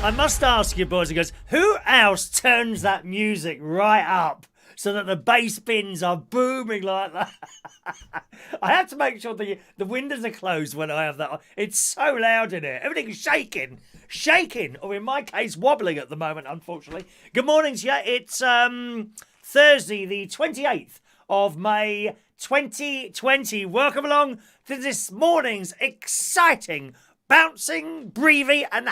I must ask you, boys and girls, who else turns that music right up so that the bass bins are booming like that? I have to make sure the windows are closed when I have that on. It's so loud in here. Everything's shaking, or in my case, wobbling at the moment, unfortunately. Good morning to you. It's Thursday, the 28th of May, 2020. Welcome along to this morning's exciting, bouncing, breezy and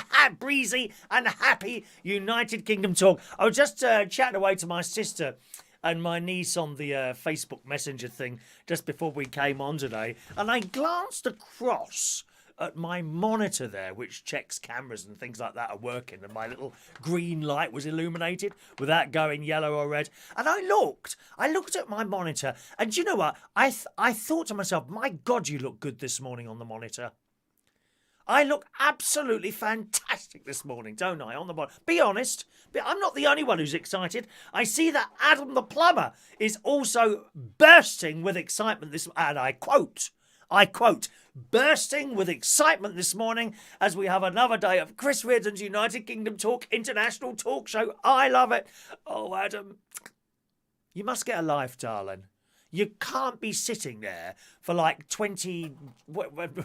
happy United Kingdom talk. I was just chatting away to my sister and my niece on the Facebook Messenger thing just before we came on today, and I glanced across at my monitor there, which checks cameras and things like that are working, and my little green light was illuminated without going yellow or red. And I looked at my monitor, and do you know what? I thought to myself, my God, you look good this morning on the monitor. I look absolutely fantastic this morning, don't I, on the monitor? Be honest, I'm not the only one who's excited. I see that Adam the plumber is also bursting with excitement this, and I quote, bursting with excitement this morning as we have another day of Chris Reardon's United Kingdom Talk International Talk Show. I love it. Oh, Adam, you must get a life, darling. You can't be sitting there for like 20...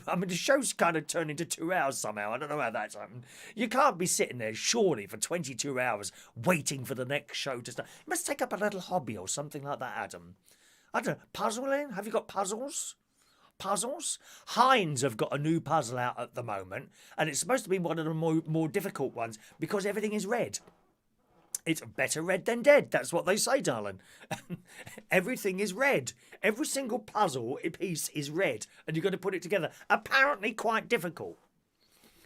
I mean, the show's kind of turned into 2 hours somehow. I don't know how that's happened. You can't be sitting there, surely, for 22 hours waiting for the next show to start. You must take up a little hobby or something like that, Adam. I don't know. Puzzling? Have you got puzzles? Puzzles? Heinz have got a new puzzle out at the moment, and it's supposed to be one of the more difficult ones because everything is red. It's better red than dead. That's what they say, darling. Everything is red. Every single puzzle piece is red, and you've got to put it together. Apparently quite difficult.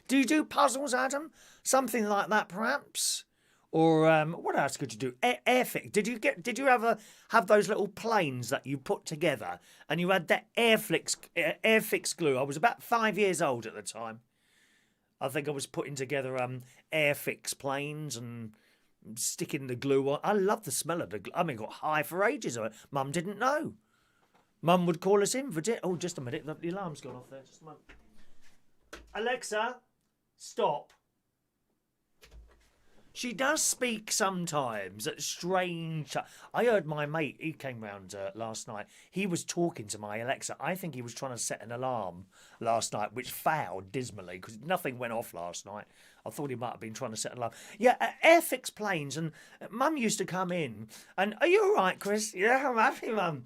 Do you do puzzles, Adam? Something like that, perhaps? Or what else could you do? Airfix. Did you ever have those little planes that you put together, and you had that airfix glue? I was about 5 years old at the time. I think I was putting together airfix planes and sticking the glue on. I love the smell of the glue. I mean, got high for ages. Mum didn't know. Mum would call us in for dinner. Oh, just a minute. The alarm's gone off there. Just a moment. Alexa, stop. She does speak sometimes at strange... I heard my mate, he came round last night. He was talking to my Alexa. I think he was trying to set an alarm last night, which failed dismally because nothing went off last night. I thought he might have been trying to set an alarm. Yeah, airfix planes, and Mum used to come in. And are you all right, Chris? Yeah, I'm happy, Mum.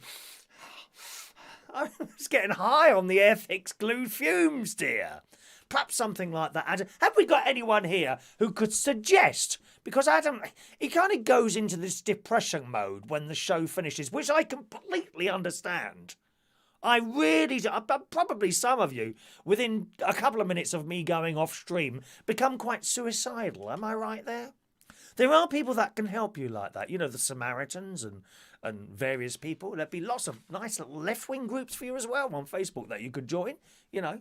I was getting high on the airfix glue fumes, dear. Perhaps something like that, Adam. Have we got anyone here who could suggest? Because Adam, he kind of goes into this depression mode when the show finishes, which I completely understand. I really do. Probably some of you, within a couple of minutes of me going off stream, become quite suicidal. Am I right there? There are people that can help you like that. You know, the Samaritans and various people. There'd be lots of nice little left-wing groups for you as well on Facebook that you could join, you know.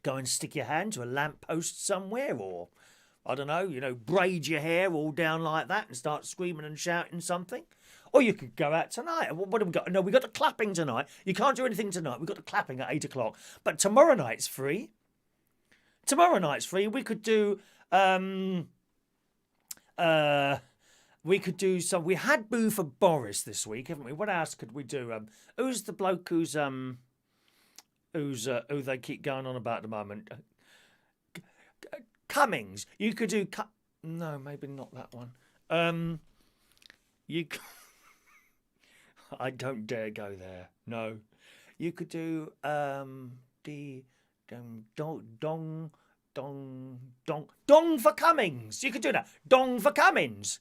Go and stick your hand to a lamppost somewhere, or, I don't know, braid your hair all down like that and start screaming and shouting something. Or you could go out tonight. What have we got? No, we got the clapping tonight. You can't do anything tonight. We've got the clapping at 8 o'clock. But tomorrow night's free. We could do... we could do some... We had Boo for Boris this week, haven't we? What else could we do? Who's the bloke who they keep going on about at the moment? Cummings. You could do... No, maybe not that one. I don't dare go there. No. You could do Dong for Cummings. You could do that. Dong for Cummings.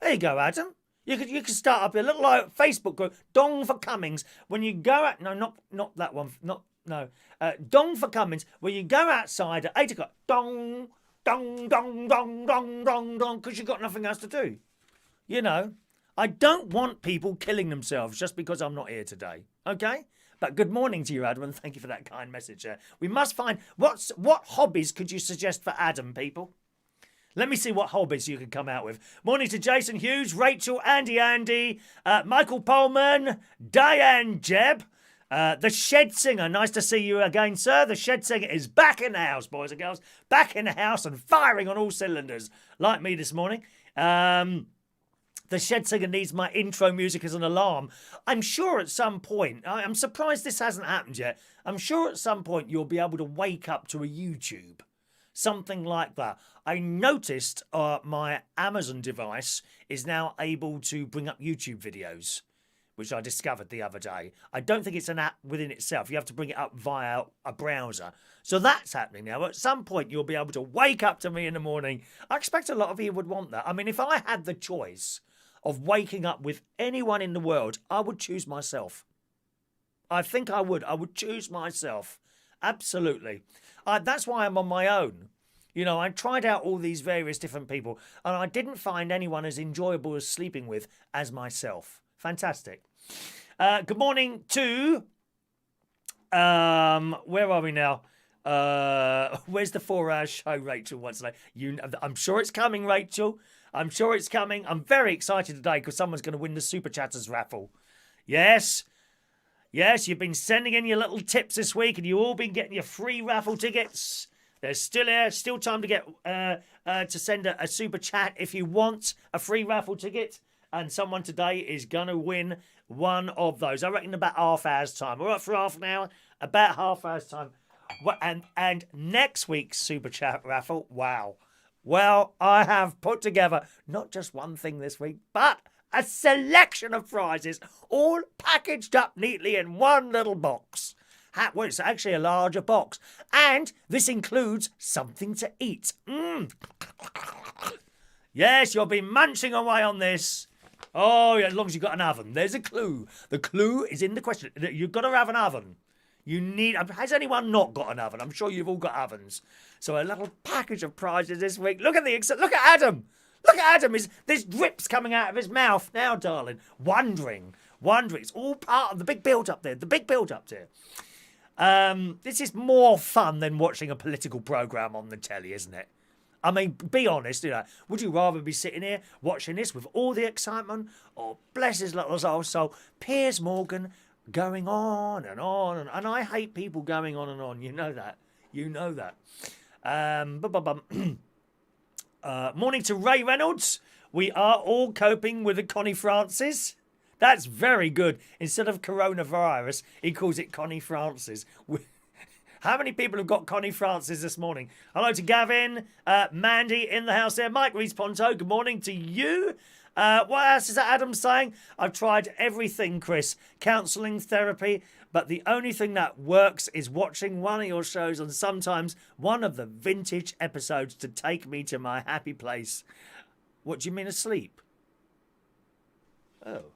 There you go, Adam. You could start up a little Facebook group. Dong for Cummings. When you go out... No, not that one. No. Dong for Cummings. When you go outside at 8 o'clock. Dong, dong, dong, dong, dong, dong, dong. Because you've got nothing else to do. You know. I don't want people killing themselves just because I'm not here today. Okay? But good morning to you, Adam, and thank you for that kind message. We must find... What hobbies could you suggest for Adam, people? Let me see what hobbies you can come out with. Morning to Jason Hughes, Rachel, Andy, Michael Pullman, Diane Jeb, The Shed Singer, nice to see you again, sir. The Shed Singer is back in the house, boys and girls. Back in the house and firing on all cylinders, like me this morning. The Shed Singer needs my intro music as an alarm. I'm sure at some point, I'm surprised this hasn't happened yet. I'm sure at some point you'll be able to wake up to a YouTube. Something like that. I noticed my Amazon device is now able to bring up YouTube videos, which I discovered the other day. I don't think it's an app within itself. You have to bring it up via a browser. So that's happening now. At some point, you'll be able to wake up to me in the morning. I expect a lot of you would want that. I mean, if I had the choice of waking up with anyone in the world, I would choose myself. I think I would. I would choose myself. Absolutely. That's why I'm on my own. You know, I tried out all these various different people, and I didn't find anyone as enjoyable as sleeping with as myself. Fantastic. Good morning to... where are we now? Where's the 4-hour show, Rachel? What's that? I'm sure it's coming, Rachel. I'm sure it's coming. I'm very excited today because someone's going to win the Super Chatters raffle. Yes. Yes, you've been sending in your little tips this week and you've all been getting your free raffle tickets. They're still here. Still time to get to send a super chat if you want a free raffle ticket. And someone today is going to win one of those. I reckon about half hour's time. We're up for half an hour. About half hour's time. And next week's super chat raffle, wow. Well, I have put together not just one thing this week, but a selection of prizes, all packaged up neatly in one little box. Well, it's actually a larger box. And this includes something to eat. Yes, you'll be munching away on this. Oh, yeah, as long as you've got an oven. There's a clue. The clue is in the question. You've got to have an oven. You need... Has anyone not got an oven? I'm sure you've all got ovens. So a little package of prizes this week. Look at Adam. Look at Adam. There's drips coming out of his mouth now, darling. Wondering. It's all part of the big build-up there. This is more fun than watching a political programme on the telly, isn't it? I mean, be honest, would you rather be sitting here watching this with all the excitement, or bless his little old soul, Piers Morgan going on and on, and I hate people going on and on. You know that. Morning to Ray Reynolds. We are all coping with the Connie Francis. That's very good. Instead of coronavirus, he calls it Connie Francis. How many people have got Connie Francis this morning? Hello to Gavin, Mandy in the house there. Mike Rees-Ponto, good morning to you. What else is that Adam saying? I've tried everything, Chris. Counselling, therapy, but the only thing that works is watching one of your shows and sometimes one of the vintage episodes to take me to my happy place. What do you mean asleep? Oh.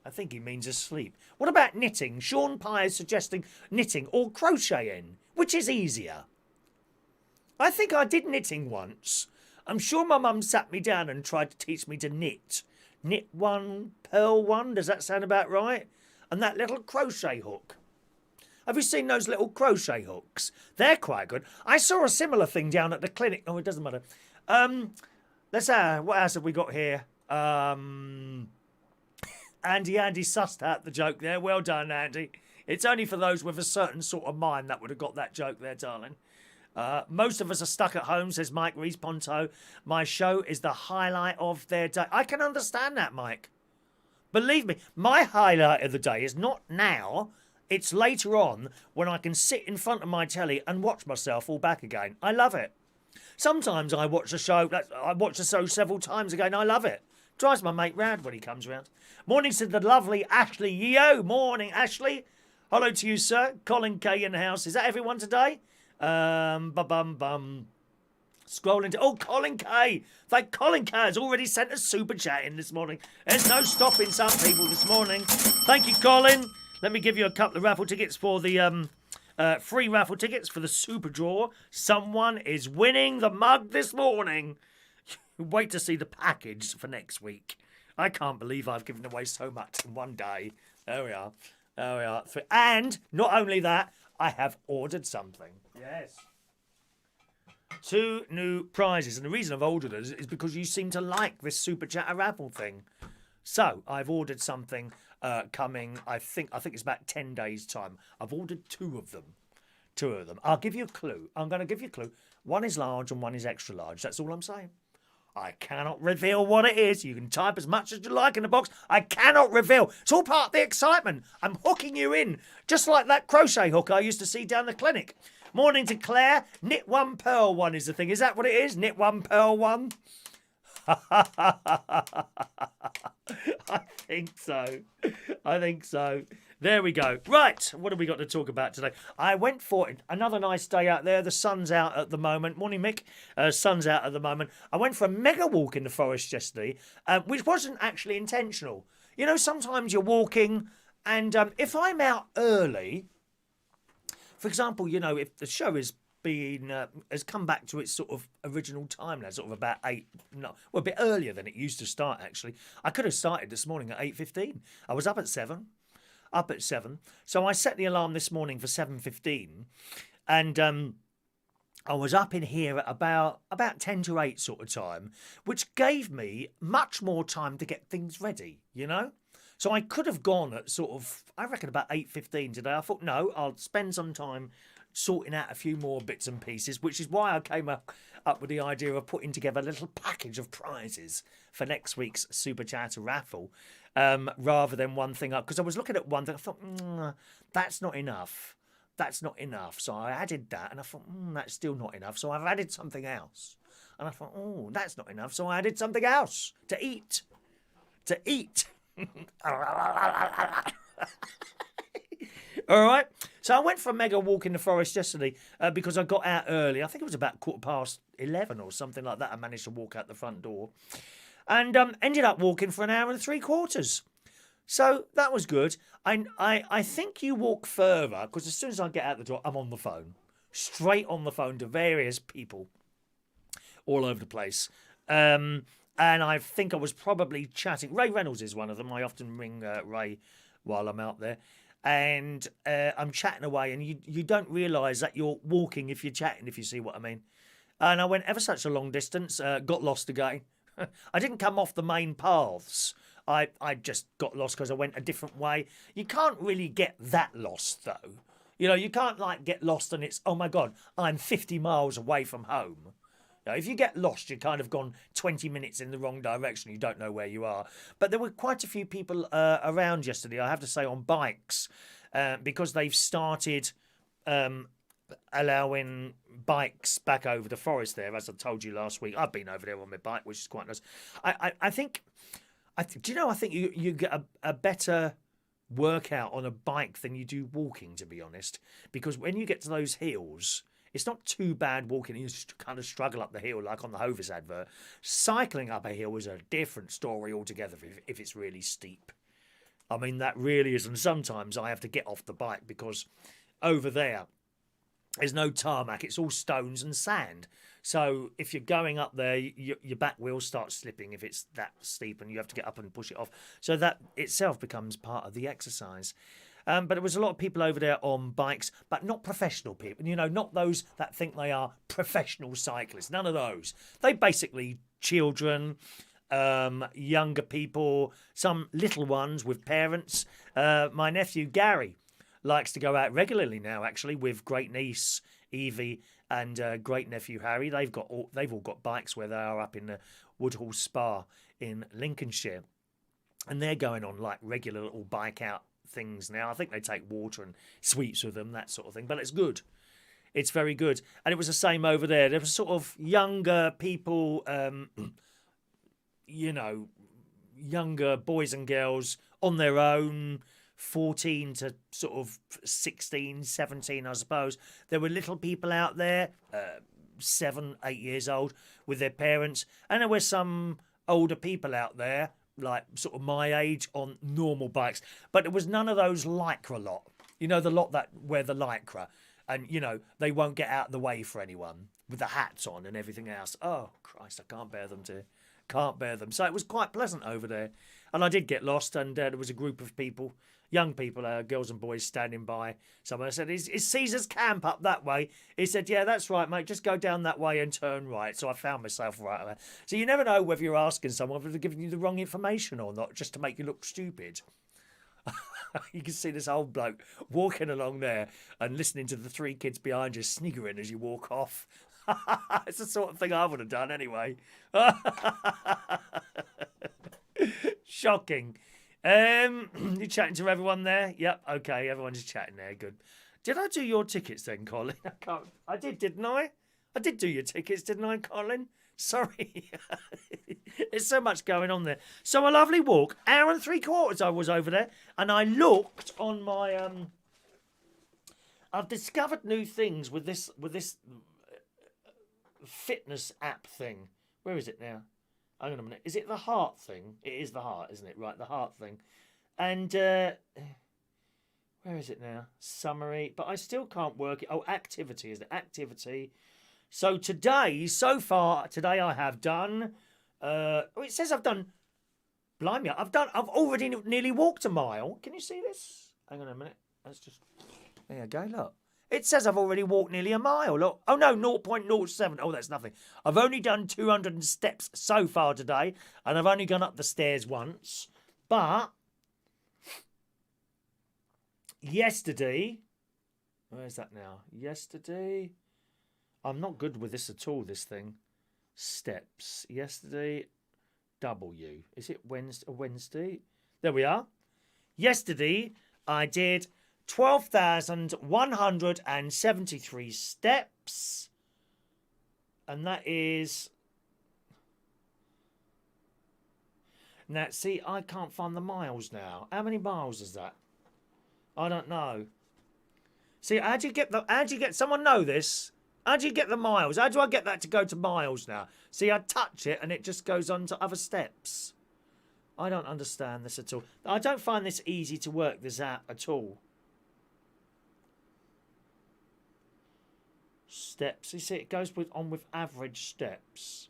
I think he means asleep. What about knitting? Sean Pye is suggesting knitting or crocheting. Which is easier? I think I did knitting once. I'm sure my mum sat me down and tried to teach me to knit. Knit one, purl one. Does that sound about right? And that little crochet hook. Have you seen those little crochet hooks? They're quite good. I saw a similar thing down at the clinic. Oh, it doesn't matter. What else have we got here? Andy sussed out the joke there. Well done, Andy. It's only for those with a certain sort of mind that would have got that joke there, darling. Most of us are stuck at home, says Mike Rees-Ponto. My show is the highlight of their day. I can understand that, Mike. Believe me, my highlight of the day is not now. It's later on when I can sit in front of my telly and watch myself all back again. I love it. Sometimes I watch the show several times again. I love it. Drives my mate round when he comes round. Morning to the lovely Ashley Yeo. Morning, Ashley. Hello to you, sir. Colin K in the house. Is that everyone today? Scrolling to... Oh, Colin K. Colin K has already sent a super chat in this morning. There's no stopping some people this morning. Thank you, Colin. Let me give you a couple of raffle tickets for the... free raffle tickets for the super draw. Someone is winning the mug this morning. Wait to see the package for next week. I can't believe I've given away so much in one day. There we are. And not only that, I have ordered something. Yes. 2 new prizes. And the reason I've ordered it is because you seem to like this Super Chatter raffle thing. So I've ordered something coming. I think it's about 10 days' time. I've ordered two of them. I'll give you a clue. I'm going to give you a clue. One is large and one is extra large. That's all I'm saying. I cannot reveal what it is. You can type as much as you like in the box. I cannot reveal. It's all part of the excitement. I'm hooking you in, just like that crochet hook I used to see down the clinic. Morning to Claire. Knit one, pearl one is the thing. Is that what it is? Knit one, pearl one? I think so. There we go. Right, what have we got to talk about today? I went for another nice day out there. The sun's out at the moment. Morning, Mick. Sun's out at the moment. I went for a mega walk in the forest yesterday, which wasn't actually intentional. You know, sometimes you're walking, and if I'm out early, for example, you know, if the show has come back to its sort of original time now, sort of about a bit earlier than it used to start, actually. I could have started this morning at 8:15. I was up at 7. So I set the alarm this morning for 7:15, and I was up in here at about 10 to 8 sort of time, which gave me much more time to get things ready, you know? So I could have gone at sort of, I reckon about 8:15 today. I thought, no, I'll spend some time sorting out a few more bits and pieces, which is why I came up with the idea of putting together a little package of prizes for next week's Super Chatter raffle, rather than one thing up. Because I was looking at one thing, I thought, that's not enough. So I added that, and I thought, that's still not enough. So I've added something else. And I thought, that's not enough. So I added something else to eat. All right. So I went for a mega walk in the forest yesterday because I got out early. I think it was about 11:15 or something like that. I managed to walk out the front door and ended up walking for an hour and 3/4. So that was good. I think you walk further because as soon as I get out the door, I'm on the phone. Straight on the phone to various people all over the place. And I think I was probably chatting. Ray Reynolds is one of them. I often ring Ray while I'm out there. And I'm chatting away, and you don't realise that you're walking if you're chatting, if you see what I mean. And I went ever such a long distance, got lost again. I didn't come off the main paths. I just got lost because I went a different way. You can't really get that lost, though. You know, you can't, like, get lost and it's, oh, my God, I'm 50 miles away from home. Now, if you get lost, you've kind of gone 20 minutes in the wrong direction. You don't know where you are. But there were quite a few people around yesterday, I have to say, on bikes, because they've started allowing bikes back over the forest there, as I told you last week. I've been over there on my bike, which is quite nice. I think you get a better workout on a bike than you do walking, to be honest, because when you get to those hills, it's not too bad walking. You just kind of struggle up the hill like on the Hovis advert. Cycling up a hill is a different story altogether if it's really steep. I mean, that really is. And sometimes I have to get off the bike because over there's no tarmac. It's all stones and sand. So if you're going up there, your back wheel starts slipping if it's that steep and you have to get up and push it off. So that itself becomes part of the exercise. But there was a lot of people over there on bikes, but not professional people. You know, not those that think they are professional cyclists. None of those. They basically children, younger people, some little ones with parents. My nephew Gary likes to go out regularly now, actually, with great niece Evie and great nephew Harry. They've all got bikes where they are up in the Woodhall Spa in Lincolnshire, and they're going on like regular little bike out things now. I think they take water and sweets with them, that sort of thing. But it's good. It's very good. And it was the same over there. There was sort of younger people, you know, younger boys and girls on their own, 14 to sort of 16, 17, I suppose. There were little people out there, 7, 8 years old, with their parents. And there were some older people out there, like sort of my age, on normal bikes. But there was none of those Lycra lot. You know, the lot that wear the Lycra. And, you know, they won't get out of the way for anyone with the hats on and everything else. Oh, Christ, I can't bear them too. Can't bear them. So it was quite pleasant over there. And I did get lost, and there was a group of people, young people, girls and boys standing by. Someone said, is Caesar's camp up that way? He said, yeah, that's right, mate. Just go down that way and turn right. So I found myself right there. So you never know whether you're asking someone if they're giving you the wrong information or not, just to make you look stupid. You can see this old bloke walking along there and listening to the three kids behind you sniggering as you walk off. It's the sort of thing I would have done anyway. Shocking. You chatting to everyone there? Yep. Okay, everyone's chatting there. Good. Did I do your tickets then, Colin? I did, didn't I? I did do your tickets, didn't I, Colin? Sorry. There's so much going on there. So a lovely walk. Hour and 3/4 I was over there. And I looked on my... I've discovered new things with this fitness app thing. Where is it now? Hang on a minute. Is it the heart thing? It is the heart, isn't it? Right, the heart thing. And... where is it now? Summary. But I still can't work it. Oh, activity, is it? Activity. So today, so far, today I have done... it says I've done... Blimey, I've already nearly walked a mile. Can you see this? Hang on a minute. Let's just... There you go, look. It says I've already walked nearly a mile. Look. Oh, no, 0.07. Oh, that's nothing. I've only done 200 steps so far today, and I've only gone up the stairs once. But... Yesterday... Where's that now? Yesterday... I'm not good with this at all, this thing. Steps. Yesterday, W. Is it Wednesday? There we are. Yesterday, I did 12,173 steps. And that is... Now, see, I can't find the miles now. How many miles is that? I don't know. See, how do you get someone know this? How do you get the miles? How do I get that to go to miles now? See, I touch it and it just goes on to other steps. I don't understand this at all. I don't find this easy to work, this app, at all. Steps. You see, it goes on with average steps.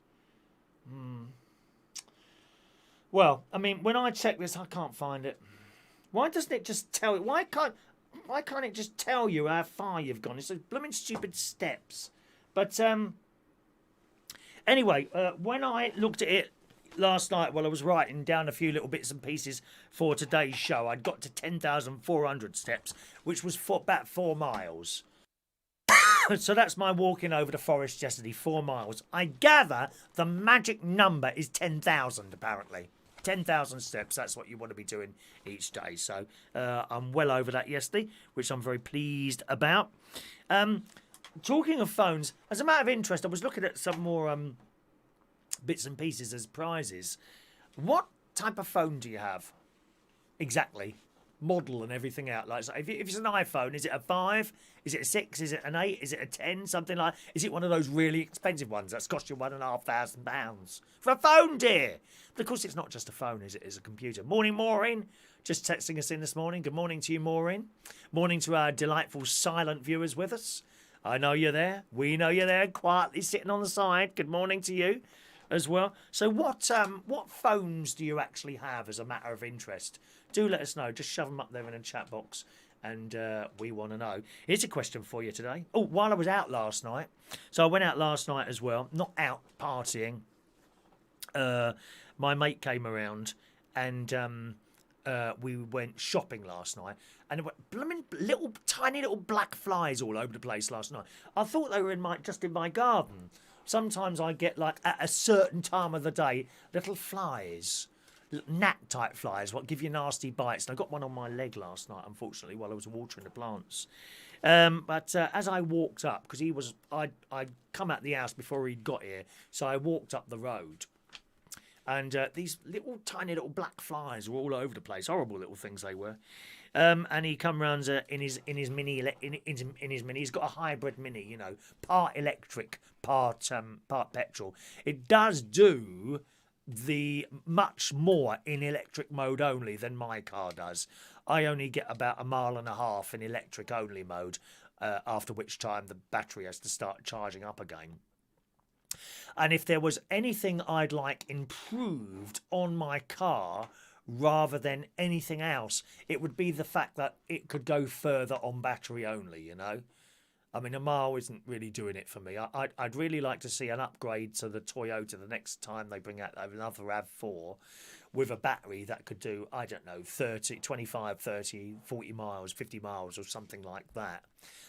Well, I mean, when I check this, I can't find it. Why doesn't it just tell you? Why can't it just tell you how far you've gone? It's those blooming stupid steps. But anyway, when I looked at it last night while I was writing down a few little bits and pieces for today's show, I'd got to 10,400 steps, which was about 4 miles. So that's my walking over the forest yesterday, 4 miles. I gather the magic number is 10,000, apparently. 10,000 steps, that's what you want to be doing each day. So I'm well over that yesterday, which I'm very pleased about. Talking of phones, as a matter of interest, I was looking at some more bits and pieces as prizes. What type of phone do you have? Exactly. Model and everything out. Like, so if it's an iPhone, is it a 5? Is it a 6? Is it an 8? Is it a 10? Something like... Is it one of those really expensive ones that's cost you £1,500 for a phone, dear? But of course, it's not just a phone, is it? It's a computer. Morning, Maureen. Just texting us in this morning. Good morning to you, Maureen. Morning to our delightful silent viewers with us. I know you're there. We know you're there, quietly sitting on the side. Good morning to you as well. So what phones do you actually have as a matter of interest? Do let us know. Just shove them up there in a chat box, and we want to know. Here's a question for you today. Oh, while I was out last night, so I went out last night as well, not out partying. My mate came around, and we went shopping last night, and there were blooming tiny little black flies all over the place last night. I thought they were just in my garden. Sometimes I get, like, at a certain time of the day, little flies. Gnat-type flies, what give you nasty bites. And I got one on my leg last night, unfortunately, while I was watering the plants. But as I walked up, because I'd come out the house before he'd got here, so I walked up the road. And these tiny little black flies were all over the place. Horrible little things they were. And he come round in his mini. He's got a hybrid mini, you know, part electric, part petrol. It does do the much more in electric mode only than my car does. I only get about 1.5 miles in electric only mode, after which time the battery has to start charging up again. And if there was anything I'd like improved on my car rather than anything else, it would be the fact that it could go further on battery only, you know. I mean, a mile isn't really doing it for me. I'd really like to see an upgrade to the Toyota the next time they bring out another RAV4 with a battery that could do, I don't know, 30, 25, 30, 40 miles, 50 miles or something like that.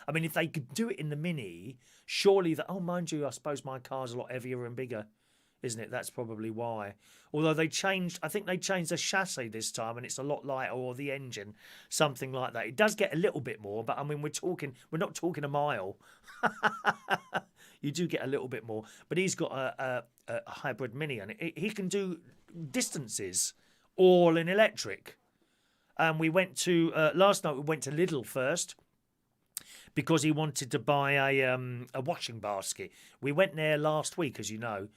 I mean, if they could do it in the Mini, surely that, oh, mind you, I suppose my car's a lot heavier and bigger, isn't it? That's probably why. Although I think they changed the chassis this time and it's a lot lighter, or the engine, something like that. It does get a little bit more, but I mean, we're not talking a mile. You do get a little bit more, but he's got a hybrid Mini and he can do distances all in electric. And we went to, last night we went to Lidl first, because he wanted to buy a washing basket. We went there last week, as you know,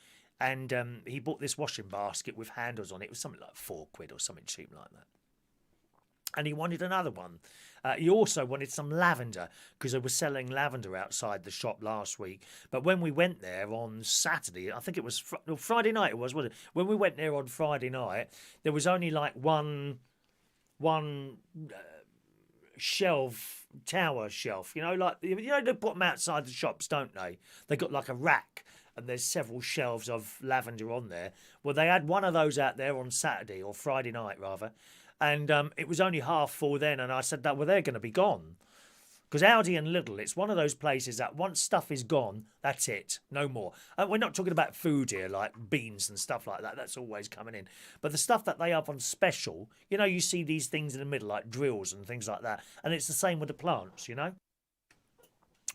and he bought this washing basket with handles on it. It was something like £4 or something cheap like that. And he wanted another one. He also wanted some lavender, because they were selling lavender outside the shop last week. But when we went there on Saturday, I think it was Friday night, wasn't it? When we went there on Friday night, there was only like one shelf, tower shelf, like they put them outside the shops, don't they? They got like a rack and there's several shelves of lavender on there. Well, they had one of those out there on Saturday, or Friday night rather, and it was only half full then, and I said that, well, they're going to be gone. Because Aldi and Lidl, it's one of those places that once stuff is gone, that's it, no more. We're not talking about food here, like beans and stuff like that. That's always coming in. But the stuff that they have on special, you see these things in the middle, like drills and things like that. And it's the same with the plants,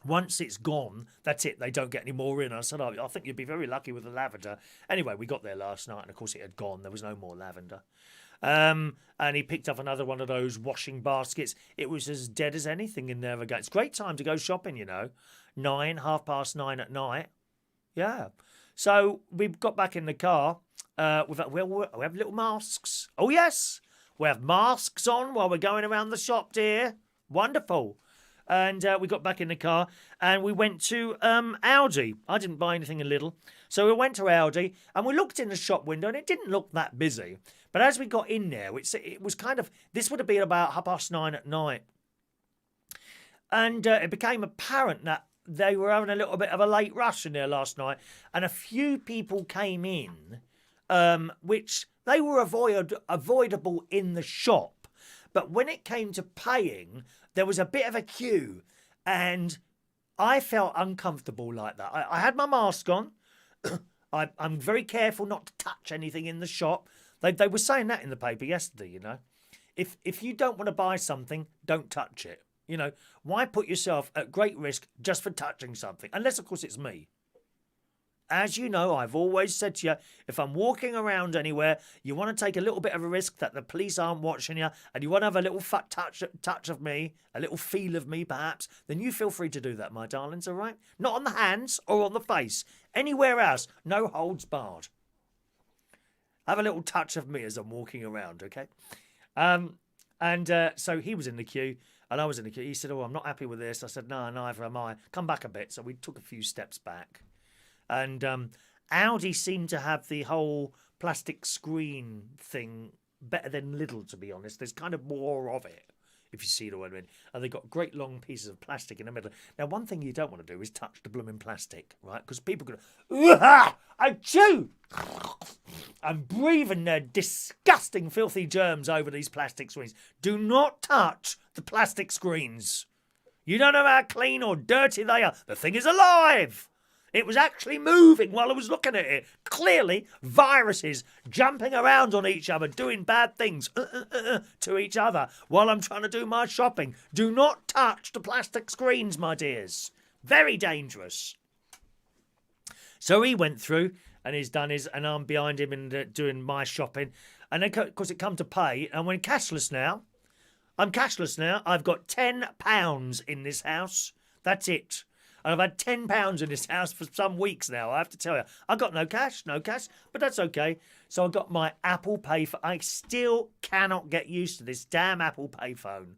Once it's gone, that's it. They don't get any more in. I said, oh, I think you'd be very lucky with the lavender. Anyway, we got there last night, and of course it had gone. There was no more lavender. And he picked up another one of those washing baskets. It was as dead as anything in there again. It's a great time to go shopping, 9:30 at night. Yeah. So we got back in the car. We have little masks. Oh, yes. We have masks on while we're going around the shop, dear. Wonderful. And we got back in the car and we went to Aldi. I didn't buy anything in Lidl. So we went to Aldi and we looked in the shop window and it didn't look that busy. But as we got in there, it was kind of, this would have been about 9:30 at night. And it became apparent that they were having a little bit of a late rush in there last night. And a few people came in, which they were avoidable in the shop. But when it came to paying, there was a bit of a queue. And I felt uncomfortable like that. I had my mask on. I'm very careful not to touch anything in the shop. They were saying that in the paper yesterday, If you don't want to buy something, don't touch it. Why put yourself at great risk just for touching something? Unless, of course, it's me. As you know, I've always said to you, if I'm walking around anywhere, you want to take a little bit of a risk that the police aren't watching you, and you want to have a little touch of me, a little feel of me perhaps, then you feel free to do that, my darlings, all right? Not on the hands or on the face. Anywhere else, no holds barred. Have a little touch of me as I'm walking around, okay? So he was in the queue, and I was in the queue. He said, oh, I'm not happy with this. I said, no, neither am I. Come back a bit. So we took a few steps back. And Aldi seemed to have the whole plastic screen thing better than Lidl, to be honest. There's kind of more of it, if you see what I mean. And they've got great long pieces of plastic in the middle. Now, one thing you don't want to do is touch the blooming plastic, right? Because people go, achoo! I'm breathing their disgusting, filthy germs over these plastic screens. Do not touch the plastic screens. You don't know how clean or dirty they are. The thing is alive. It was actually moving while I was looking at it. Clearly, viruses jumping around on each other, doing bad things to each other while I'm trying to do my shopping. Do not touch the plastic screens, my dears. Very dangerous. So he went through and he's done his, and I'm behind him and doing my shopping. And then, of course, it come to pay. And when cashless now, I'm cashless now. I've got £10 in this house. That's it. And I've had £10 in this house for some weeks now, I have to tell you. I got no cash, but that's okay. So I got my Apple Pay phone. I still cannot get used to this damn Apple Pay phone.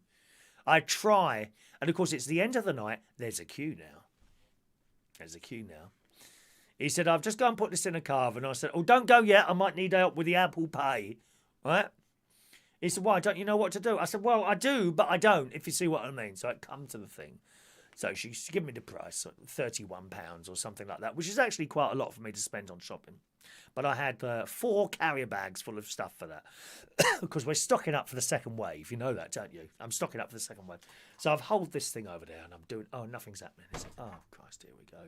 I try. And of course, it's the end of the night. There's a queue now. He said, I've just gone and put this in a car. And I said, oh, don't go yet. I might need help with the Apple Pay. Right? He said, why? Don't you know what to do? I said, well, I do, but I don't, if you see what I mean. So I come to the thing. So she's given me the price, £31 or something like that, which is actually quite a lot for me to spend on shopping. But I had 4 carrier bags full of stuff for that. Because we're stocking up for the second wave. You know that, don't you? I'm stocking up for the second wave. So I've held this thing over there and I'm doing, oh, nothing's happening. He said, oh, Christ, here we go.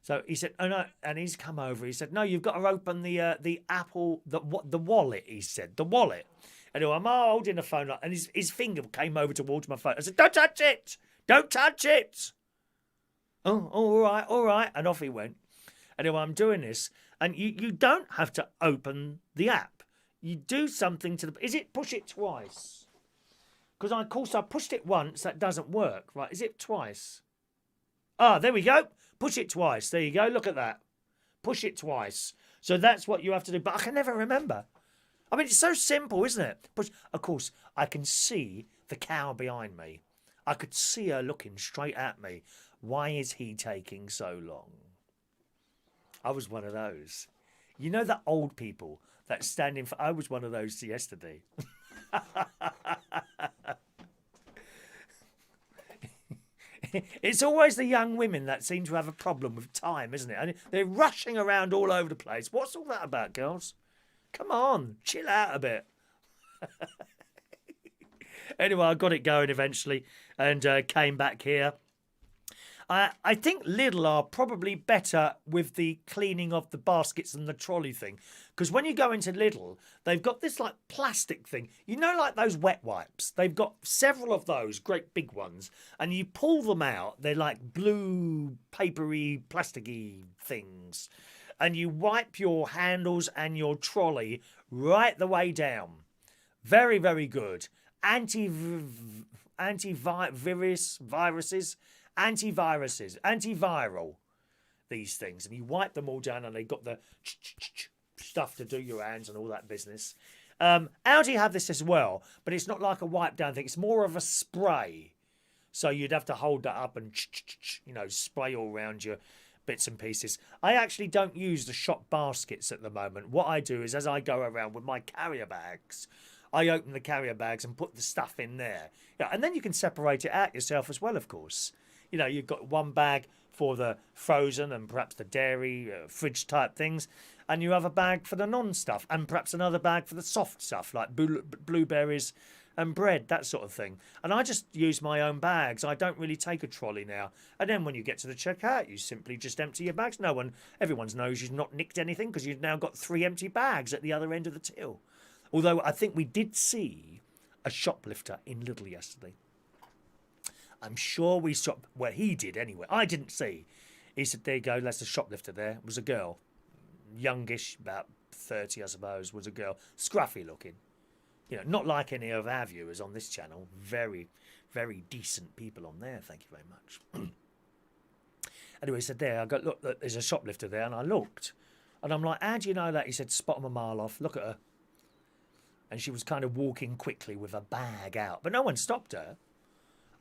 So he said, oh, no, and he's come over. He said, no, you've got to open the Apple, the wallet, he said, the wallet. Anyway, I'm holding the phone up and his finger came over towards my phone. I said, don't touch it. Don't touch it. Oh, all right. And off he went. Anyway, I'm doing this. And you don't have to open the app. You do something to the... Is it push it twice? Because, of course, I pushed it once. That doesn't work. Right, is it twice? Ah, there we go. Push it twice. There you go. Look at that. Push it twice. So that's what you have to do. But I can never remember. I mean, it's so simple, isn't it? Push. Of course, I can see the cow behind me. I could see her looking straight at me. Why is he taking so long? I was one of those. You know the old people that stand in for... I was one of those yesterday. It's always the young women that seem to have a problem with time, isn't it? And they're rushing around all over the place. What's all that about, girls? Come on, chill out a bit. Anyway, I got it going eventually and came back here. I think Lidl are probably better with the cleaning of the baskets and the trolley thing. Because when you go into Lidl, they've got this like plastic thing. You know, like those wet wipes. They've got several of those, great big ones. And you pull them out. They're like blue, papery, plasticky things. And you wipe your handles and your trolley right the way down. Very, very good. Antiviral, these things. And you wipe them all down and they've got the stuff to do your hands and all that business. Aldi have this as well, but it's not like a wipe down thing. It's more of a spray. So you'd have to hold that up and, spray all around your bits and pieces. I actually don't use the shop baskets at the moment. What I do is as I go around with my carrier bags, I open the carrier bags and put the stuff in there. Yeah, and then you can separate it out yourself as well, of course. You know, you've got one bag for the frozen and perhaps the dairy, fridge type things. And you have a bag for the non-stuff and perhaps another bag for the soft stuff like blueberries and bread, that sort of thing. And I just use my own bags. I don't really take a trolley now. And then when you get to the checkout, you simply just empty your bags. Everyone knows you've not nicked anything because you've now got 3 empty bags at the other end of the till. Although I think we did see a shoplifter in Lidl yesterday. I'm sure we stopped. Well, he did anyway. I didn't see. He said, there you go, that's a shoplifter there. It was a girl. Youngish, about 30, I suppose, was a girl. Scruffy looking. You know, not like any of our viewers on this channel. Very, very decent people on there. Thank you very much. Anyway, he said, there, look, there's a shoplifter there. And I looked. And I'm like, how do you know that? He said, spot him a mile off. Look at her. And she was kind of walking quickly with a bag out. But no one stopped her.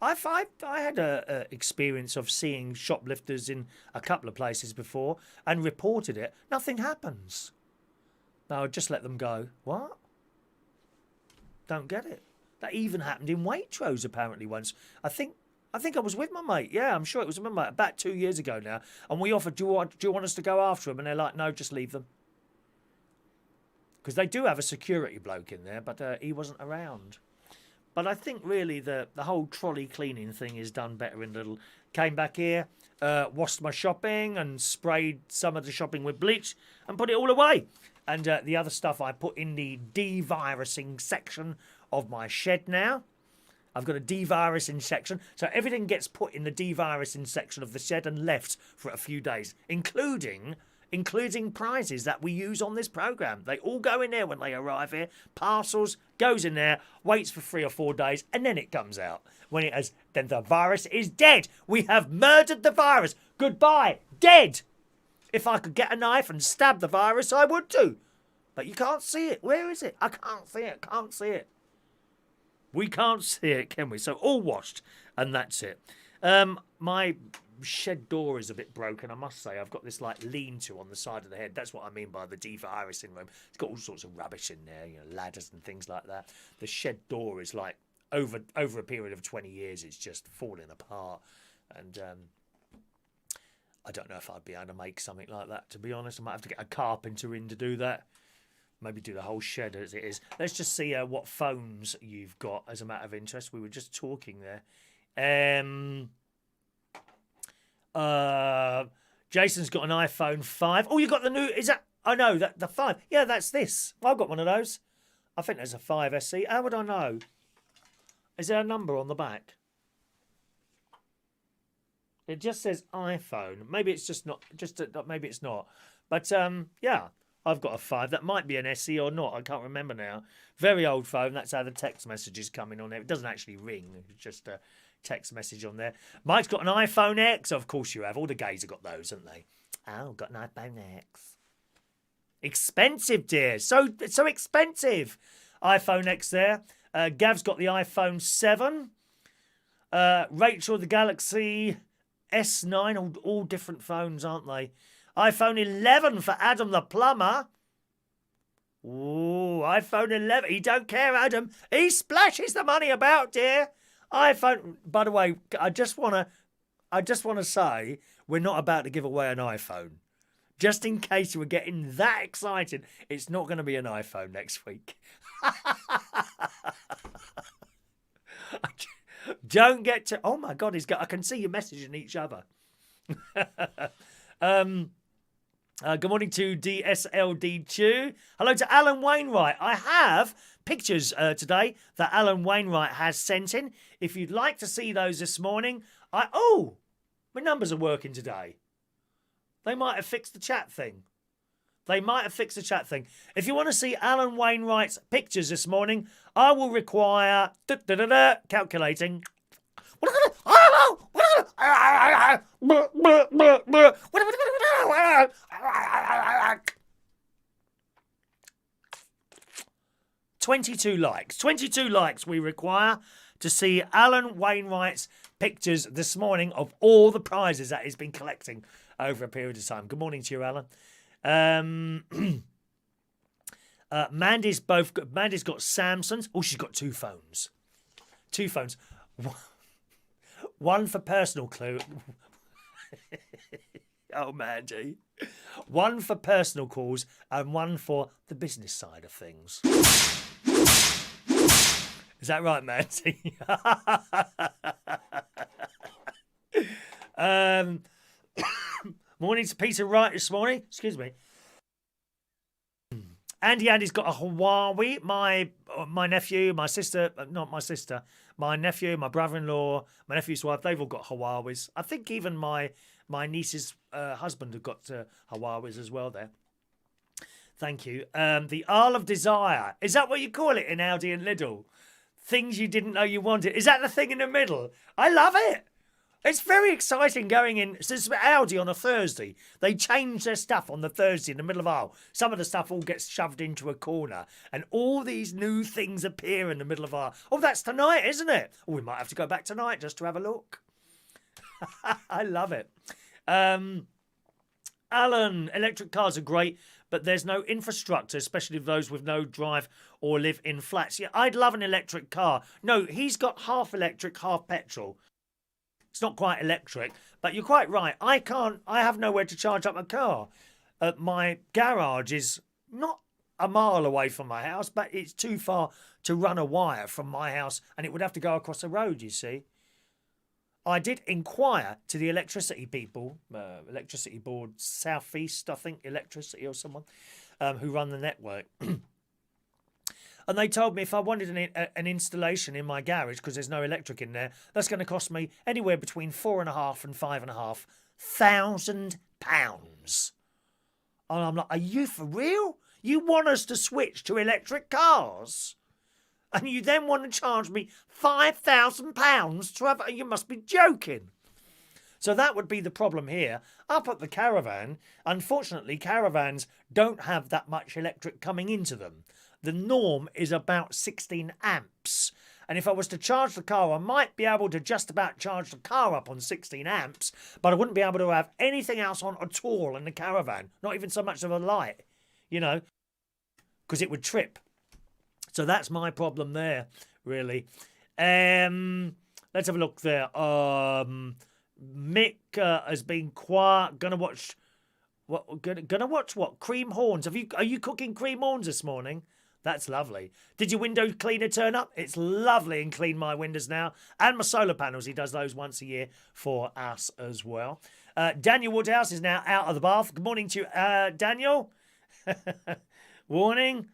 I had a experience of seeing shoplifters in a couple of places before and reported it. Nothing happens. No, just let them go. What? Don't get it. That even happened in Waitrose apparently once. I think I was with my mate. Yeah, I'm sure it was with my mate about 2 years ago now. And we offered, do you want us to go after them? And they're like, no, just leave them. Because they do have a security bloke in there, but he wasn't around. But I think really the whole trolley cleaning thing is done better in Lidl. Came back here, washed my shopping and sprayed some of the shopping with bleach and put it all away. And the other stuff I put in the devirusing section of my shed now. I've got a devirusing section. So everything gets put in the devirusing section of the shed and left for a few days, including prizes that we use on this programme. They all go in there when they arrive here. Parcels, goes in there, waits for 3 or 4 days, and then it comes out. Then the virus is dead. We have murdered the virus. Goodbye. Dead. If I could get a knife and stab the virus, I would too. But you can't see it. Where is it? I can't see it. Can't see it. We can't see it, can we? So all washed, and that's it. My shed door is a bit broken, I must say. I've got this like lean-to on the side of the head. That's what I mean by the devirusing room. It's got all sorts of rubbish in there, ladders and things like that. The shed door is like over a period of 20 years, it's just falling apart. And I don't know if I'd be able to make something like that, to be honest. I might have to get a carpenter in to do that. Maybe do the whole shed as it is. Let's just see what phones you've got as a matter of interest. We were just talking there. Jason's got an iPhone 5. Oh, you got the new... Is that... I know, that the 5. Yeah, that's this. I've got one of those. I think there's a 5 SE. How would I know? Is there a number on the back? It just says iPhone. Maybe it's just not... maybe it's not. But, yeah... I've got a 5. That might be an SE or not. I can't remember now. Very old phone. That's how the text messages come in on there. It doesn't actually ring. It's just a text message on there. Mike's got an iPhone X. Of course you have. All the gays have got those, haven't they? Oh, got an iPhone X. Expensive, dear. So expensive. iPhone X there. Gav's got the iPhone 7. Rachel, the Galaxy S9. All different phones, aren't they? iPhone 11 for Adam the plumber. Ooh, iPhone 11. He don't care, Adam. He splashes the money about, dear. iPhone. By the way, I just want to say we're not about to give away an iPhone. Just in case you were getting that excited, it's not going to be an iPhone next week. Don't get to... Oh, my God, I can see you messaging each other. Good morning to DSLD2. Hello to Alan Wainwright. I have pictures today that Alan Wainwright has sent in. If you'd like to see those this morning, my numbers are working today. They might have fixed the chat thing. If you want to see Alan Wainwright's pictures this morning, I will require calculating. 22 likes. 22 likes we require to see Alan Wainwright's pictures this morning of all the prizes that he's been collecting over a period of time. Good morning to you, Alan. Mandy's got Samsungs. Oh, she's got 2 phones. 2 phones. One for personal clue. Oh, Mandy. One for personal calls and one for the business side of things. Is that right, Mandy? Morning to Peter Wright this morning. Excuse me. Andy's got a Huawei. My nephew, my sister, not my sister, my nephew, my brother-in-law, my nephew's wife, they've all got Huawei's. I think even my niece's husband have got Huawei's as well there. Thank you. The Isle of Desire. Is that what you call it in Aldi and Lidl? Things you didn't know you wanted. Is that the thing in the middle? I love it. It's very exciting going in. Since Aldi on a Thursday, they change their stuff on the Thursday in the middle of aisle. Some of the stuff all gets shoved into a corner, and all these new things appear in the middle of aisle. Oh, that's tonight, isn't it? Oh, we might have to go back tonight just to have a look. I love it. Alan, electric cars are great, but there's no infrastructure, especially those with no drive or live in flats. Yeah, I'd love an electric car. No, he's got half electric, half petrol. It's not quite electric, but you're quite right. I have nowhere to charge up my car. My garage is not a mile away from my house, but it's too far to run a wire from my house, and it would have to go across the road, you see. I did inquire to the electricity people, electricity board, Southeast, I think, electricity or someone, who run the network. And they told me if I wanted an installation in my garage, because there's no electric in there, that's going to cost me anywhere between £4,500 and £5,500. And I'm like, are you for real? You want us to switch to electric cars? And you then want to charge me £5,000 to have... You must be joking. So that would be the problem here. Up at the caravan, unfortunately, caravans don't have that much electric coming into them. The norm is about 16 amps. And if I was to charge the car, I might be able to just about charge the car up on 16 amps, but I wouldn't be able to have anything else on at all in the caravan. Not even so much of a light, you know, because it would trip. So that's my problem there, really. Let's have a look there. Mick has been quiet. Gonna watch what? Gonna watch what? Cream horns. Are you cooking cream horns this morning? That's lovely. Did your window cleaner turn up? It's lovely and clean my windows now. And my solar panels. He does those once a year for us as well. Daniel Woodhouse is now out of the bath. Good morning to you, Daniel. Warning.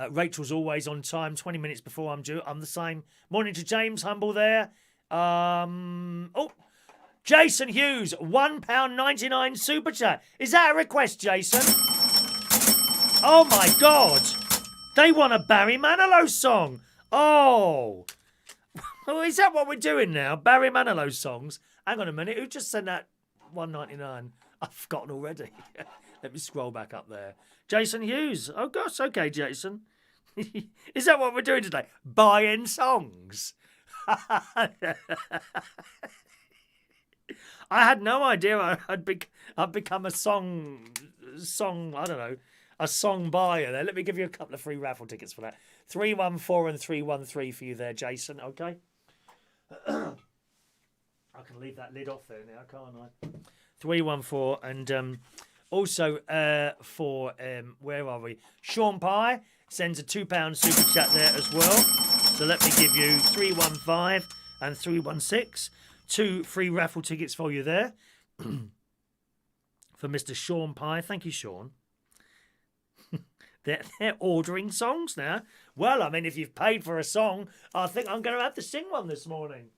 Rachel's always on time, 20 minutes before I'm due. I'm the same. Morning to James Humble there. Jason Hughes, £1.99 super chat. Is that a request, Jason? Oh my God. They want a Barry Manilow song. Oh. Well, is that what we're doing now? Barry Manilow songs? Hang on a minute. Who just sent that £1.99? I've forgotten already. Let me scroll back up there. Jason Hughes. Oh gosh, okay, Jason. Is that what we're doing today? Buying songs. I had no idea I'd become a song, I don't know, a song buyer there. Let me give you a couple of free raffle tickets for that. 314 and 313 for you there, Jason, okay? I can leave that lid off there now, can't I? 314 and also for, where are we? Sean Pye sends a £2 super chat there as well. So let me give you 315 and 316. 2 free raffle tickets for you there. For Mr. Sean Pye. Thank you, Sean. They're ordering songs now. Well, I mean, if you've paid for a song, I think I'm going to have to sing one this morning.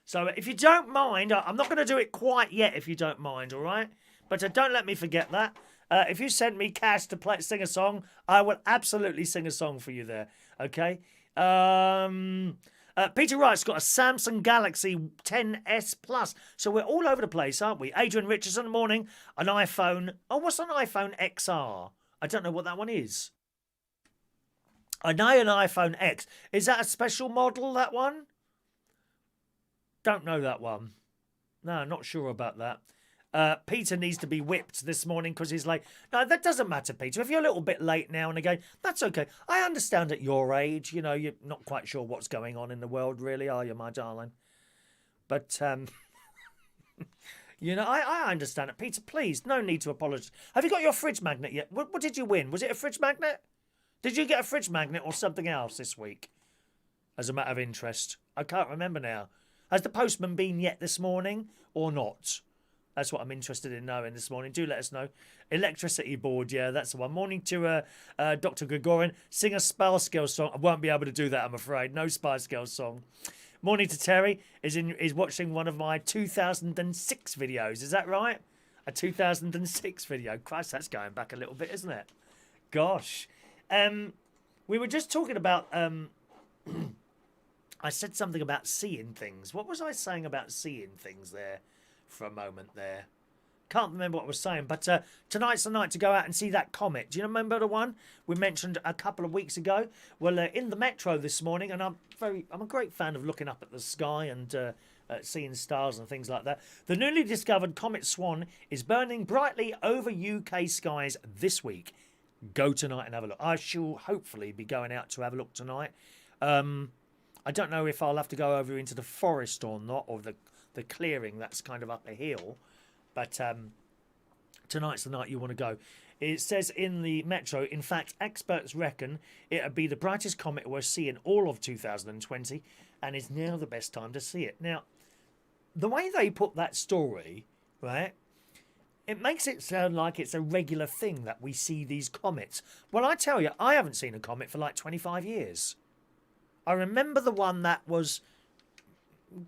So if you don't mind, I'm not going to do it quite yet if you don't mind, all right? But don't let me forget that. If you send me cash to sing a song, I will absolutely sing a song for you there, okay? Peter Wright's got a Samsung Galaxy 10S Plus. So we're all over the place, aren't we? Adrian Richardson, morning. An iPhone. Oh, what's an iPhone XR? I don't know what that one is. I know an iPhone X. Is that a special model, that one? Don't know that one. No, not sure about that. Peter needs to be whipped this morning because he's late. No, that doesn't matter, Peter. If you're a little bit late now and again, that's okay. I understand at your age, you know, you're not quite sure what's going on in the world, really, are you, my darling? But, you know, I understand it. Peter, please, no need to apologise. Have you got your fridge magnet yet? What did you win? Was it a fridge magnet? Did you get a fridge magnet or something else this week? As a matter of interest. I can't remember now. Has the postman been yet this morning or not? That's what I'm interested in knowing this morning. Do let us know. Electricity board, yeah, that's the one. Morning to Dr. Gregorian. Sing a Spice Girls song. I won't be able to do that, I'm afraid. No Spice Girls song. Morning to Terry. Is watching one of my 2006 videos. Is that right? A 2006 video. Christ, that's going back a little bit, isn't it? Gosh. We were just talking about... I said something about seeing things. What was I saying about seeing things there? For a moment there. Can't remember what I was saying, but tonight's the night to go out and see that comet. Do you remember the one we mentioned a couple of weeks ago? Well, in the metro this morning, and I'm a great fan of looking up at the sky and seeing stars and things like that. The newly discovered Comet Swan is burning brightly over UK skies this week. Go tonight and have a look. I shall hopefully be going out to have a look tonight. I don't know if I'll have to go over into the forest or not, or the clearing that's kind of up a hill, but tonight's the night you want to go. It says in the metro, in fact, experts reckon it'll be the brightest comet we're seeing all of 2020, and is now the best time to see it. Now, the way they put that story, right, it makes it sound like it's a regular thing that we see these comets. Well, I tell you, I haven't seen a comet for like 25 years. I remember the one that was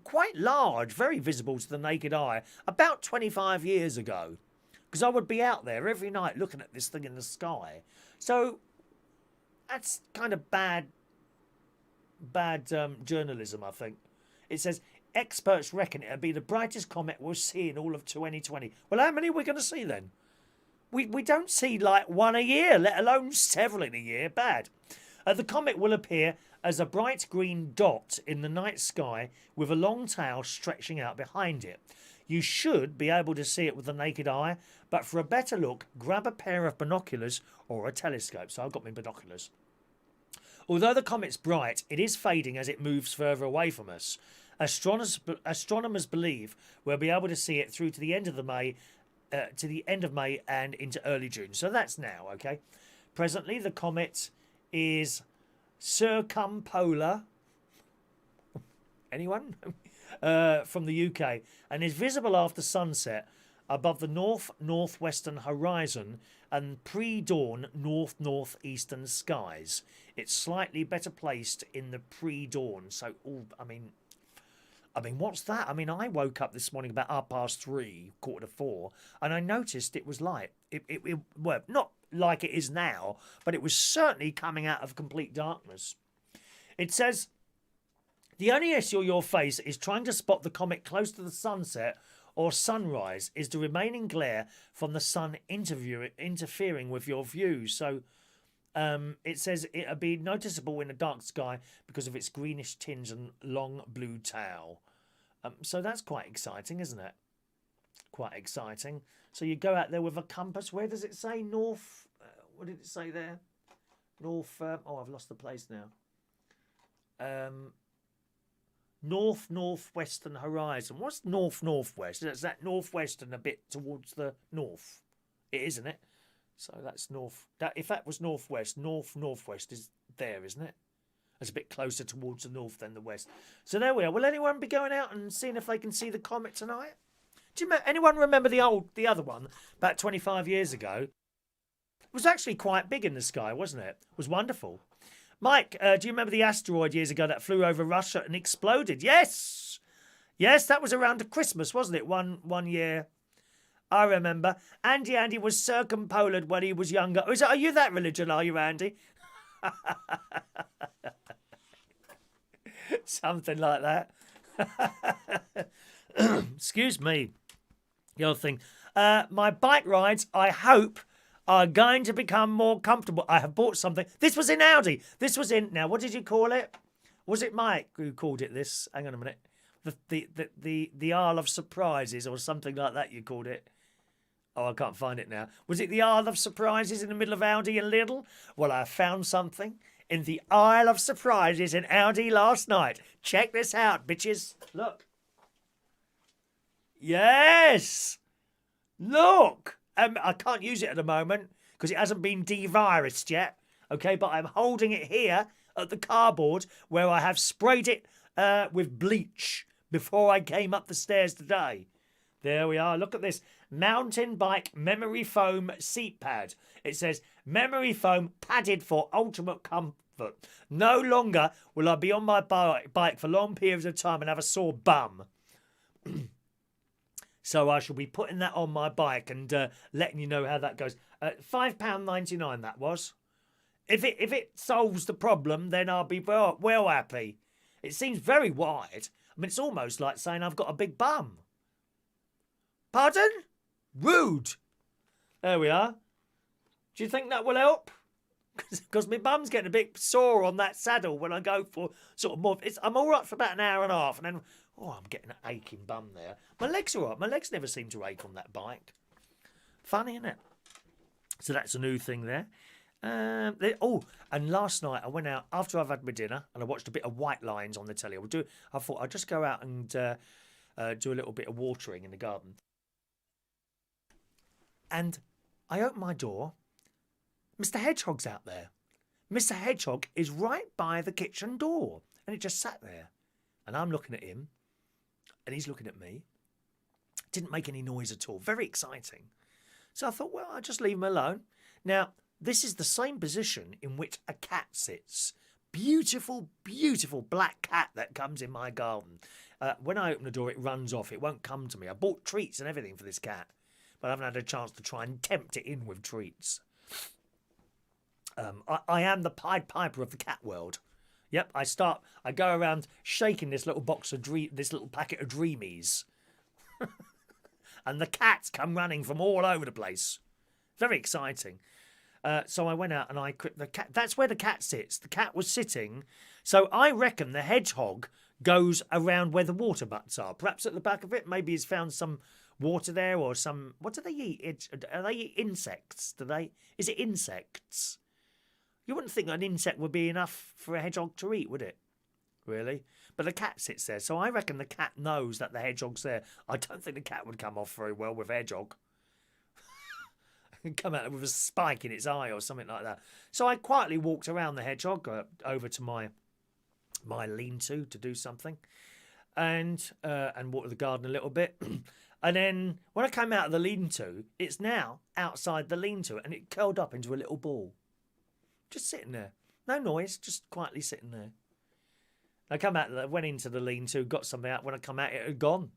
quite large, very visible to the naked eye, about 25 years ago. Because I would be out there every night looking at this thing in the sky. So that's kind of bad journalism, I think. It says, experts reckon it'll be the brightest comet we'll see in all of 2020. Well, how many are we going to see then? We don't see like one a year, let alone several in a year. Bad. The comet will appear as a bright green dot in the night sky with a long tail stretching out behind it. You should be able to see it with the naked eye, but for a better look, grab a pair of binoculars or a telescope. So I've got my binoculars. Although the comet's bright, it is fading as it moves further away from us. Astronomers believe we'll be able to see it through to the end of May and into early June. So that's now, okay? Presently, the comet is circumpolar. Anyone? From the UK, and is visible after sunset above the northwestern horizon and pre-dawn northeastern skies. It's slightly better placed in the pre-dawn. So, I mean, what's that? I mean, I woke up this morning about 3:30, 4:45, and I noticed it was light. Well, not like it is now, but it was certainly coming out of complete darkness. It says, the only issue you'll face is trying to spot the comet close to the sunset or sunrise is the remaining glare from the sun interfering with your view. So it says it'll be noticeable in a dark sky because of its greenish tinge and long blue tail. So that's quite exciting, isn't it? Quite exciting. So you go out there with a compass. Where does it say? North. What did it say there? North. I've lost the place now. Northwestern horizon. What's northwest? Is that northwestern a bit towards the north? It is, isn't it? So that's north. If that was northwest is there, isn't it? It's a bit closer towards the north than the west. So there we are. Will anyone be going out and seeing if they can see the comet tonight? Do anyone remember the other one about 25 years ago? It was actually quite big in the sky, wasn't it? It was wonderful. Mike, do you remember the asteroid years ago that flew over Russia and exploded? Yes! Yes, that was around Christmas, wasn't it? One year. I remember. Andy was circumpolar when he was younger. Are you that religion, are you, Andy? Something like that. Excuse me. The other thing. My bike rides, I hope, are going to become more comfortable. I have bought something. This was in Aldi. Now, what did you call it? Was it Mike who called it this? Hang on a minute. The Isle of Surprises or something like that you called it. Oh, I can't find it now. Was it the Isle of Surprises in the middle of Aldi and Lidl? Well, I found something in the Isle of Surprises in Aldi last night. Check this out, bitches. Look. Yes. Look. I can't use it at the moment because it hasn't been devirused yet. Okay, but I'm holding it here at the cardboard where I have sprayed it with bleach before I came up the stairs today. There we are. Look at this. Mountain bike memory foam seat pad. It says memory foam padded for ultimate comfort. No longer will I be on my bike for long periods of time and have a sore bum. So I shall be putting that on my bike and letting you know how that goes. £5.99 that was. If it solves the problem, then I'll be well happy. It seems very wide. I mean, it's almost like saying I've got a big bum. Pardon? Rude. There we are. Do you think that will help? Because my bum's getting a bit sore on that saddle when I go for sort of more. I'm all right for about an hour and a half, and then I'm getting an aching bum there. My legs are all right. My legs never seem to ache on that bike. Funny, isn't it? So that's a new thing there. And last night I went out after I've had my dinner and I watched a bit of White Lines on the telly. I thought I'd just go out and do a little bit of watering in the garden. And I opened my door. Mr. Hedgehog's out there. Mr. Hedgehog is right by the kitchen door. And it just sat there. And I'm looking at him. And he's looking at me. Didn't make any noise at all. Very exciting. So I thought, well, I'll just leave him alone. Now, this is the same position in which a cat sits. Beautiful, beautiful black cat that comes in my garden. When I open the door, it runs off. It won't come to me. I bought treats and everything for this cat. But I haven't had a chance to try and tempt it in with treats. I am the Pied Piper of the cat world. Yep, I go around shaking this little this little packet of Dreamies. And the cats come running from all over the place. Very exciting. So I went out and the cat. That's where the cat sits. The cat was sitting. So I reckon the hedgehog goes around where the water butts are. Perhaps at the back of it, maybe he's found some water there or some. What do they eat? Are they insects? Is it insects? You wouldn't think an insect would be enough for a hedgehog to eat, would it? Really? But the cat sits there, so I reckon the cat knows that the hedgehog's there. I don't think the cat would come off very well with a hedgehog. Come out with a spike in its eye or something like that. So I quietly walked around the hedgehog over to my lean-to do something, and water the garden a little bit. And then when I came out of the lean-to, it's now outside the lean-to, and it curled up into a little ball, just sitting there, no noise, just quietly sitting there. I come out, went into the lean-to, got something out. When I come out, it had gone.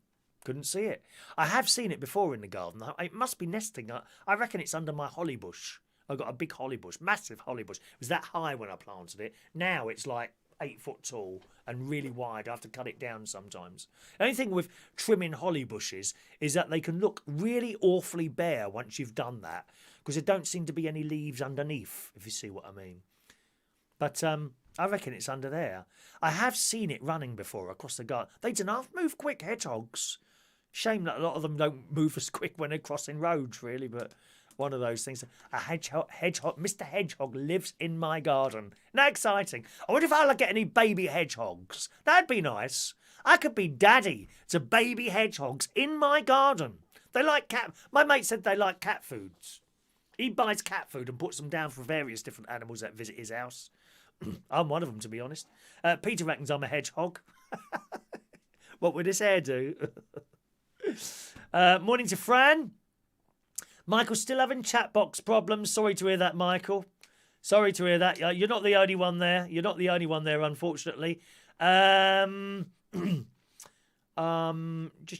Couldn't see it. I have seen it before in the garden. It must be nesting. I reckon it's under my holly bush. I've got a big holly bush, massive holly bush. It was that high when I planted it. Now it's like 8 foot tall and really wide. I have to cut it down sometimes. The only thing with trimming holly bushes is that they can look really awfully bare once you've done that, because there don't seem to be any leaves underneath, if you see what I mean. But I reckon it's under there. I have seen it running before across the garden. They don't have to move quick, hedgehogs. Shame that a lot of them don't move as quick when they're crossing roads, really, but one of those things. A hedgehog, Mr. Hedgehog lives in my garden. Isn't that exciting? I wonder if I'll get any baby hedgehogs. That'd be nice. I could be daddy to baby hedgehogs in my garden. They like cat. My mate said they like cat foods. He buys cat food and puts them down for various different animals that visit his house. I'm one of them, to be honest. Peter reckons I'm a hedgehog. What would his hair do? Morning to Fran. Michael's still having chat box problems. Sorry to hear that, Michael. Sorry to hear that. You're not the only one there. You're not the only one there, unfortunately. Just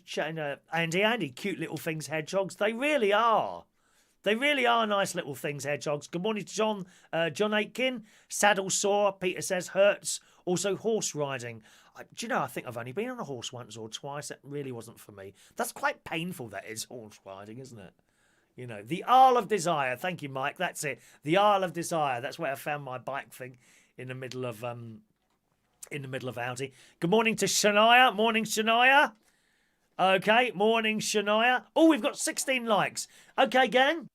chatting to Andy, cute little things, hedgehogs. They really are. They really are nice little things, hedgehogs. Good morning to John. John Aitken. Saddle sore, Peter says, hurts. Also horse riding. Do you know, I think I've only been on a horse once or twice. That really wasn't for me. That's quite painful, that is, horse riding, isn't it? You know, the Isle of Desire. Thank you, Mike. That's it. The Isle of Desire. That's where I found my bike thing in the middle of Aldi. Good morning to Shania. Morning, Shania. Okay, morning, Shania. Oh, we've got 16 likes. Okay, gang.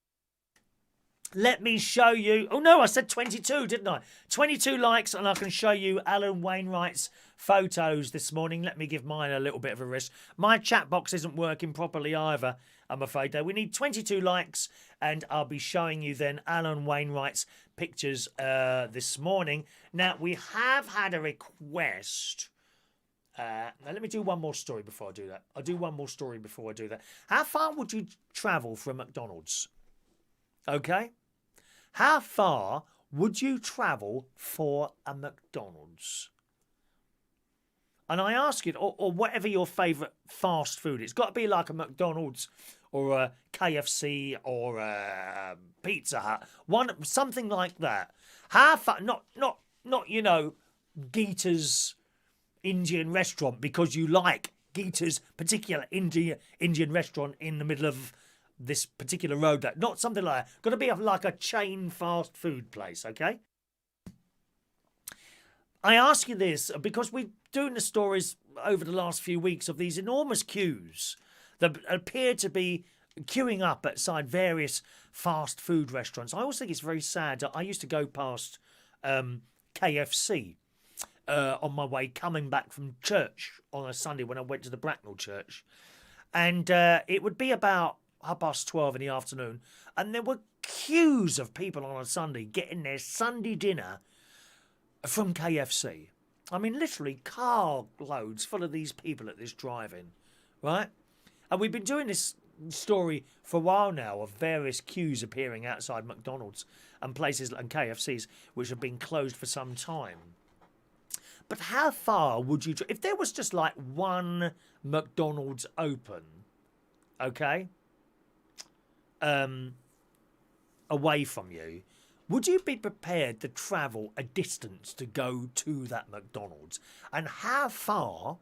Let me show you. Oh, no, I said 22, didn't I? 22 likes, and I can show you Alan Wainwright's photos this morning. Let me give mine a little bit of a rest. My chat box isn't working properly either, I'm afraid, though. We need 22 likes, and I'll be showing you then Alan Wainwright's pictures this morning. Now, we have had a request. Now, let me do one more story before I do that. I'll do one more story before I do that. How far would you travel from McDonald's? Okay? How far would you travel for a McDonald's? And I ask it, or whatever your favourite fast food is. It's got to be like a McDonald's or a KFC or a Pizza Hut. Something like that. How far, not you know, Geeta's Indian restaurant because you like Geeta's particular Indian restaurant in the middle of this particular road. Not something like that. Got to be like a chain fast food place, okay? I ask you this because we're doing the stories over the last few weeks of these enormous queues that appear to be queuing up outside various fast food restaurants. I always think it's very sad. I used to go past KFC on my way coming back from church on a Sunday when I went to the Bracknell church. And it would be about 12:30 in the afternoon, and there were queues of people on a Sunday getting their Sunday dinner from KFC. I mean, literally car loads full of these people at this drive-in, right? And we've been doing this story for a while now of various queues appearing outside McDonald's and places and KFCs which have been closed for some time. But how far would you... If there was just like one McDonald's open, okay, away from you, would you be prepared to travel a distance to go to that McDonald's? And how far,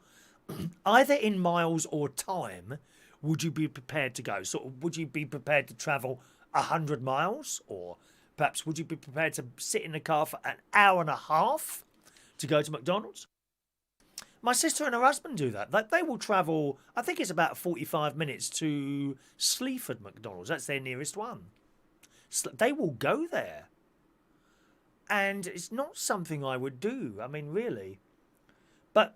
either in miles or time, would you be prepared to go? Sort of, would you be prepared to travel 100 miles? Or perhaps would you be prepared to sit in the car for an hour and a half to go to McDonald's? My sister and her husband do that. They will travel, I think it's about 45 minutes to Sleaford McDonald's. That's their nearest one. They will go there. And it's not something I would do. I mean, really. But,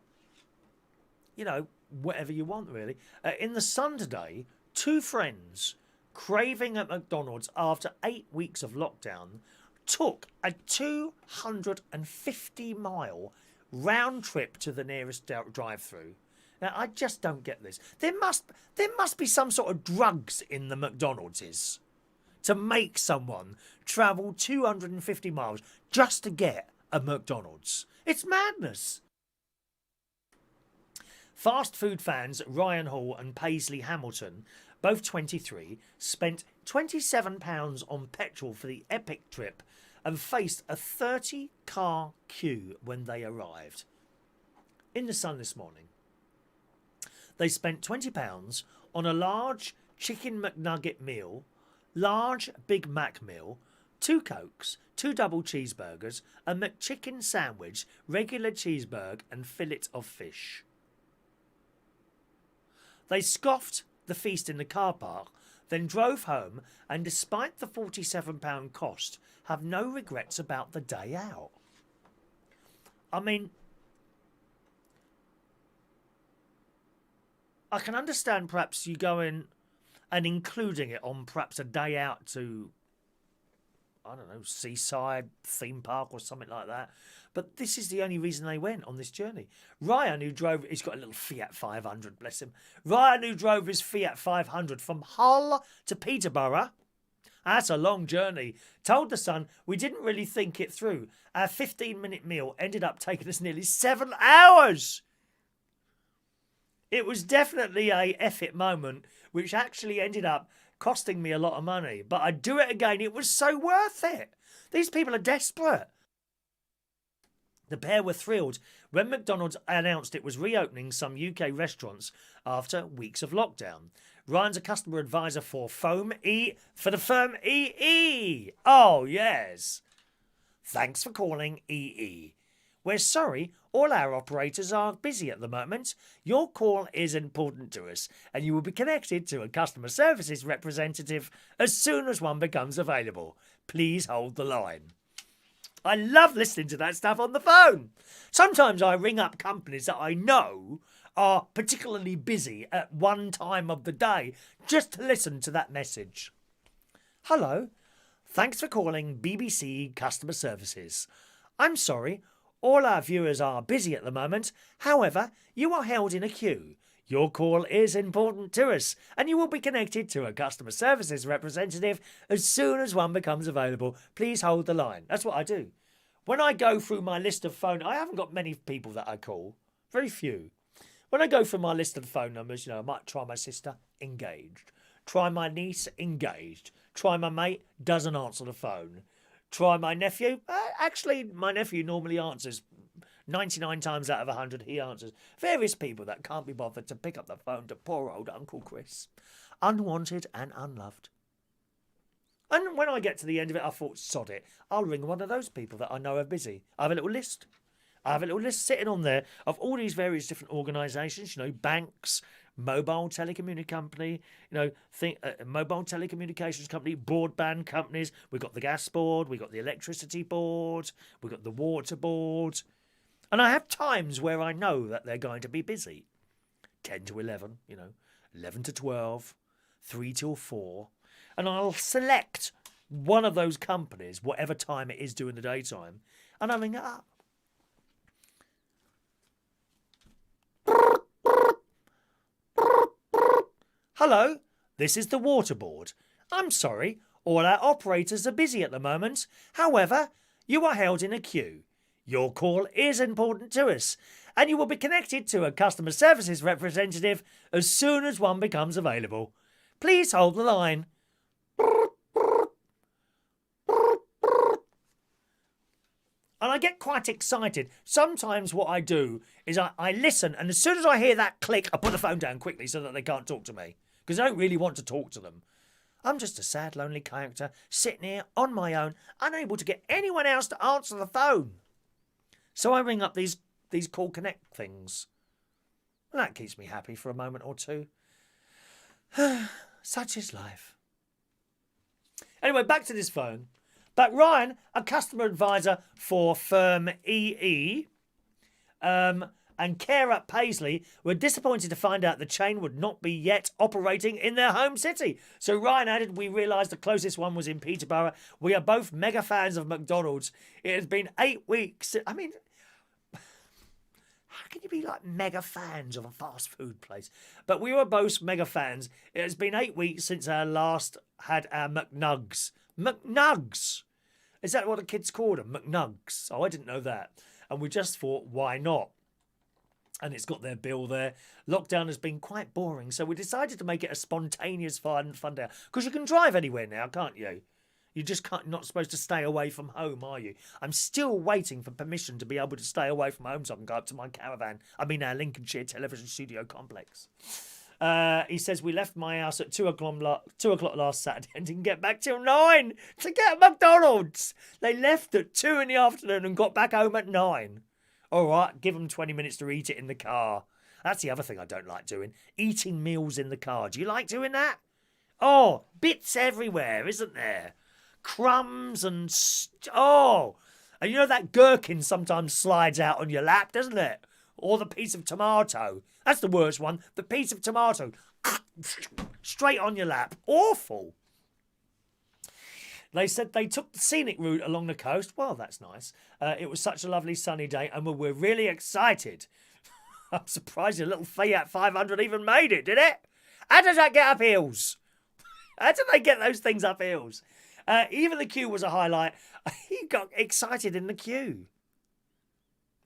you know, whatever you want, really. In the Sun today, two friends craving at McDonald's after 8 weeks of lockdown took a 250-mile round trip to the nearest drive-through. Now, I just don't get this. There must be some sort of drugs in the McDonald's to make someone travel 250 miles just to get a McDonald's. It's madness. Fast food fans Ryan Hall and Paisley Hamilton, both 23, spent £27 on petrol for the epic trip and faced a 30-car queue when they arrived. In the Sun this morning, they spent £20 on a large chicken McNugget meal, large Big Mac meal, 2 Cokes, 2 double cheeseburgers, a McChicken sandwich, regular cheeseburger and fillet of fish. They scoffed the feast in the car park, then drove home and, despite the £47 cost, have no regrets about the day out. I mean, I can understand perhaps you going and including it on perhaps a day out to, I don't know, seaside, theme park or something like that. But this is the only reason they went on this journey. Ryan, who drove, he's got a little Fiat 500, bless him. Ryan, who drove his Fiat 500 from Hull to Peterborough, that's a long journey, told the Sun, we didn't really think it through. Our 15-minute meal ended up taking us nearly 7 hours. It was definitely a F-it moment, which actually ended up costing me a lot of money. But I'd do it again. It was so worth it. These people are desperate. The pair were thrilled when McDonald's announced it was reopening some UK restaurants after weeks of lockdown. Ryan's a customer advisor for the firm EE. Oh, yes. Thanks for calling EE. We're sorry, all our operators are busy at the moment. Your call is important to us, and you will be connected to a customer services representative as soon as one becomes available. Please hold the line. I love listening to that stuff on the phone. Sometimes I ring up companies that I know are particularly busy at one time of the day just to listen to that message. Hello, thanks for calling BBC Customer Services. I'm sorry, all our viewers are busy at the moment. However, you are held in a queue. Your call is important to us, and you will be connected to a customer services representative as soon as one becomes available. Please hold the line. That's what I do. When I go through my list of phone, I haven't got many people that I call. Very few. When I go through my list of phone numbers, I might try my sister, engaged. Try my niece, engaged. Try my mate, doesn't answer the phone. Try my nephew. Actually, my nephew normally answers. 99 times out of 100, he answers. Various people that can't be bothered to pick up the phone to poor old Uncle Chris. Unwanted and unloved. And when I get to the end of it, I thought, sod it. I'll ring one of those people that I know are busy. I have a little list. Sitting on there of all these various different organisations, banks, mobile telecommunication company, mobile telecommunications company, broadband companies. We've got the gas board, we've got the electricity board, we've got the water board. And I have times where I know that they're going to be busy. 10 to 11, 11 to 12, 3 till 4. And I'll select one of those companies, whatever time it is during the daytime, and I'll ring it up. Hello, this is the water board. I'm sorry, all our operators are busy at the moment. However, you are held in a queue. Your call is important to us, and you will be connected to a customer services representative as soon as one becomes available. Please hold the line. And I get quite excited. Sometimes what I do is I listen, and as soon as I hear that click, I put the phone down quickly so that they can't talk to me. Because I don't really want to talk to them. I'm just a sad, lonely character, sitting here on my own, unable to get anyone else to answer the phone. So I ring up these call connect things. And that keeps me happy for a moment or two. Such is life. Anyway, back to this phone. But Ryan, a customer advisor for firm EE, and Care at Paisley were disappointed to find out the chain would not be yet operating in their home city. So Ryan added, we realised the closest one was in Peterborough. We are both mega fans of McDonald's. It has been 8 weeks. I mean, how can you be like mega fans of a fast food place? But we were both mega fans. It has been 8 weeks since our last had our McNugs. McNugs! Is that what the kids called them? McNugs. Oh, I didn't know that. And we just thought, why not? And it's got their bill there. Lockdown has been quite boring, so we decided to make it a spontaneous fun day. Because you can drive anywhere now, can't you? You just can't, not supposed to stay away from home, are you? I'm still waiting for permission to be able to stay away from home so I can go up to my caravan. I mean, our Lincolnshire television studio complex. He says, we left my house at 2 o'clock last Saturday and didn't get back till 9 to get McDonald's. They left at 2 in the afternoon and got back home at 9. All right, give them 20 minutes to eat it in the car. That's the other thing I don't like doing. Eating meals in the car. Do you like doing that? Oh, bits everywhere, isn't there? Crumbs and... And you know that gherkin sometimes slides out on your lap, doesn't it? Or the piece of tomato. That's the worst one. The piece of tomato. Straight on your lap. Awful. They said they took the scenic route along the coast. Well, that's nice. It was such a lovely sunny day and we're really excited. I'm surprised your little Fiat 500 even made it, did it? How does that get up hills? How do they get those things up hills? Even the queue was a highlight. He got excited in the queue.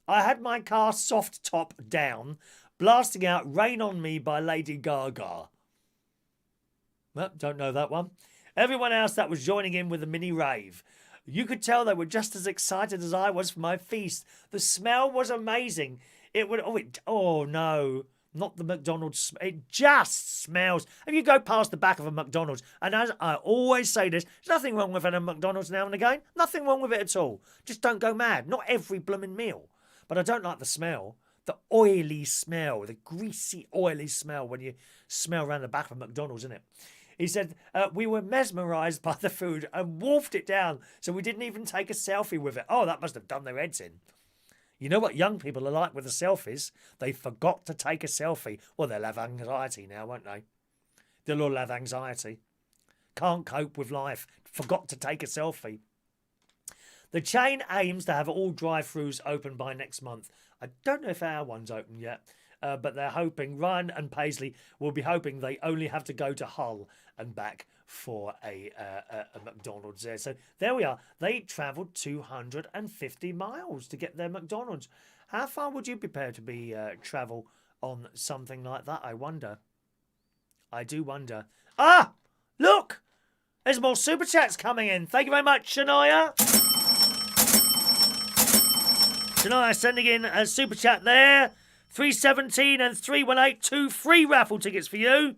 I had my car soft top down, blasting out Rain on Me by Lady Gaga. Well, don't know that one. Everyone else that was joining in with a mini rave. You could tell they were just as excited as I was for my feast. The smell was amazing. It would... Oh, no. Not the McDonald's. It just smells. If you go past the back of a McDonald's, and as I always say this, there's nothing wrong with having a McDonald's now and again. Nothing wrong with it at all. Just don't go mad. Not every blooming meal. But I don't like the smell. The oily smell. The greasy, oily smell when you smell around the back of a McDonald's, isn't it? He said, we were mesmerised by the food and wolfed it down, so we didn't even take a selfie with it. Oh, that must have done their heads in. You know what young people are like with the selfies? They forgot to take a selfie. Well, they'll have anxiety now, won't they? They'll all have anxiety. Can't cope with life. Forgot to take a selfie. The chain aims to have all drive-thrus open by next month. I don't know if our one's open yet, but they're hoping, Ryan and Paisley will be hoping they only have to go to Hull and back for a McDonald's there. So there we are. They travelled 250 miles to get their McDonald's. How far would you be prepared to be travel on something like that, I wonder? I do wonder. Ah! Look! There's more super chats coming in. Thank you very much, Shania. Shania sending in a super chat there. 317 and 318, 2 free raffle tickets for you.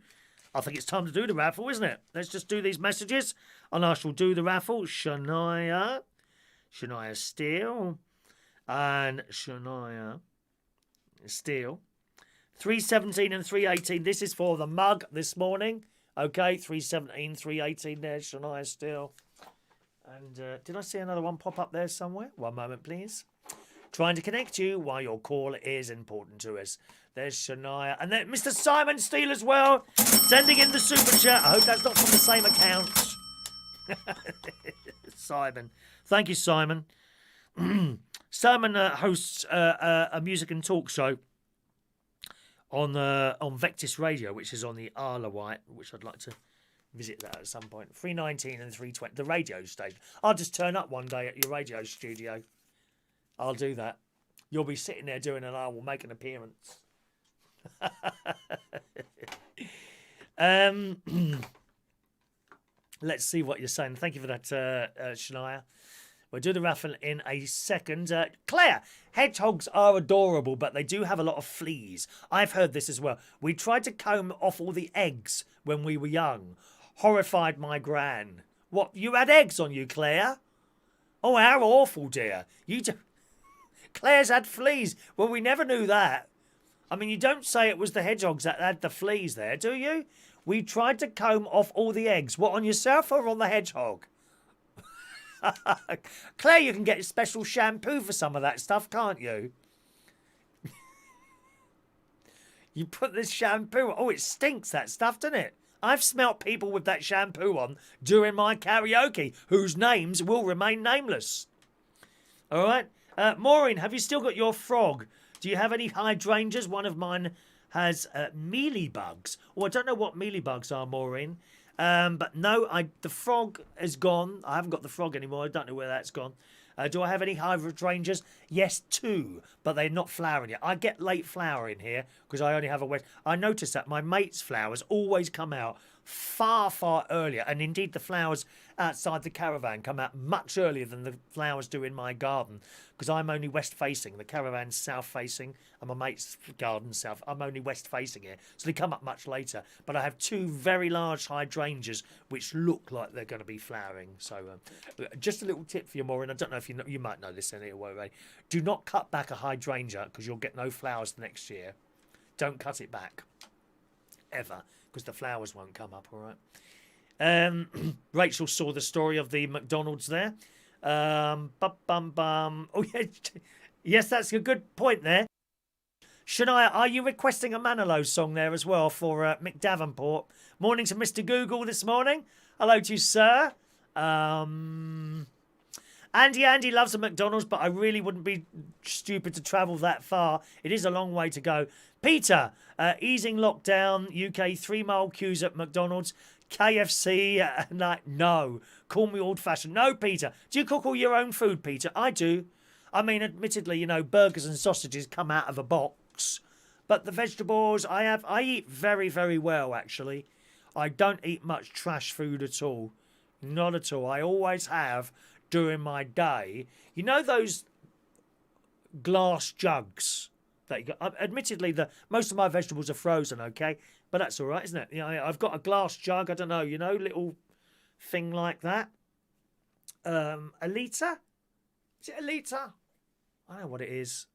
I think it's time to do the raffle, isn't it? Let's just do these messages and I shall do the raffle. Shania Steele and Shania Steele. 317 and 318. This is for the mug this morning. Okay, 317, 318 there, Shania Steele. And did I see another one pop up there somewhere? One moment, please. Trying to connect you while your call is important to us. There's Shania. And then Mr. Simon Steele as well, sending in the super chat. I hope that's not from the same account. Simon. Thank you, Simon. Simon hosts a music and talk show on Vectis Radio, which is on the Isle of Wight, which I'd like to visit that at some point. 319 and 320, the radio station. I'll just turn up one day at your radio studio. I'll do that. You'll be sitting there doing, and I will make an appearance. Let's see what you're saying. Thank you for that, Shania. We'll do the raffle in a second. Claire, hedgehogs are adorable, but they do have a lot of fleas. I've heard this as well. We tried to comb off all the eggs when we were young. Horrified my gran. What, you had eggs on you, Claire? Oh, how awful, dear. Claire's had fleas. Well, we never knew that. I mean, you don't say it was the hedgehogs that had the fleas there, do you? We tried to comb off all the eggs. What, on yourself or on the hedgehog? Claire, you can get special shampoo for some of that stuff, can't you? You put this shampoo. Oh, it stinks, that stuff, doesn't it? I've smelt people with that shampoo on during my karaoke, whose names will remain nameless. All right. Maureen, have you still got your frog? Do you have any hydrangeas? One of mine has mealybugs. Oh, I don't know what mealybugs are, Maureen. But no, the frog is gone. I haven't got the frog anymore. I don't know where that's gone. Do I have any hydrangeas? Yes, 2, but they're not flowering yet. I get late flowering here because I only have a wet. I noticed that my mate's flowers always come out far, far earlier. And indeed, the flowers outside the caravan come out much earlier than the flowers do in my garden because I'm only west facing. The caravan's south facing and my mate's garden south. I'm only west facing here. So they come up much later. But I have 2 very large hydrangeas which look like they're going to be flowering. So just a little tip for you, Maureen. I don't know if you know, you might know this anyway. Do not cut back a hydrangea because you'll get no flowers the next year. Don't cut it back. Ever. Because the flowers won't come up, all right? Rachel saw the story of the McDonald's there. Oh, yeah. Yes, that's a good point there. Are you requesting a Manilow song there as well for Mick Davenport? Morning to Mr. Google this morning. Hello to you, sir. Andy loves a McDonald's, but I really wouldn't be stupid to travel that far. It is a long way to go. Peter, easing lockdown, UK 3-mile queues at McDonald's. KFC, no. Call me old-fashioned. No, Peter. Do you cook all your own food, Peter? I do. I mean, admittedly, you know, burgers and sausages come out of a box. But the vegetables, I eat very, very well, actually. I don't eat much trash food at all. Not at all. I always have during my day. You know those glass jugs that you got? Admittedly, most of my vegetables are frozen, okay? But that's all right, isn't it? You know, I've got a glass jug, I don't know, you know, little thing like that. A litre? Is it a litre? I don't know what it is.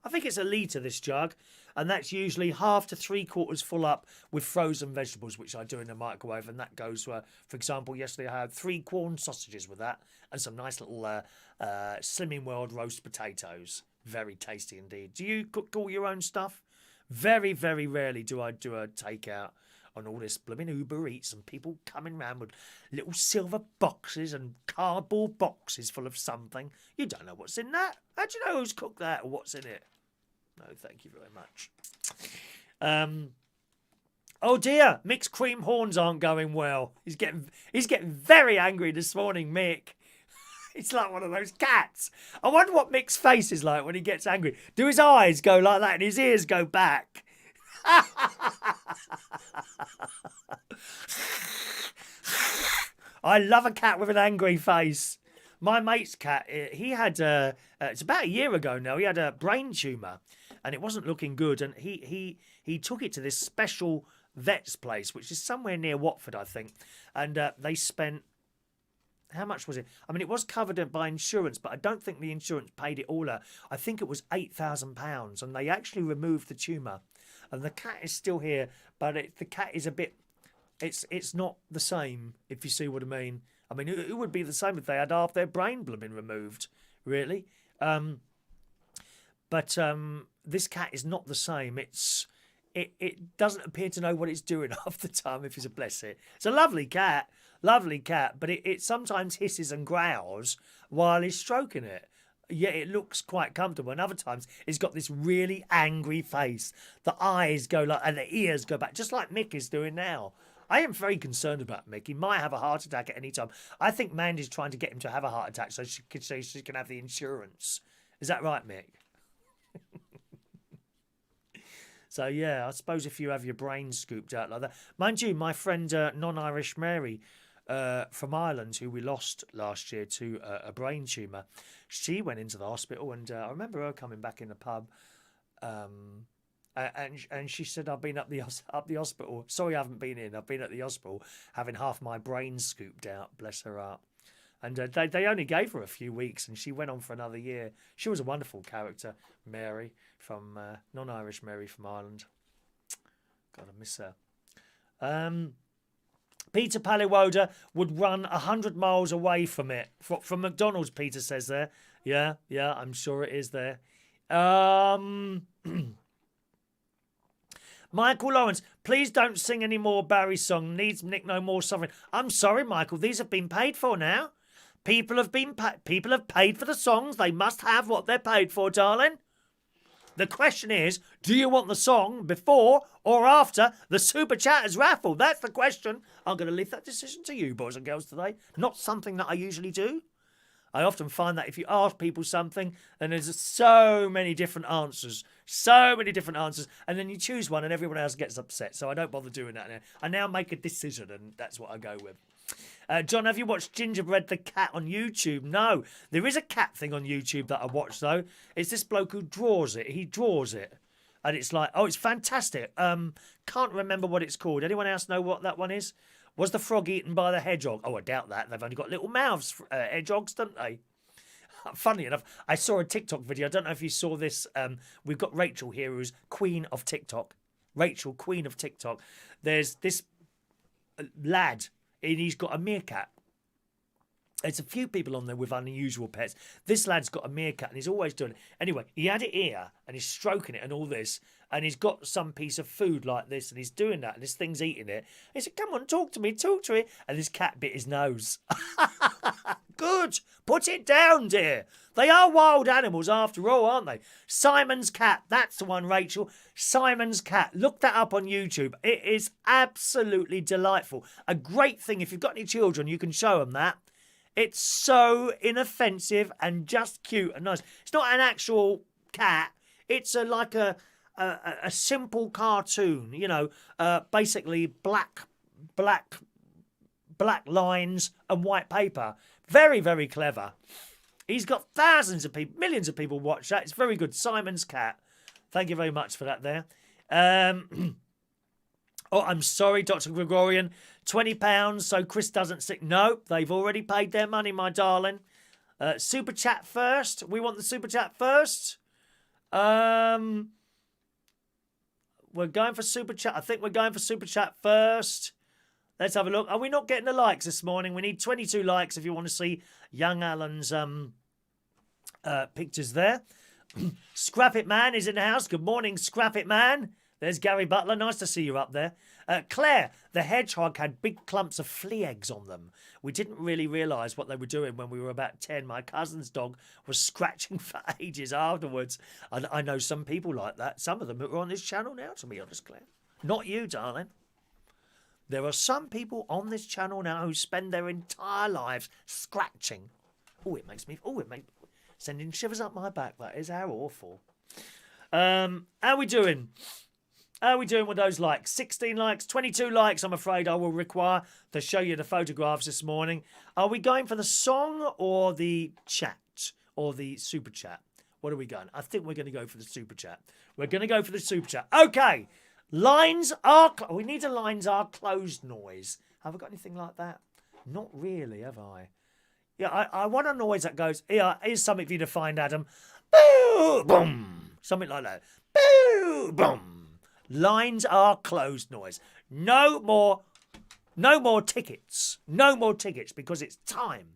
I think it's a litre, this jug. And that's usually half to 3/4 full up with frozen vegetables, which I do in the microwave. And that goes, for example, yesterday I had 3 corn sausages with that and some nice little Slimming World roast potatoes. Very tasty indeed. Do you cook all your own stuff? Very, very rarely do I do a takeout on all this blooming Uber Eats and people coming round with little silver boxes and cardboard boxes full of something. You don't know what's in that. How do you know who's cooked that or what's in it? No, thank you very much. Oh dear, Mick's cream horns aren't going well. He's getting very angry this morning, Mick. It's like one of those cats. I wonder what Mick's face is like when he gets angry. Do his eyes go like that and his ears go back? I love a cat with an angry face. My mate's cat, he had, it's about a year ago now, he had a brain tumour and it wasn't looking good. And he took it to this special vet's place, which is somewhere near Watford, I think. And they spent, how much was it? I mean, it was covered by insurance, but I don't think the insurance paid it all out. I think it was £8,000 and they actually removed the tumour. And the cat is still here, but the cat is a bit, it's not the same, if you see what I mean. I mean, it would be the same if they had half their brain blooming removed, really. But this cat is not the same. It doesn't appear to know what it's doing half the time, if it's a bless it. It's a lovely cat, but it sometimes hisses and growls while he's stroking it. Yeah, it looks quite comfortable. And other times, it's got this really angry face. The eyes go like, and the ears go back, just like Mick is doing now. I am very concerned about Mick. He might have a heart attack at any time. I think Mandy's trying to get him to have a heart attack so she can have the insurance. Is that right, Mick? So, yeah, I suppose if you have your brain scooped out like that. Mind you, my friend Non-Irish Mary from Ireland, who we lost last year to a brain tumour, she went into the hospital and I remember her coming back in the pub and she said, I've been up the hospital. Sorry, I haven't been in. I've been at the hospital having half my brain scooped out, bless her heart. And they only gave her a few weeks and she went on for another year. She was a wonderful character, Mary, from Non-Irish Mary from Ireland. God, I miss her. Peter Paliwoda would run 100 miles away from it. From McDonald's, Peter says there. Yeah, I'm sure it is there. Michael Lawrence, please don't sing any more Barry song. Needs Nick no more suffering. I'm sorry, Michael. These have been paid for now. People have paid for the songs. They must have what they're paid for, darling. The question is, do you want the song before or after the Super Chatters raffle? That's the question. I'm going to leave that decision to you, boys and girls, today. Not something that I usually do. I often find that if you ask people something, then there's so many different answers. And then you choose one and everyone else gets upset. So I don't bother doing that now. I now make a decision and that's what I go with. John, have you watched Gingerbread the Cat on YouTube? No. There is a cat thing on YouTube that I watch, though. It's this bloke who draws it. He draws it. And it's like, oh, it's fantastic. Can't remember what it's called. Anyone else know what that one is? Was the frog eaten by the hedgehog? Oh, I doubt that. They've only got little mouths, hedgehogs, don't they? Funny enough, I saw a TikTok video. I don't know if you saw this. We've got Rachel here, who's Queen of TikTok. Rachel, Queen of TikTok. There's this lad, and he's got a meerkat. There's a few people on there with unusual pets. This lad's got a meerkat and he's always doing it. Anyway, he had it here and he's stroking it and all this. And he's got some piece of food like this and he's doing that and this thing's eating it. He said, come on, talk to me. And this cat bit his nose. Good. Put it down, dear. They are wild animals after all, aren't they? Simon's cat. That's the one, Rachel. Simon's cat. Look that up on YouTube. It is absolutely delightful. A great thing. If you've got any children, you can show them that. It's so inoffensive and just cute and nice. It's not an actual cat. It's like a simple cartoon, you know, basically black lines and white paper. Very, very clever. He's got thousands of people, millions of people watch that. It's very good. Simon's cat. Thank you very much for that there. Oh, I'm sorry, Dr. Gregorian. £20 so Chris doesn't sick. No, they've already paid their money, my darling. Super chat first. We want the super chat first. We're going for super chat. I think we're going for super chat first. Let's have a look. Are we not getting the likes this morning? We need 22 likes if you want to see young Alan's pictures there. Scrap It Man is in the house. Good morning, Scrap It Man. There's Gary Butler. Nice to see you up there. Claire, the hedgehog had big clumps of flea eggs on them. We didn't really realise what they were doing when we were about 10. My cousin's dog was scratching for ages afterwards. I know some people like that. Some of them are on this channel now, to be honest, Claire. Not you, darling. There are some people on this channel now who spend their entire lives scratching. It makes sending shivers up my back. That is how awful. How are we doing? How are we doing with those likes? 16 likes, 22 likes, I'm afraid I will require to show you the photographs this morning. Are we going for the song or the chat or the super chat? What are we going? I think we're going to go for the super chat. We're going to go for the super chat. Okay. Lines are... we need a lines are closed noise. Have I got anything like that? Not really, have I? Yeah, I want a noise that goes... here's something for you to find, Adam. Boo! Boom! Something like that. Boo! Boom! Lines are closed noise. No more tickets. No more tickets because it's time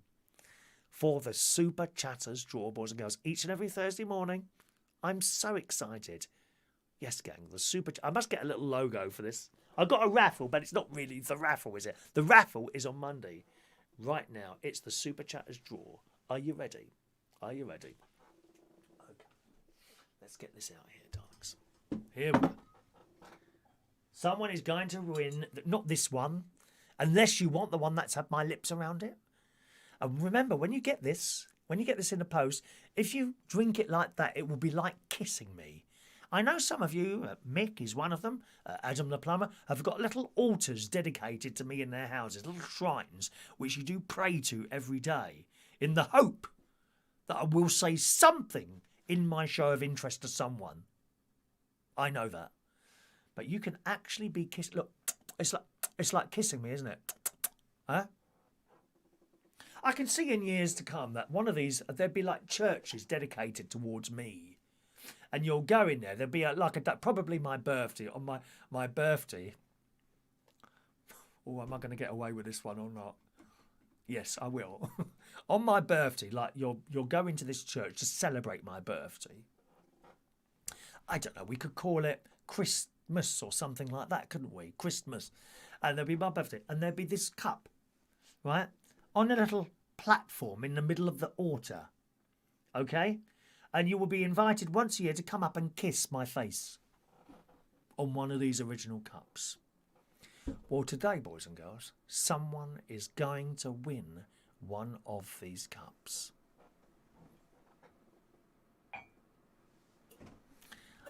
for the Super Chatters draw, boys and girls. Each and every Thursday morning. I'm so excited. Yes, gang, the Super... I must get a little logo for this. I've got a raffle, but it's not really the raffle, is it? The raffle is on Monday. Right now, it's the Super Chatters draw. Are you ready? Are you ready? Okay. Let's get this out here, darlings. Here we go. Someone is going to win, not this one, unless you want the one that's had my lips around it. And remember, when you get this in the post, if you drink it like that, it will be like kissing me. I know some of you, Mick is one of them, Adam the plumber, have got little altars dedicated to me in their houses, little shrines, which you do pray to every day, in the hope that I will say something in my show of interest to someone. I know that. But you can actually be kissed. Look, it's like kissing me, isn't it? Huh? I can see in years to come that one of these, there'd be like churches dedicated towards me. And you'll go in there, there'll be probably my birthday, on my birthday. Oh, am I going to get away with this one or not? Yes, I will. On my birthday, like you're going to this church to celebrate my birthday. I don't know, we could call it Christmas or something like that, couldn't we? Christmas. And there'll be my birthday. And there'll be this cup, right? On a little platform in the middle of the altar. Okay? And you will be invited once a year to come up and kiss my face on one of these original cups. Well, today, boys and girls, someone is going to win one of these cups.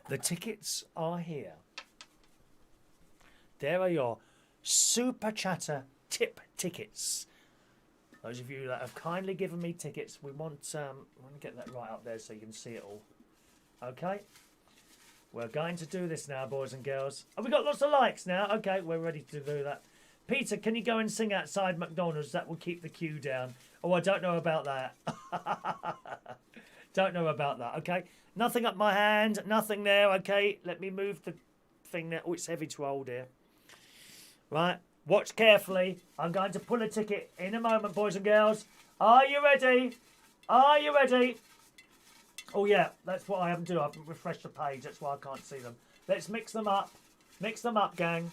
The tickets are here. There are your Super Chatter tip tickets. Those of you that have kindly given me tickets, we want to get that right up there so you can see it all. Okay? We're going to do this now, boys and girls. Oh, we got lots of likes now. Okay, we're ready to do that. Peter, can you go and sing outside McDonald's? That will keep the queue down. Oh, I don't know about that. Don't know about that. Okay, nothing up my hand. Nothing there. Okay, let me move the thing there. Oh, it's heavy to hold here. Right, watch carefully. I'm going to pull a ticket in a moment, boys and girls. Are you ready? Are you ready? Oh, yeah, that's what I haven't done. I haven't refreshed the page. That's why I can't see them. Let's mix them up. Mix them up, gang.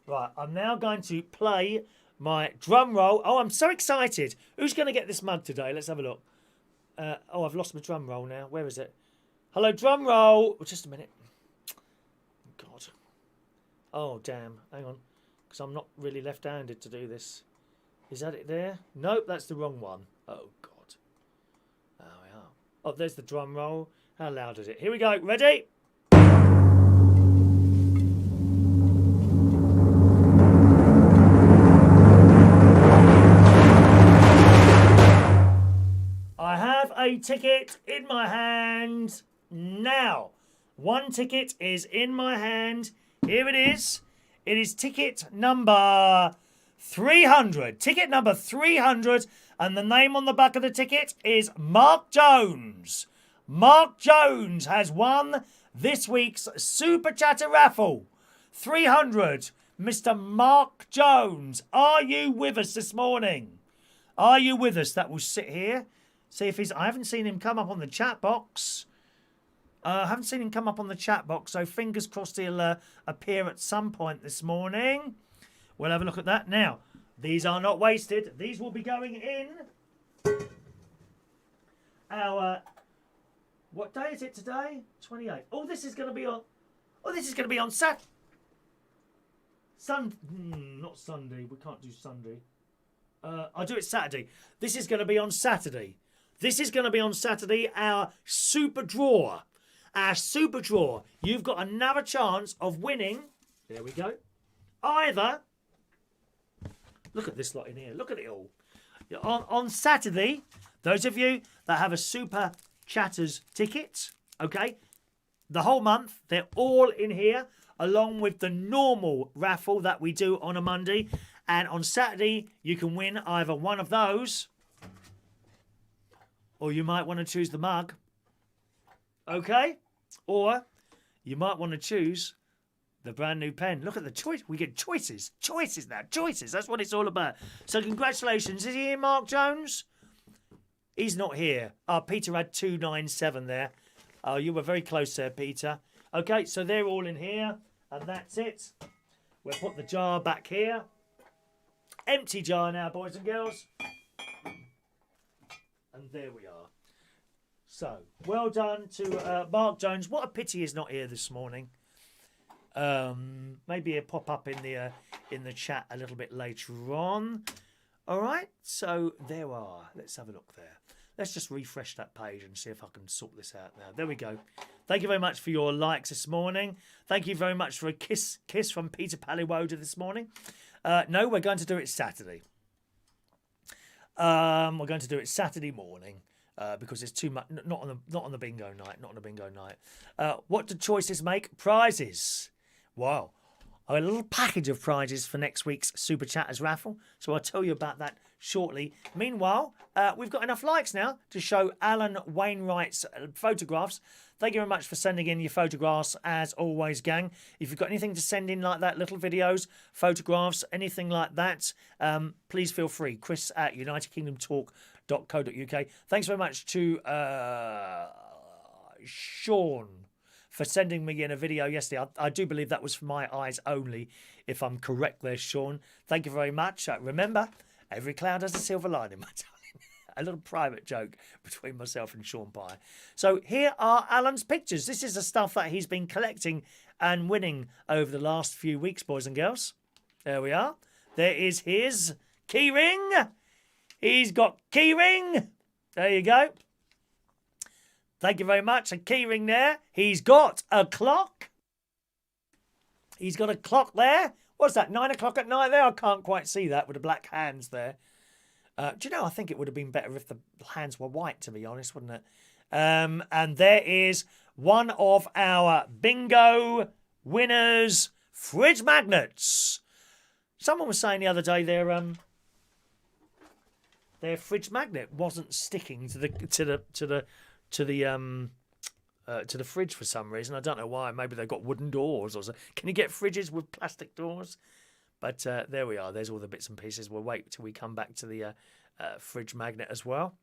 Right, I'm now going to play my drum roll. Oh, I'm so excited. Who's going to get this mug today? Let's have a look. Oh, I've lost my drum roll now. Where is it? Hello, drum roll. Oh, just a minute. God. Oh, damn. Hang on. Because I'm not really left-handed to do this. Is that it there? Nope, that's the wrong one. Oh, God. There we are. Oh, there's the drum roll. How loud is it? Here we go. Ready? I have a ticket in my hand now. One ticket is in my hand. Here it is. It is ticket number 300. Ticket number 300. And the name on the back of the ticket is Mark Jones. Mark Jones has won this week's Super Chatter raffle. 300. Mr. Mark Jones. Are you with us this morning? Are you with us? That will sit here. See if he's... I haven't seen him come up on the chat box. I haven't seen him come up on the chat box, so fingers crossed he'll appear at some point this morning. We'll have a look at that. Now, these are not wasted. These will be going in our... What day is it today? 28. Oh, this is going to be on... Oh, this is going to be on not Sunday. We can't do Sunday. I'll do it Saturday. This is going to be on Saturday. This is going to be on Saturday, our super draw. Our super draw. You've got another chance of winning. There we go. Either... Look at this lot in here. Look at it all. On Saturday, those of you that have a Super Chatters ticket, okay, the whole month, they're all in here, along with the normal raffle that we do on a Monday. And on Saturday, you can win either one of those, or you might want to choose the mug, okay? Or you might want to choose the brand new pen. Look at the choice. We get choices. Choices now. Choices. That's what it's all about. So congratulations. Is he here, Mark Jones? He's not here. Peter had 297 there. Oh, you were very close there, Peter. Okay, so they're all in here. And that's it. We'll put the jar back here. Empty jar now, boys and girls. And there we are. So, well done to Mark Jones. What a pity he's not here this morning. Maybe he'll pop up in the chat a little bit later on. All right, so there we are. Let's have a look there. Let's just refresh that page and see if I can sort this out now. There we go. Thank you very much for your likes this morning. Thank you very much for a kiss from Peter Paliwoda this morning. No, we're going to do it Saturday. We're going to do it Saturday morning. Because it's too much. Not on the bingo night. Not on the bingo night. What do choices make? Prizes. Wow. a little package of prizes for next week's Super Chatters raffle. So I'll tell you about that shortly. Meanwhile, we've got enough likes now to show Alan Wainwright's photographs. Thank you very much for sending in your photographs, as always, gang. If you've got anything to send in like that, little videos, photographs, anything like that, please feel free. Chris at UnitedKingdomTalk.co.uk. Thanks very much to Sean for sending me in a video yesterday. I do believe that was for my eyes only, if I'm correct there, Sean. Thank you very much. Remember, every cloud has a silver lining, my darling. A little private joke between myself and Sean Pye. So here are Alan's pictures. This is the stuff that he's been collecting and winning over the last few weeks, boys and girls. There we are. There is his key ring. He's got key ring. There you go. Thank you very much. A key ring there. He's got a clock. He's got a clock there. What's that, 9 o'clock at night there? I can't quite see that with the black hands there. Do you know, I think it would have been better if the hands were white, to be honest, wouldn't it? And there is one of our bingo winners, fridge magnets. Someone was saying the other day their fridge magnet wasn't sticking to the fridge for some reason. I don't know why. Maybe they've got wooden doors or something. Can you get fridges with plastic doors? But there we are. There's all the bits and pieces. We'll wait till we come back to the fridge magnet as well.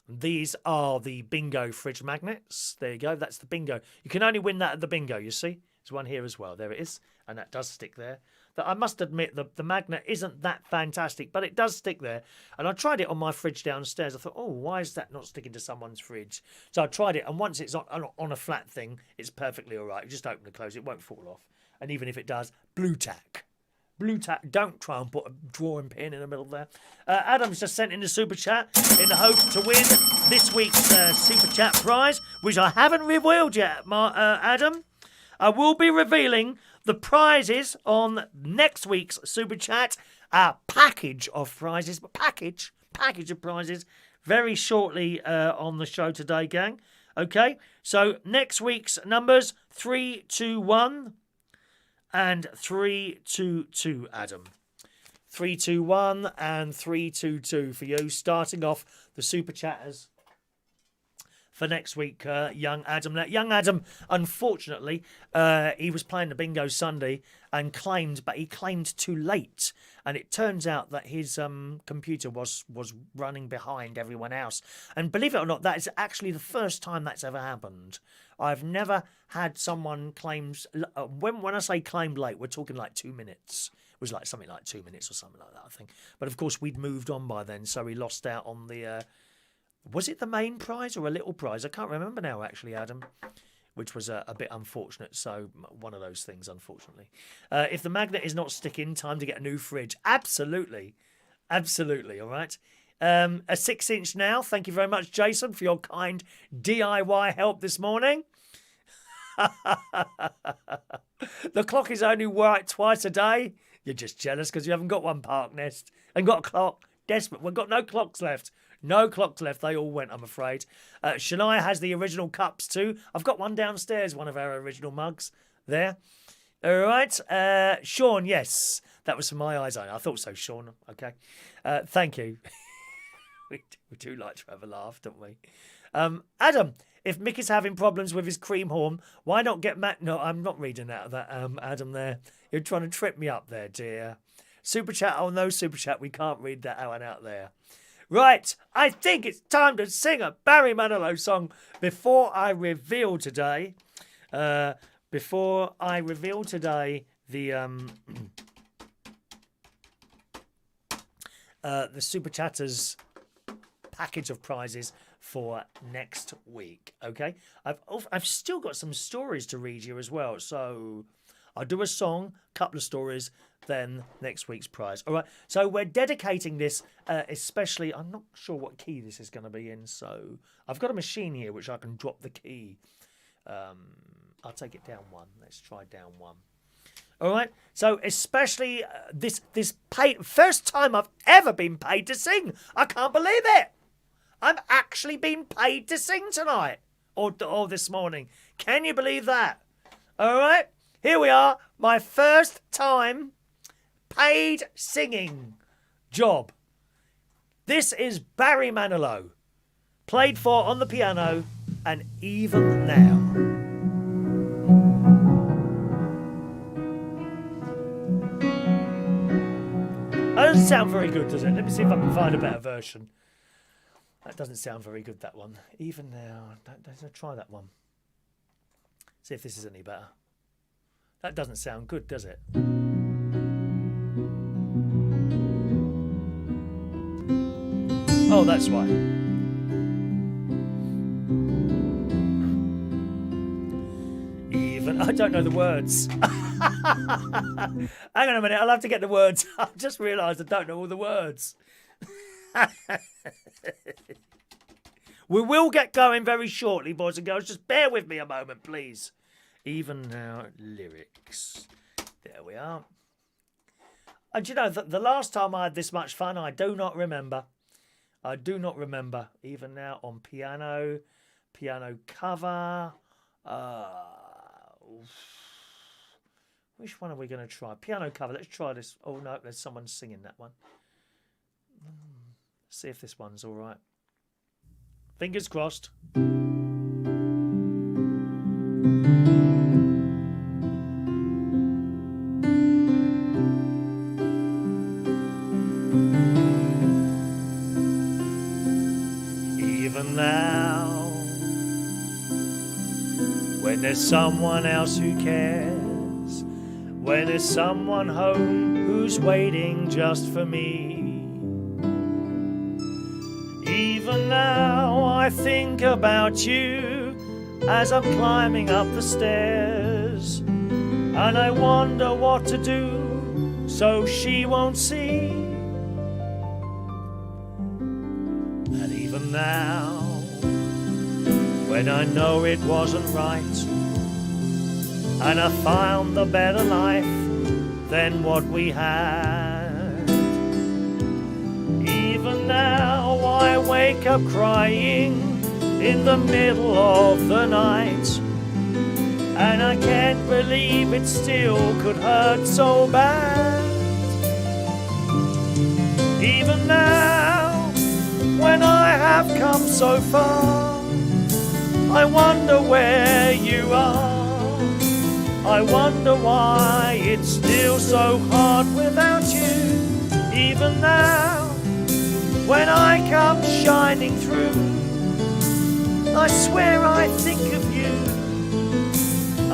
These are the bingo fridge magnets. There you go. That's the bingo. You can only win that at the bingo, you see. There's one here as well. There it is. And that does stick there. I must admit, the magnet isn't that fantastic, but it does stick there. And I tried it on my fridge downstairs. I thought, oh, why is that not sticking to someone's fridge? So I tried it, and once it's on a flat thing, it's perfectly all right. You just open and close. It won't fall off. And even if it does, blue tack. Blue tack. Don't try and put a drawing pin in the middle there. Adam's just sent in the super chat in the hope to win this week's super chat prize, which I haven't revealed yet, Adam. I will be revealing the prizes on next week's super chat. A package of prizes, package of prizes very shortly on the show today, gang. Okay, so next week's numbers 321 and 322, Adam. 321 and 322 for you, starting off the super chatters for next week, young Adam. Now, young Adam, unfortunately, he was playing the bingo Sunday and claimed too late. And it turns out that his computer was running behind everyone else. And believe it or not, that is actually the first time that's ever happened. I've never had someone claims... When I say claimed late, we're talking like 2 minutes. It was like something like 2 minutes or something like that, I think. But of course, we'd moved on by then, so he lost out on the... was it the main prize or a little prize? I can't remember now, actually, Adam, which was a bit unfortunate. So one of those things, unfortunately. If the magnet is not sticking, time to get a new fridge. Absolutely. Absolutely, all right. A 6-inch now. Thank you very much, Jason, for your kind DIY help this morning. The clock is only right twice a day. You're just jealous because you haven't got one, Park Nest. And got a clock. Desperate. We've got no clocks left. No clocks left. They all went, I'm afraid. Shania has the original cups too. I've got one downstairs, one of our original mugs there. All right. Sean, yes. That was for my eyes only. I thought so, Sean. Okay. Thank you. we do like to have a laugh, don't we? Adam, if Mick is having problems with his cream horn, why not get Matt? No, I'm not reading out of that, Adam, there. You're trying to trip me up there, dear. Super chat. Oh, no, super chat. We can't read that one out there. Right, I think it's time to sing a Barry Manilow song before I reveal today. The the Super Chatters package of prizes for next week. Okay, I've still got some stories to read you as well, so I'll do a song, couple of stories, then next week's prize. All right, so we're dedicating this especially... I'm not sure what key this is going to be in, so I've got a machine here which I can drop the key. I'll take it down one. Let's try down one. All right, so especially this first time I've ever been paid to sing. I can't believe it. I'm actually being paid to sing tonight or this morning. Can you believe that? All right. Here we are, my first time paid singing job. This is Barry Manilow, played for on the piano, and Even Now. That doesn't sound very good, does it? Let me see if I can find a better version. That doesn't sound very good, that one. Even Now. Let's try that one. See if this is any better. That doesn't sound good, does it? Oh, that's why. Even... I don't know the words. Hang on a minute, I'll have to get the words. I've just realised I don't know all the words. We will get going very shortly, boys and girls. Just bear with me a moment, please. Even Now lyrics. There we are. And you know, the last time I had this much fun, I do not remember. I do not remember. Even Now on piano. Piano cover. Which one are we going to try? Piano cover. Let's try this. Oh, no, there's someone singing that one. Let's see if this one's all right. Fingers crossed. Even now, when there's someone else who cares, when there's someone home who's waiting just for me. Even now I think about you as I'm climbing up the stairs, and I wonder what to do so she won't see. And even now, when I know it wasn't right, and I found a better life than what we had. Even now I wake up crying in the middle of the night, and I can't believe it still could hurt so bad. Even now, when I have come so far, I wonder where you are. I wonder why it's still so hard without you. Even now, when I come shining through, I swear I think of you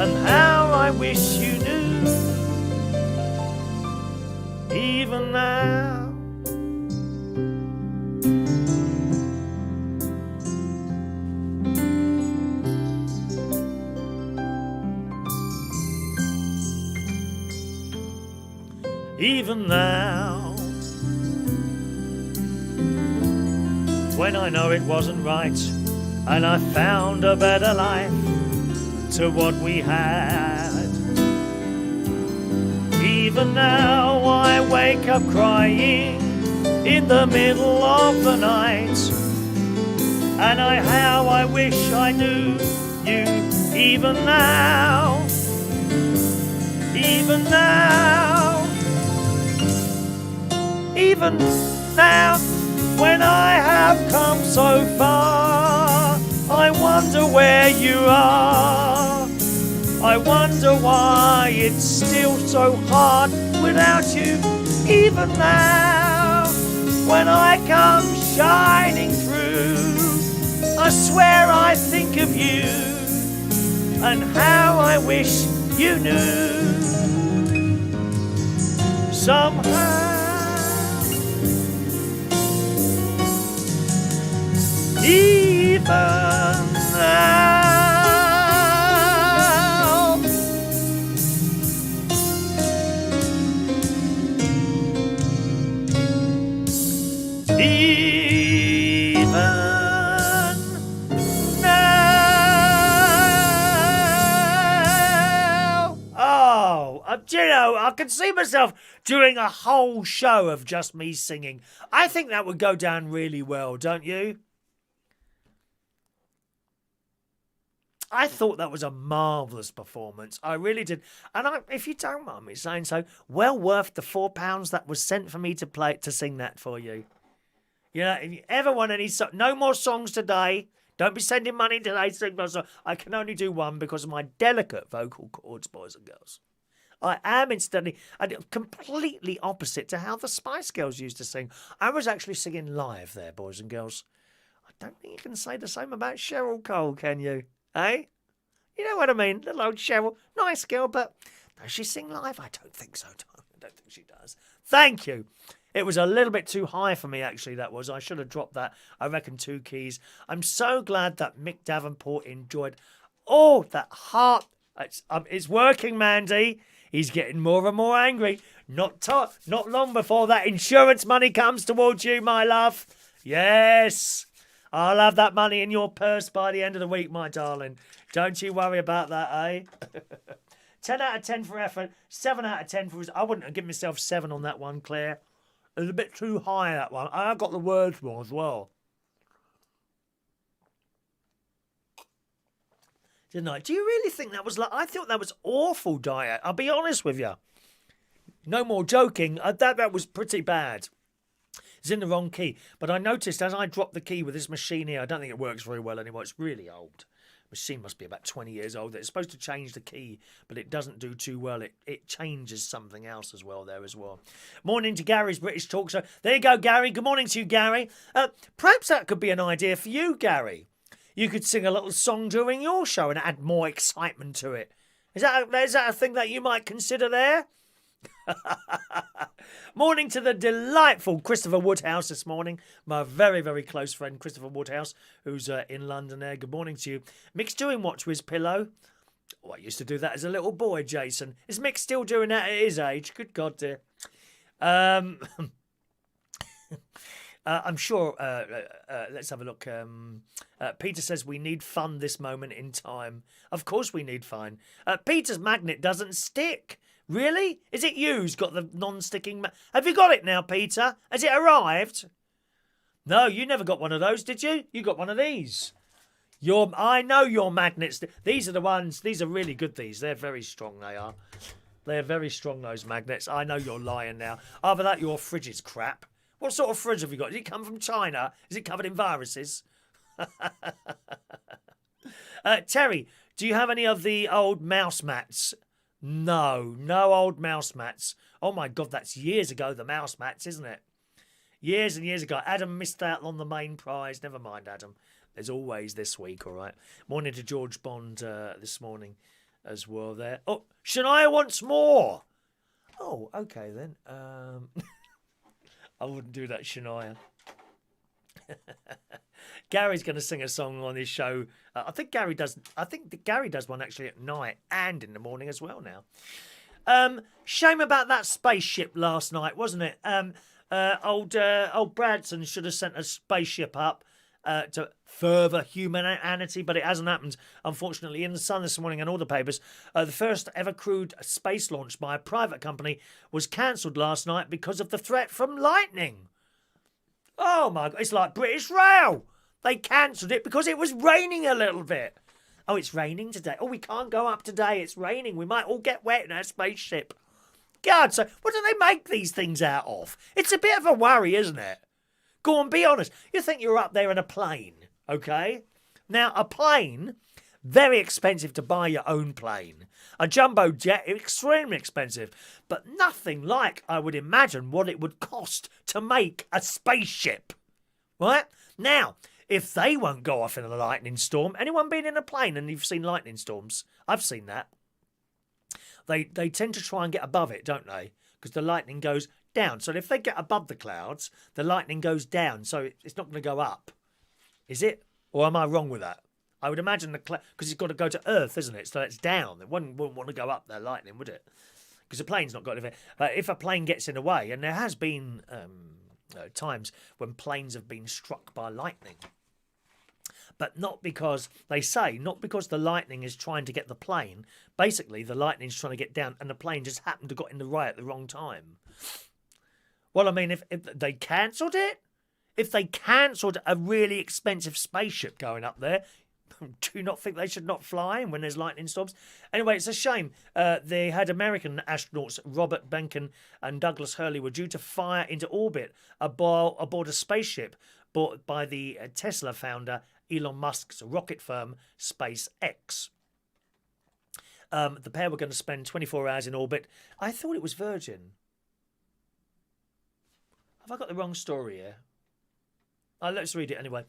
and how I wish you knew. Even now. Even now, when I know it wasn't right, and I found a better life to what we had. Even now I wake up crying in the middle of the night, and how I wish I knew you. Even now, even now, even now, when I have come so far, I wonder where you are. I wonder why it's still so hard without you. Even now, when I come shining through, I swear I think of you and how I wish you knew. Somehow, even now, even now. Oh, do you know, I can see myself doing a whole show of just me singing. I think that would go down really well, don't you? I thought that was a marvellous performance. I really did. And if you don't mind me saying so, well worth the £4 that was sent for me to sing that for you. You know, if you ever want any no more songs today. Don't be sending money today to sing my song. I can only do one because of my delicate vocal cords, boys and girls. I am instantly completely opposite to how the Spice Girls used to sing. I was actually singing live there, boys and girls. I don't think you can say the same about Cheryl Cole, can you? Eh? You know what I mean? Little old Cheryl. Nice girl, but does she sing live? I don't think so, Tom. I don't think she does. Thank you. It was a little bit too high for me, actually, that was. I should have dropped that. I reckon 2 keys. I'm so glad that Mick Davenport enjoyed. Oh, that heart. It's working, Mandy. He's getting more and more angry. Not long before that insurance money comes towards you, my love. Yes. I'll have that money in your purse by the end of the week, my darling. Don't you worry about that, eh? 10 out of 10 for effort. 7 out of 10 for... I wouldn't have given myself 7 on that one, Claire. It was a bit too high, that one. I got the words wrong as well. Didn't I? Do you really think that was like... I thought that was awful, Diet. I'll be honest with you. No more joking. That was pretty bad. It's in the wrong key. But I noticed as I dropped the key with this machine here, I don't think it works very well anymore. It's really old. Machine must be about 20 years old. It's supposed to change the key, but it doesn't do too well. It changes something else as well there as well. Morning to Gary's British Talk Show. There you go, Gary. Good morning to you, Gary. Perhaps that could be an idea for you, Gary. You could sing a little song during your show and add more excitement to it. Is that a thing that you might consider there? Morning to the delightful Christopher Woodhouse this morning. My very, very close friend, Christopher Woodhouse, who's in London there. Good morning to you. Mick's doing what to his pillow? Oh, I used to do that as a little boy, Jason. Is Mick still doing that at his age? Good God, dear. I'm sure, let's have a look. Peter says we need fun this moment in time. Of course we need fun. Peter's magnet doesn't stick. Really? Is it you who's got the non-sticking... Have you got it now, Peter? Has it arrived? No, you never got one of those, did you? You got one of these. I know your magnets. These are the ones... These are really good, these. They're very strong, they are. They're very strong, those magnets. I know you're lying now. After that, your fridge is crap. What sort of fridge have you got? Did it come from China? Is it covered in viruses? Terry, do you have any of the old mouse mats? No old mouse mats. Oh my God, that's years ago, the mouse mats, isn't it? Years and years ago. Adam missed out on the main prize. Never mind, Adam. There's always this week, all right. Morning to George Bond this morning as well there. Oh, Shania wants more. Oh, okay then. I wouldn't do that, Shania. Gary's going to sing a song on his show. I think Gary does one actually at night and in the morning as well now. Shame about that spaceship last night, wasn't it? Old Bradson should have sent a spaceship up to further humanity, but it hasn't happened. Unfortunately, in the Sun this morning and all the papers, the first ever crewed space launch by a private company was cancelled last night because of the threat from lightning. Oh my God, it's like British Rail. They cancelled it because it was raining a little bit. Oh, it's raining today. Oh, we can't go up today. It's raining. We might all get wet in our spaceship. God, so what do they make these things out of? It's a bit of a worry, isn't it? Go on, be honest. You think you're up there in a plane, okay? Now, a plane, very expensive to buy your own plane. A jumbo jet, extremely expensive. But nothing like, I would imagine, what it would cost to make a spaceship. Right? Now, if they won't go off in a lightning storm, anyone been in a plane and you've seen lightning storms? I've seen that. They tend to try and get above it, don't they? Because the lightning goes down. So if they get above the clouds, the lightning goes down. So it's not going to go up. Is it? Or am I wrong with that? I would imagine because it's got to go to Earth, isn't it? So it's down. It wouldn't want to go up there, lightning, would it? Because the plane's not got anything. If a plane gets in the way, and there has been times when planes have been struck by lightning, but not because the lightning is trying to get the plane. Basically, the lightning's trying to get down, and the plane just happened to got in the way at the wrong time. Well, I mean, if they cancelled it, if they cancelled a really expensive spaceship going up there, Do you not think they should not fly when there's lightning storms? Anyway, it's a shame. They had American astronauts Robert Behnken and Douglas Hurley were due to fire into orbit aboard a spaceship bought by the Tesla founder Elon Musk's rocket firm SpaceX. The pair were going to spend 24 hours in orbit. I thought it was Virgin. Have I got the wrong story here? Let's read it anyway.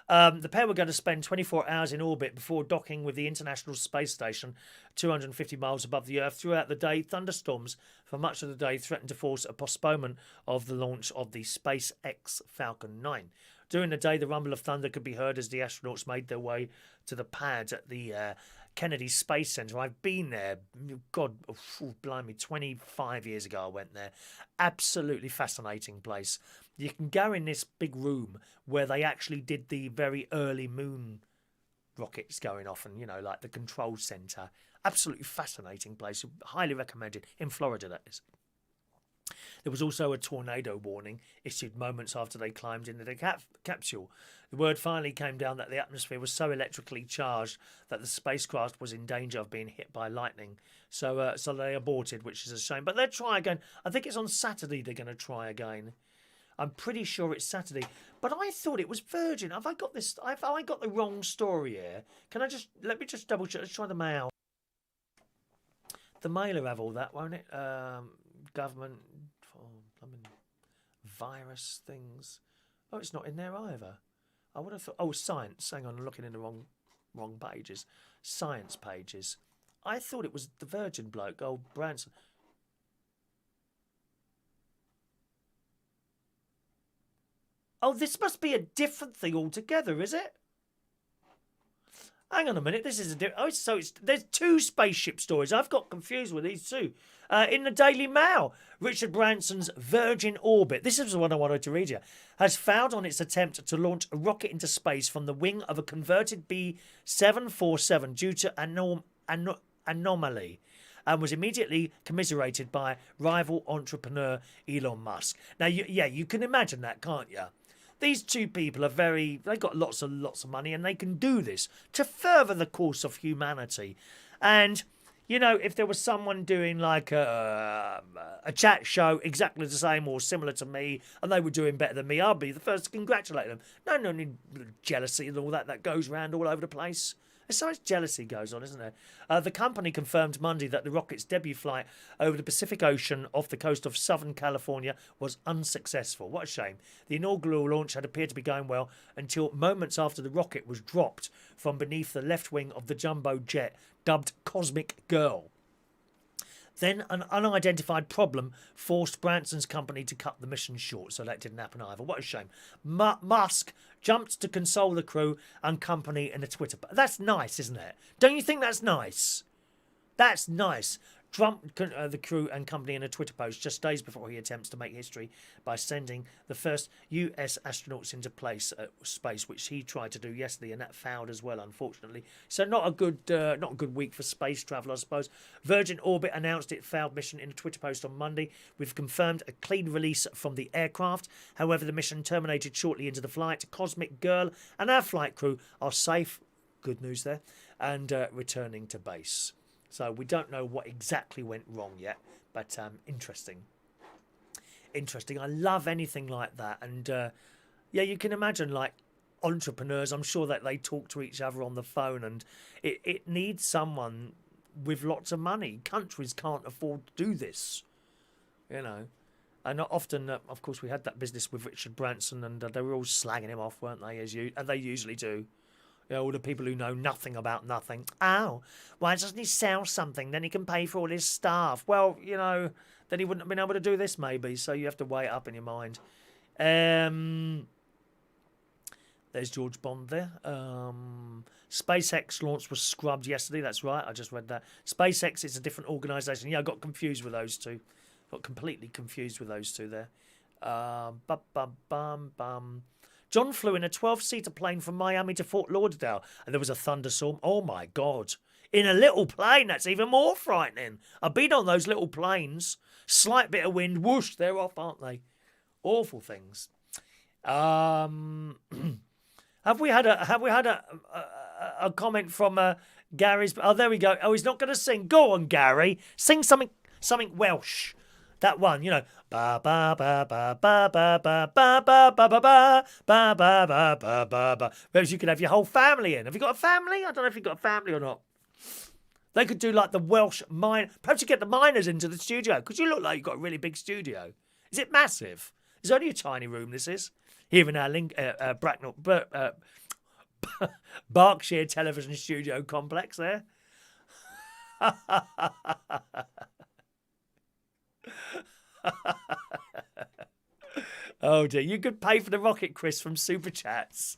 The pair were going to spend 24 hours in orbit before docking with the International Space Station, 250 miles above the Earth. Throughout the day, thunderstorms for much of the day threatened to force a postponement of the launch of the SpaceX Falcon 9. During the day, the rumble of thunder could be heard as the astronauts made their way to the pad at the Kennedy Space Center. I've been there, God, blimey, 25 years ago I went there. Absolutely fascinating place. You can go in this big room where they actually did the very early moon rockets going off and, like the control center. Absolutely fascinating place. Highly recommended. In Florida, that is. There was also a tornado warning issued moments after they climbed into the capsule. The word finally came down that the atmosphere was so electrically charged that the spacecraft was in danger of being hit by lightning. So they aborted, which is a shame. But they'll try again. I think it's on Saturday they're going to try again. I'm pretty sure it's Saturday. But I thought it was Virgin. Have I got this? Have I got the wrong story here? Let me just double check. Let's try the mail. The mail will have all that, won't it? Government, virus things. Oh, it's not in there either. I would have thought. Oh, science. Hang on, I'm looking in the wrong pages. Science pages. I thought it was the Virgin bloke, old Branson. Oh, this must be a different thing altogether, is it? Hang on a minute, this is a different... there's two spaceship stories. I've got confused with these two. In the Daily Mail, Richard Branson's Virgin Orbit, this is the one I wanted to read you, has failed on its attempt to launch a rocket into space from the wing of a converted B-747 due to anomaly, and was immediately commiserated by rival entrepreneur Elon Musk. Now, you can imagine that, can't you? These two people they've got lots of money and they can do this to further the course of humanity. And, if there was someone doing like a chat show exactly the same or similar to me and they were doing better than me, I'd be the first to congratulate them. No need jealousy and all that goes round all over the place. There's so much jealousy goes on, isn't there? The company confirmed Monday that the rocket's debut flight over the Pacific Ocean off the coast of Southern California was unsuccessful. What a shame. The inaugural launch had appeared to be going well until moments after the rocket was dropped from beneath the left wing of the jumbo jet dubbed Cosmic Girl. Then an unidentified problem forced Branson's company to cut the mission short, so that didn't happen either. What a shame. Musk jumped to console the crew and company in a Twitter. That's nice, isn't it? Don't you think that's nice? That's nice. Trump, the crew and company in a Twitter post just days before he attempts to make history by sending the first US astronauts into space, which he tried to do yesterday, and that failed as well, unfortunately. So not a good week for space travel, I suppose. Virgin Orbit announced its failed mission in a Twitter post on Monday. We've confirmed a clean release from the aircraft. However, the mission terminated shortly into the flight. Cosmic Girl and our flight crew are safe. Good news there. And returning to base. So we don't know what exactly went wrong yet, but interesting. Interesting. I love anything like that. And you can imagine like entrepreneurs, I'm sure that they talk to each other on the phone, and it needs someone with lots of money. Countries can't afford to do this, And often, of course, we had that business with Richard Branson, and they were all slagging him off, weren't they? And they usually do. All the people who know nothing about nothing. Oh, why doesn't he sell something? Then he can pay for all his staff. Well, then he wouldn't have been able to do this maybe. So you have to weigh it up in your mind. There's George Bond there. SpaceX launch was scrubbed yesterday. That's right. I just read that. SpaceX is a different organisation. I got confused with those two. Got completely confused with those two there. John flew in a 12-seater plane from Miami to Fort Lauderdale, and there was a thunderstorm. Oh, my God. In a little plane, that's even more frightening. I've been on those little planes. Slight bit of wind, whoosh, they're off, aren't they? Awful things. Have we had a a comment from Gary's. Oh, there we go. Oh, he's not going to sing. Go on, Gary. Sing something Welsh. That one, you know. Ba ba ba ba ba ba ba ba ba ba ba ba ba ba ba ba ba ba. Whereas you could have your whole family in. Have you got a family? I don't know if you've got a family or not. They could do like the Welsh mine. Perhaps you get the miners into the studio because you look like you've got a really big studio. Is it massive? It's only a tiny room. This is here in our Bracknell, Berkshire television studio complex. There. Oh dear, you could pay for the rocket, Chris, from Super Chats.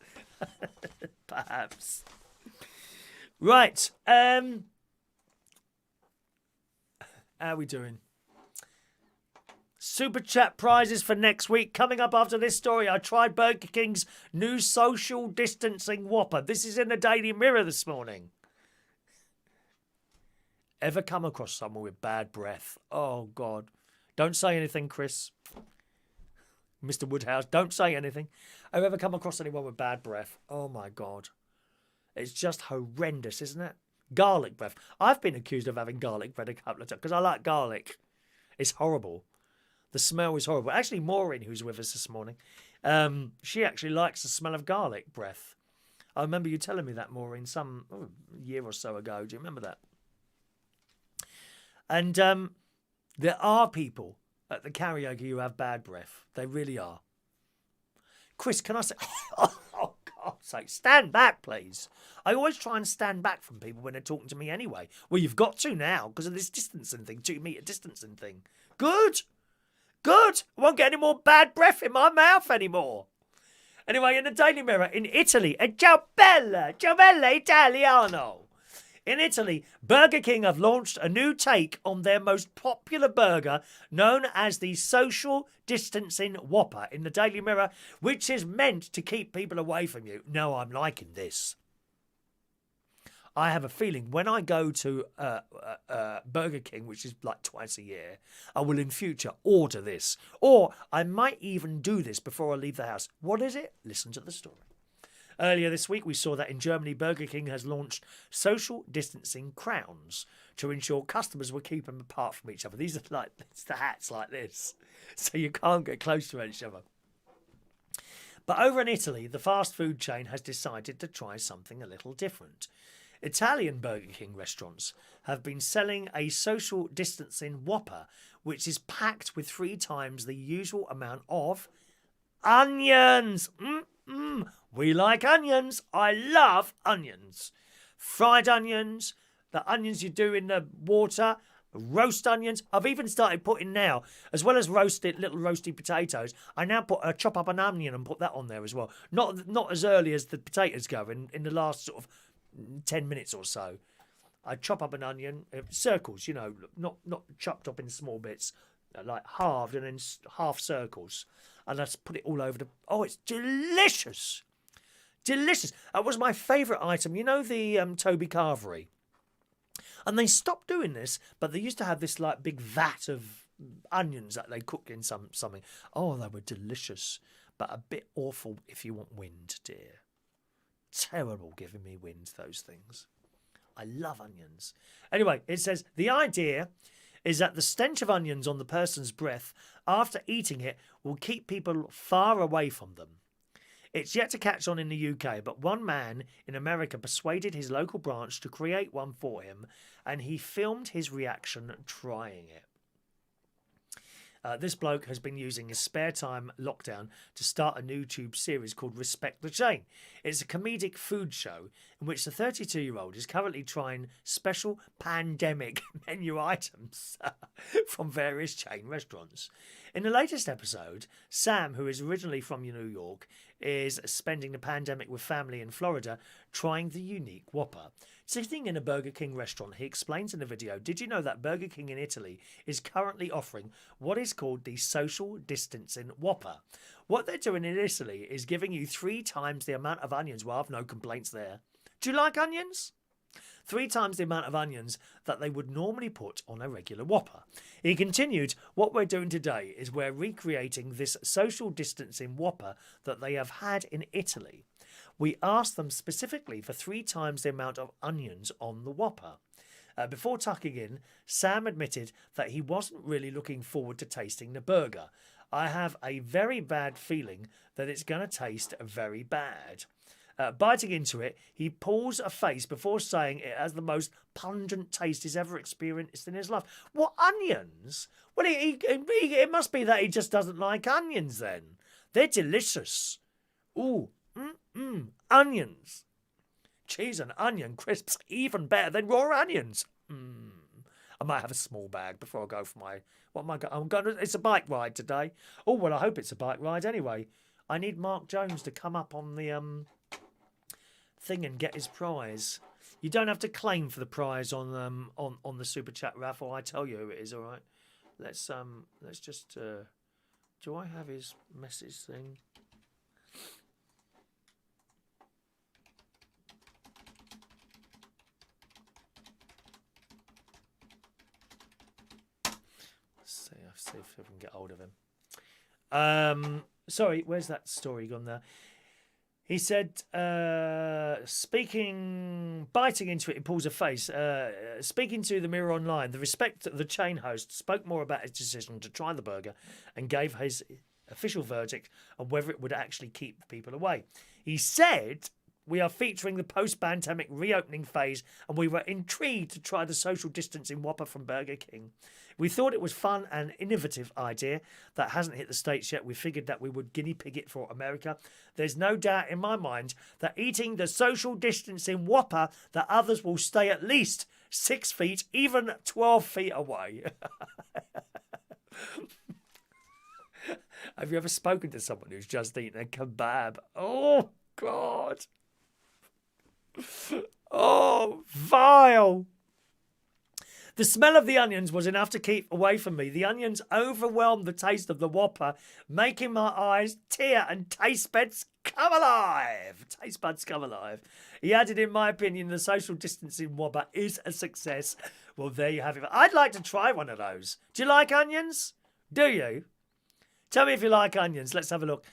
Perhaps. Right. How are we doing? Super Chat prizes for next week. Coming up after this story, I tried Burger King's new social distancing Whopper. This is in the Daily Mirror this morning. Ever come across someone with bad breath? Oh, God. Don't say anything, Chris. Mr. Woodhouse, don't say anything. Have you ever come across anyone with bad breath? Oh, my God. It's just horrendous, isn't it? Garlic breath. I've been accused of having garlic breath a couple of times because I like garlic. It's horrible. The smell is horrible. Actually, Maureen, who's with us this morning, she actually likes the smell of garlic breath. I remember you telling me that, Maureen, some year or so ago. Do you remember that? And there are people at the karaoke who have bad breath. They really are. Chris, can I say... Oh, God's sake, stand back, please. I always try and stand back from people when they're talking to me anyway. Well, you've got to now because of this distancing thing, 2 metre distancing thing. Good. Good. I won't get any more bad breath in my mouth anymore. Anyway, in the Daily Mirror, in Italy, Ciao Bella Italiano. In Italy, Burger King have launched a new take on their most popular burger, known as the social distancing Whopper, in the Daily Mirror, which is meant to keep people away from you. No, I'm liking this. I have a feeling when I go to Burger King, which is like twice a year, I will in future order this. Or I might even do this before I leave the house. What is it? Listen to the story. Earlier this week, we saw that in Germany, Burger King has launched social distancing crowns to ensure customers will keep them apart from each other. These are like, it's the hats like this, so you can't get close to each other. But over in Italy, the fast food chain has decided to try something a little different. Italian Burger King restaurants have been selling a social distancing Whopper, which is packed with 3 times the usual amount of onions. We like onions. I love onions. Fried onions, the onions you do in the water, roast onions. I've even started putting now, as well as little roasted potatoes, I now chop up an onion and put that on there as well. Not as early as the potatoes go, in the last sort of 10 minutes or so. I chop up an onion, circles, you know, not chopped up in small bits, like halved and then half circles. And I just put it all over oh, it's delicious. Delicious. That was my favourite item. You know the Toby Carvery? And they stopped doing this, but they used to have this like big vat of onions that they cook in something. Oh, they were delicious, but a bit awful if you want wind, dear. Terrible giving me wind, those things. I love onions. Anyway, it says, the idea is that the stench of onions on the person's breath after eating it will keep people far away from them. It's yet to catch on in the UK, but one man in America persuaded his local branch to create one for him, and he filmed his reaction trying it. This bloke has been using his spare time lockdown to start a new YouTube series called Respect the Chain. It's a comedic food show in which the 32-year-old is currently trying special pandemic menu items from various chain restaurants. In the latest episode, Sam, who is originally from New York, is spending the pandemic with family in Florida trying the unique Whopper. Sitting in a Burger King restaurant, he explains in the video, did you know that Burger King in Italy is currently offering what is called the social distancing Whopper? What they're doing in Italy is giving you 3 times the amount of onions. Well, I've no complaints there. Do you like onions? 3 times the amount of onions that they would normally put on a regular Whopper. He continued, what we're doing today is we're recreating this social distancing Whopper that they have had in Italy. We asked them specifically for 3 times the amount of onions on the Whopper. Before tucking in, Sam admitted that he wasn't really looking forward to tasting the burger. I have a very bad feeling that it's going to taste very bad. Biting into it, he pulls a face before saying it has the most pungent taste he's ever experienced in his life. What, onions? Well, it must be that he just doesn't like onions then. They're delicious. Ooh, onions. Cheese and onion crisps even better than raw onions. I might have a small bag before I go for my... What am I going? I'm going. It's a bike ride today. Oh well, I hope it's a bike ride anyway. I need Mark Jones to come up on the thing and get his prize. You don't have to claim for the prize on the super chat raffle. I tell you who it is. All right. Let's just. Do I have his message thing? See if I can get hold of him. Sorry, where's that story gone there? He said, biting into it, he pulls a face. Speaking to the Mirror Online, the chain host spoke more about his decision to try the burger and gave his official verdict on whether it would actually keep people away. He said, we are featuring the post-pandemic reopening phase and we were intrigued to try the social distancing Whopper from Burger King. We thought it was fun and innovative idea that hasn't hit the States yet. We figured that we would guinea pig it for America. There's no doubt in my mind that eating the social distancing Whopper that others will stay at least 6 feet, even 12 feet away. Have you ever spoken to someone who's just eaten a kebab? Oh, God. Oh, vile. The smell of the onions was enough to keep away from me. The onions overwhelmed the taste of the Whopper, making my eyes tear and taste buds come alive. Taste buds come alive. He added, in my opinion, the social distancing Whopper is a success. Well, there you have it. I'd like to try one of those. Do you like onions? Do you? Tell me if you like onions. Let's have a look.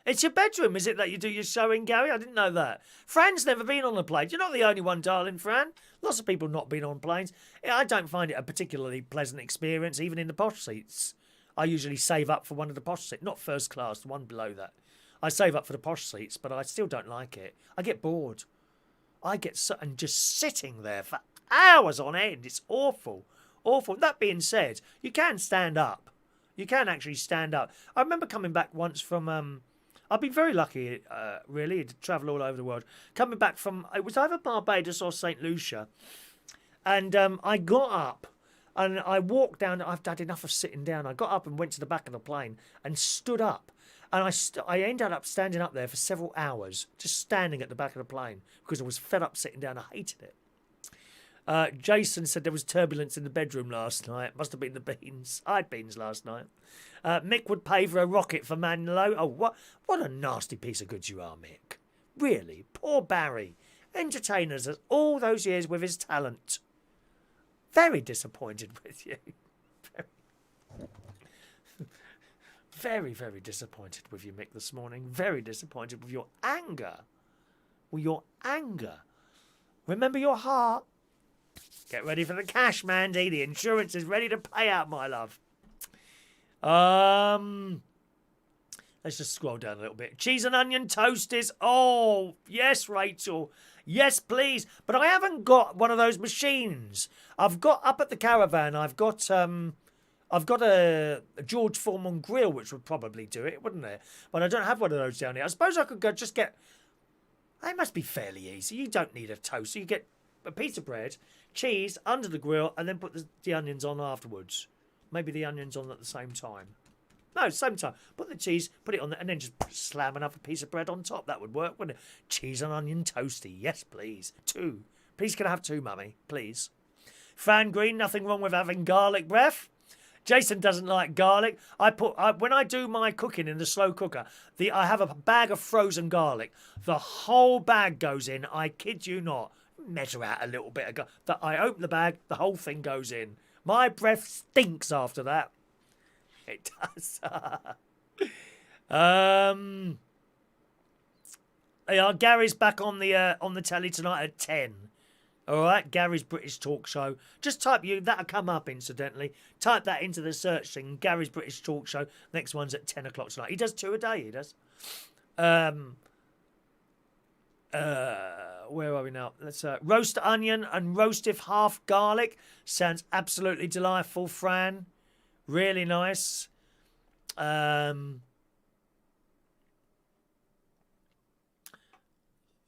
It's your bedroom, is it, that you do your show in, Gary? I didn't know that. Fran's never been on a plane. You're not the only one, darling, Fran. Lots of people not been on planes. I don't find it a particularly pleasant experience, even in the posh seats. I usually save up for one of the posh seats. Not first class, the one below that. I save up for the posh seats, but I still don't like it. I get bored. I get so, and just sitting there for hours on end. It's awful. Awful. That being said, you can stand up. You can actually stand up. I remember coming back once from... I've been very lucky, really, to travel all over the world. Coming back from, it was either Barbados or St. Lucia. And I got up and I walked down. I've had enough of sitting down. I got up and went to the back of the plane and stood up. And I ended up standing up there for several hours, just standing at the back of the plane because I was fed up sitting down. I hated it. Jason said there was turbulence in the bedroom last night. Must have been the beans. I had beans last night. Mick would pay for a rocket for Manlow. Oh, what a nasty piece of goods you are, Mick. Really, poor Barry. Entertained us all those years with his talent. Very disappointed with you. Very, very disappointed with you, Mick, this morning. Very disappointed with your anger. Well, your anger. Remember your heart. Get ready for the cash, Mandy. The insurance is ready to pay out, my love. Let's just scroll down a little bit. Cheese and onion toasties. Oh, yes, Rachel. Yes, please. But I haven't got one of those machines. I've got up at the caravan. I've got a George Foreman grill, which would probably do it, wouldn't it? But I don't have one of those down here. I suppose I could go just get. It must be fairly easy. You don't need a toaster. You get a piece of bread, cheese under the grill, and then put the onions on afterwards. Maybe the onions on at the same time. No, same time. Put the cheese, put it on there, and then just slam another piece of bread on top. That would work, wouldn't it? Cheese and onion toasty. Yes, please. 2. Please, can I have 2, Mummy? Please. Fran Green, nothing wrong with having garlic breath. Jason doesn't like garlic. When I do my cooking in the slow cooker, I have a bag of frozen garlic. The whole bag goes in. I kid you not. Measure out a little bit of garlic. I open the bag, the whole thing goes in. My breath stinks after that. It does. Yeah, Gary's back on the telly tonight at 10. All right, Gary's British talk show. Just type that'll come up incidentally. Type that into the search thing. Gary's British talk show. Next one's at 10 o'clock tonight. He does 2 a day. He does. Where are we now? Let's roast onion and roasted half garlic. Sounds absolutely delightful, Fran. Really nice.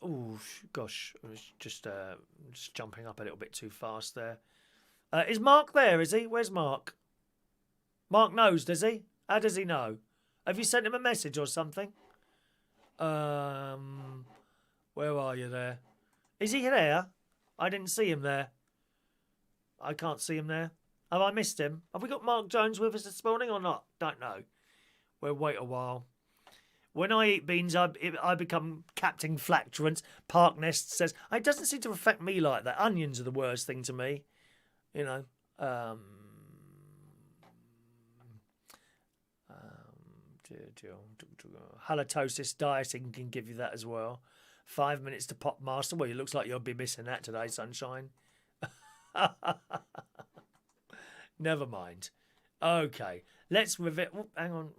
Oh gosh, I was just jumping up a little bit too fast there. Is Mark there? Is he? Where's Mark? Mark knows, does he? How does he know? Have you sent him a message or something? Where are you there? Is he there? I didn't see him there. I can't see him there. Have I missed him? Have we got Mark Jones with us this morning or not? Don't know. We'll wait a while. When I eat beans, I become Captain Flatulence. Parknest says, it doesn't seem to affect me like that. Onions are the worst thing to me. You know. Halitosis dieting can give you that as well. 5 minutes to pop master. Well, it looks like you'll be missing that today, sunshine. Never mind. Okay, let's review. Oh, hang on,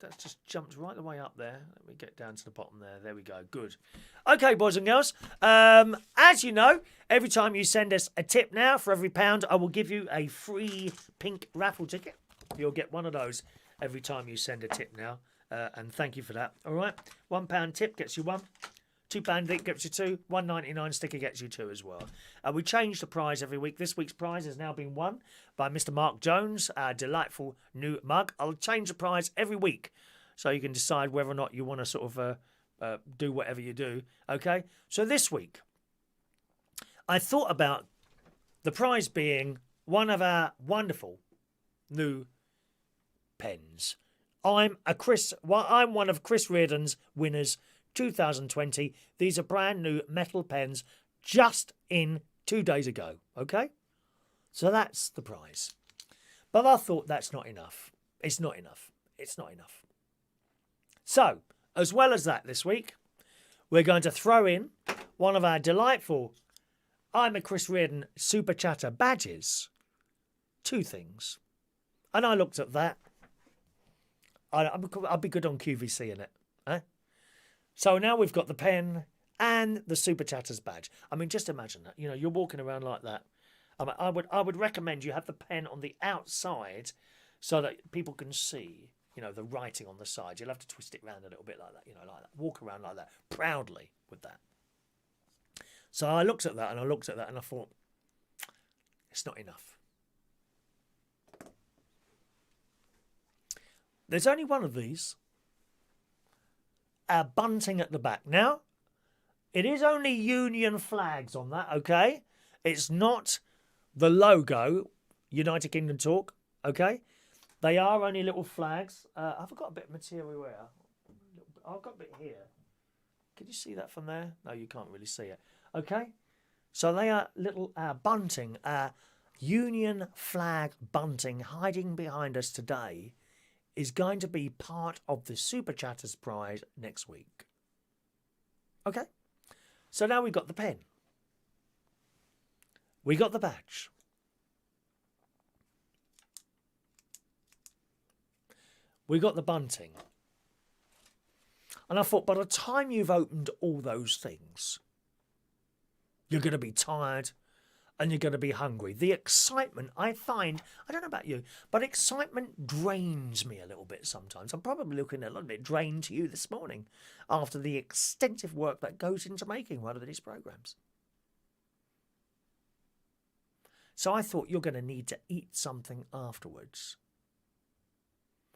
that's just jumped right the way up there. Let me get down to the bottom there. There we go. Good. Okay, boys and girls. As you know, every time you send us a tip now, for every £1, I will give you a free pink raffle ticket. You'll get one of those every time you send a tip now. And thank you for that. All right, £1 tip gets you one. £2 link gets you 2. $1.99 sticker gets you 2 as well. We change the prize every week. This week's prize has now been won by Mr. Mark Jones, our delightful new mug. I'll change the prize every week so you can decide whether or not you want to sort of do whatever you do. Okay? So this week, I thought about the prize being one of our wonderful new pens. I'm one of Chris Reardon's winners 2020. These are brand new metal pens just in 2 days ago. Okay? So that's the prize. But I thought that's not enough. It's not enough. It's not enough. So, as well as that this week, we're going to throw in one of our delightful I'm a Chris Reardon Super Chatter badges. 2 things. And I looked at that. I'll be good on QVC in it. Eh? So now we've got the pen and the Super Chatters badge. I mean, just imagine that. You know, you're walking around like that. I would recommend you have the pen on the outside so that people can see, you know, the writing on the side. You'll have to twist it around a little bit like that, you know, like that. Walk around like that, proudly with that. So I looked at that and I thought, it's not enough. There's only one of these. Our bunting at the back. Now, it is only Union flags on that, okay? It's not the logo, United Kingdom Talk, okay? They are only little flags. I've got a bit of material here. I've got a bit here. Can you see that from there? No, you can't really see it. Okay? So they are little bunting, Union flag bunting hiding behind us today is going to be part of the Super Chatters prize next week. Okay? So now we've got the pen. We got the badge. We got the bunting. And I thought by the time you've opened all those things, you're going to be tired and you're going to be hungry. The excitement, I find, I don't know about you, but excitement drains me a little bit sometimes. I'm probably looking a little bit drained to you this morning after the extensive work that goes into making one of these programs. So I thought you're going to need to eat something afterwards.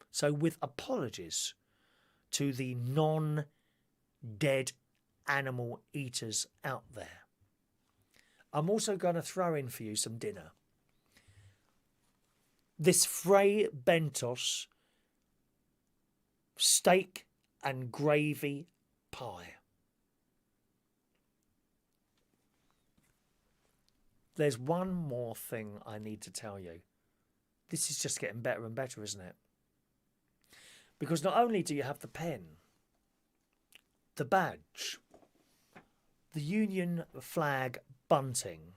So with apologies to the non-dead animal eaters out there, I'm also going to throw in for you some dinner. this Frey Bentos steak and gravy pie. There's one more thing I need to tell you. This is just getting better and better, isn't it? Because not only do you have the pen, the badge, the Union flag bunting,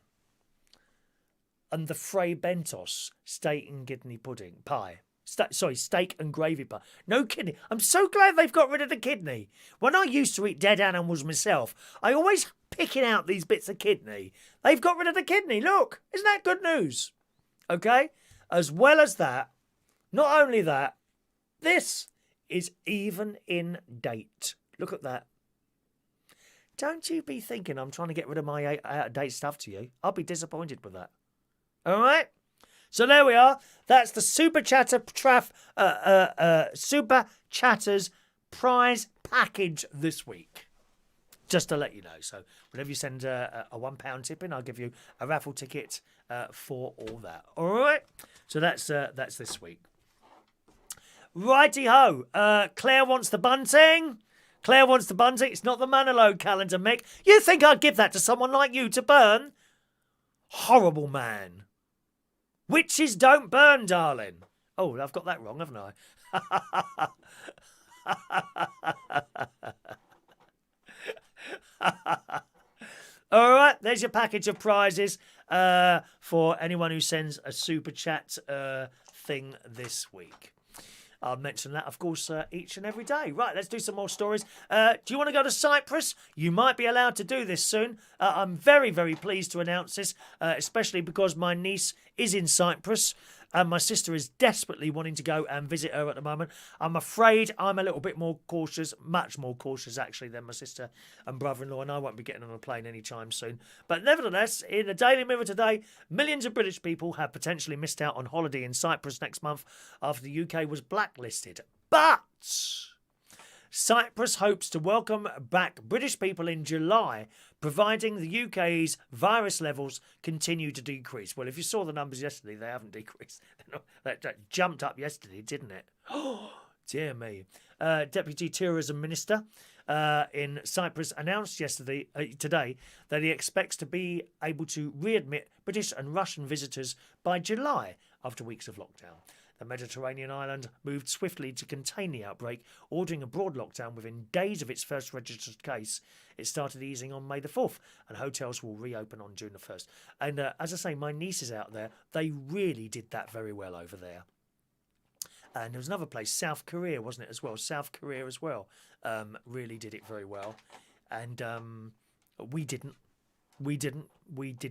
and the Frey Bentos steak and kidney pudding pie. Steak and gravy pie. No kidney. I'm so glad they've got rid of the kidney. When I used to eat dead animals myself, I always picking out these bits of kidney. They've got rid of the kidney. Look, isn't that good news? Okay? As well as that, not only that, this is even in date. Look at that. Don't you be thinking I'm trying to get rid of my out-of-date stuff to you. I'll be disappointed with that. All right? So there we are. That's the Super Chatters prize package this week. Just to let you know. So whenever you send a £1 tip in, I'll give you a raffle ticket for all that. All right? So that's this week. Righty-ho. Claire wants the bunting. Claire wants the bunting. It's not the Manalo calendar, Mick. You think I'd give that to someone like you to burn? Horrible man. Witches don't burn, darling. Oh, I've got that wrong, haven't I? All right, there's your package of prizes for anyone who sends a super chat thing this week. I'll mention that, of course, each and every day. Right, let's do some more stories. Do you want to go to Cyprus? You might be allowed to do this soon. I'm very, very pleased to announce this, especially because my niece is in Cyprus and my sister is desperately wanting to go and visit her at the moment. I'm afraid I'm a little bit more cautious, much more cautious actually than my sister and brother-in-law, and I won't be getting on a plane anytime soon. But nevertheless, in the Daily Mirror today, millions of British people have potentially missed out on holiday in Cyprus next month after the UK was blacklisted. But Cyprus hopes to welcome back British people in July, providing the UK's virus levels continue to decrease. Well, if you saw the numbers yesterday, they haven't decreased. That jumped up yesterday, didn't it? Oh, dear me. Deputy Tourism Minister in Cyprus announced today that he expects to be able to readmit British and Russian visitors by July after weeks of lockdown. The Mediterranean island moved swiftly to contain the outbreak, ordering a broad lockdown within days of its first registered case. It started easing on May the 4th, and hotels will reopen on June the 1st. And as I say, my nieces out there, they really did that very well over there. And there was another place, South Korea, wasn't it, as well? South Korea as well really did it very well. And we didn't. We did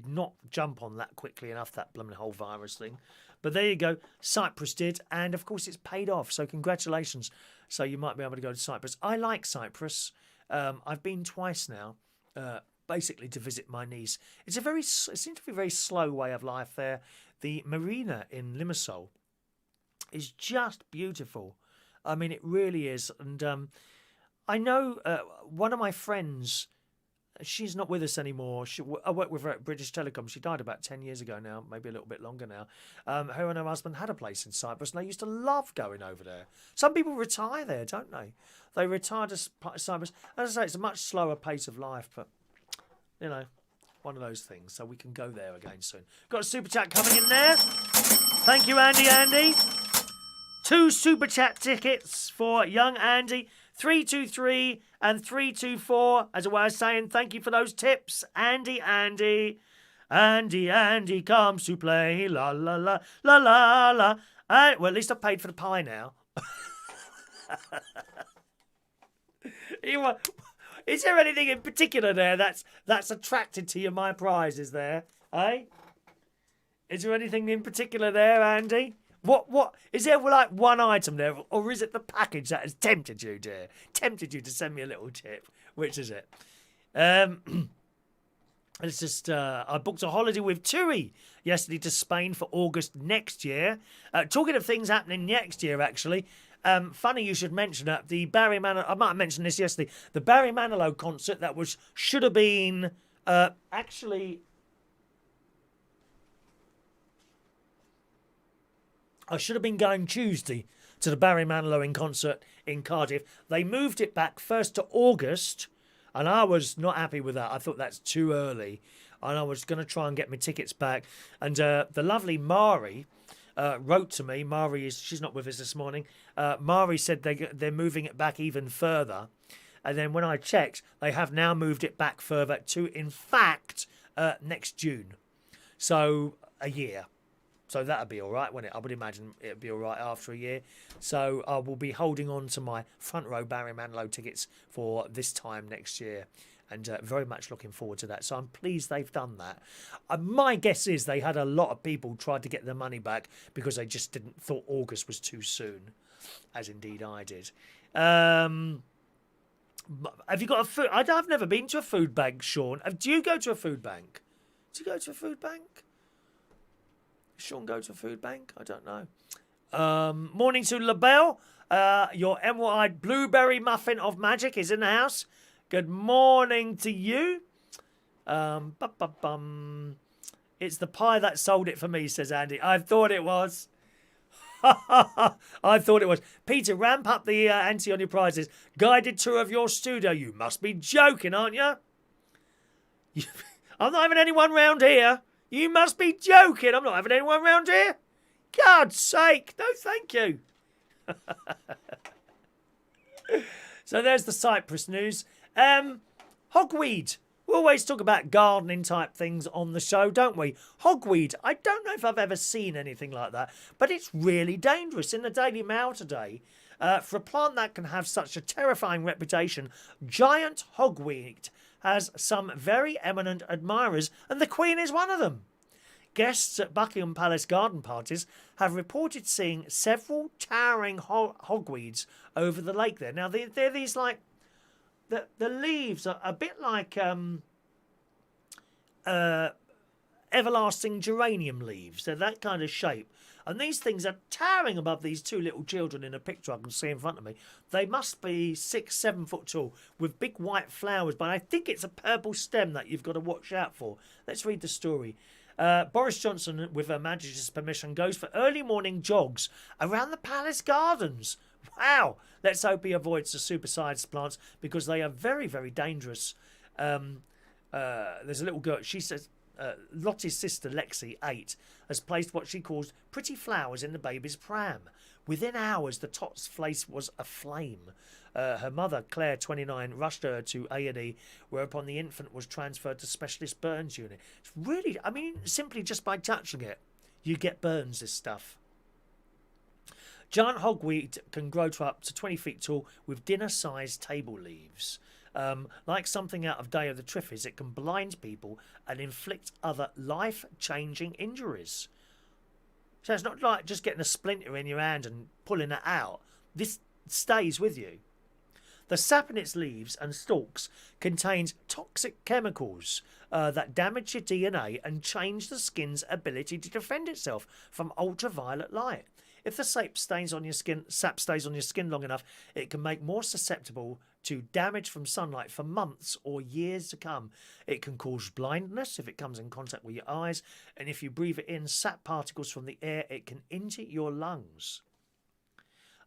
not jump on that quickly enough, that blooming whole virus thing. But there you go. Cyprus did. And, of course, it's paid off. So congratulations. So you might be able to go to Cyprus. I like Cyprus. I've been twice now, basically to visit my niece. It seems to be a very slow way of life there. The marina in Limassol is just beautiful. I mean, it really is. And I know one of my friends... She's not with us anymore. I worked with her at British Telecom. She died about 10 years ago now, maybe a little bit longer now. Her and her husband had a place in Cyprus, and they used to love going over there. Some people retire there, don't they? They retire to Cyprus. As I say, it's a much slower pace of life, but, you know, one of those things. So we can go there again soon. Got a super chat coming in there. Thank you, Andy. 2 super chat tickets for young Andy. 323 and 324 as a way of saying thank you for those tips. Andy comes to play, la la la la la la. Well, at least I've paid for the pie now. Is there anything in particular there that's attracted to you, my prizes there, eh? Is there anything in particular there, Andy? What is there like one item there, or is it the package that has tempted you, dear? Tempted you to send me a little tip? Which is it? It's just I booked a holiday with Tui yesterday to Spain for August next year. Talking of things happening next year, actually. Funny you should mention that. The Barry Manilow, I might have mentioned this yesterday. The Barry Manilow concert that should have been actually. I should have been going Tuesday to the Barry Manilow in concert in Cardiff. They moved it back first to August, and I was not happy with that. I thought that's too early, and I was going to try and get my tickets back. And the lovely Mari wrote to me. She's not with us this morning. Mari said they're moving it back even further. And then when I checked, they have now moved it back further to, in fact, next June. So a year. So that'll be all right, won't it? I would imagine it'll be all right after a year. So I will be holding on to my front row Barry Manilow tickets for this time next year. And very much looking forward to that. So I'm pleased they've done that. My guess is they had a lot of people try to get their money back because they just thought August was too soon, as indeed I did. Have you got a food? I've never been to a food bank, Sean. Do you go to a food bank? Do you go to a food bank? Sean go to a food bank? I don't know. Morning to LaBelle. Your emerald-eyed blueberry muffin of magic is in the house. Good morning to you. It's the pie that sold it for me, says Andy. I thought it was. I thought it was. Peter, ramp up the ante on your prizes. Guided tour of your studio. You must be joking, aren't you? I'm not having anyone round here. You must be joking. I'm not having anyone round here. God's sake. No, thank you. So there's the Cyprus news. Hogweed. We always talk about gardening type things on the show, don't we? Hogweed. I don't know if I've ever seen anything like that, but it's really dangerous. In the Daily Mail today, for a plant that can have such a terrifying reputation, giant hogweed has some very eminent admirers, and the Queen is one of them. Guests at Buckingham Palace garden parties have reported seeing several towering hogweeds over the lake there. Now, they're these like... The leaves are a bit like everlasting geranium leaves. They're that kind of shape. And these things are towering above these two little children in a picture I can see in front of me. They must be 6-7 foot tall with big white flowers. But I think it's a purple stem that you've got to watch out for. Let's read the story. Boris Johnson, with Her Majesty's permission, goes for early morning jogs around the palace gardens. Wow! Let's hope he avoids the supersized plants because they are very, very dangerous. There's a little girl. She says Lottie's sister, Lexi, 8, has placed what she calls pretty flowers in the baby's pram. Within hours, the tot's face was aflame. Her mother, Claire, 29, rushed her to A&E, whereupon the infant was transferred to specialist burns unit. It's really, I mean, simply just by touching it, you get burns, this stuff. Giant hogweed can grow to up to 20 feet tall with dinner-sized table leaves. Like something out of Day of the Triffids, it can blind people and inflict other life-changing injuries. So it's not like just getting a splinter in your hand and pulling it out. This stays with you. The sap in its leaves and stalks contains toxic chemicals that damage your DNA and change the skin's ability to defend itself from ultraviolet light. If the sap stays on your skin long enough, it can make more susceptible to damage from sunlight for months or years to come. It can cause blindness if it comes in contact with your eyes, and if you breathe it in, sap particles from the air, it can injure your lungs.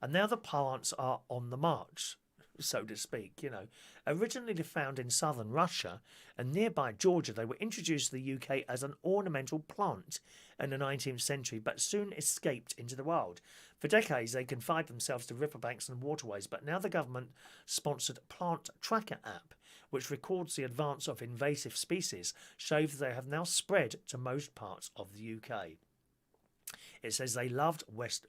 And now the plants are on the march, so to speak, you know. Originally found in southern Russia and nearby Georgia, they were introduced to the UK as an ornamental plant in the 19th century, but soon escaped into the wild. For decades, they confined themselves to riverbanks and waterways, but now the government-sponsored Plant Tracker app, which records the advance of invasive species, shows they have now spread to most parts of the UK. It says they love wet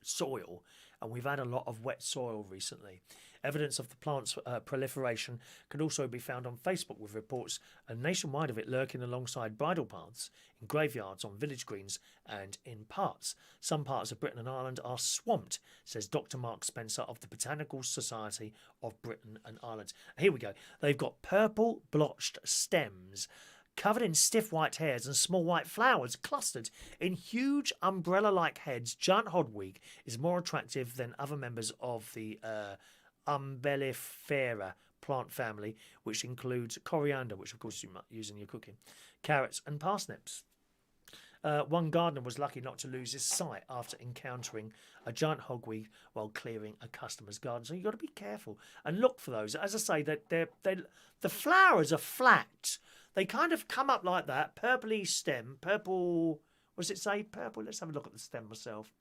soil, and we've had a lot of wet soil recently. Evidence of the plant's proliferation can also be found on Facebook, with reports nationwide of it lurking alongside bridle paths, in graveyards, on village greens and in parks. Some parts of Britain and Ireland are swamped, says Dr. Mark Spencer of the Botanical Society of Britain and Ireland. Here we go. They've got purple blotched stems covered in stiff white hairs and small white flowers clustered in huge umbrella-like heads. Giant hogweed is more attractive than other members of the Umbellifera plant family, which includes coriander, which of course you might use in your cooking, carrots and parsnips. One gardener was lucky not to lose his sight after encountering a giant hogweed while clearing a customer's garden. So you've got to be careful and look for those. As I say, the flowers are flat. They kind of come up like that, purpley stem, purple. What does it say? Purple. Let's have a look at the stem myself.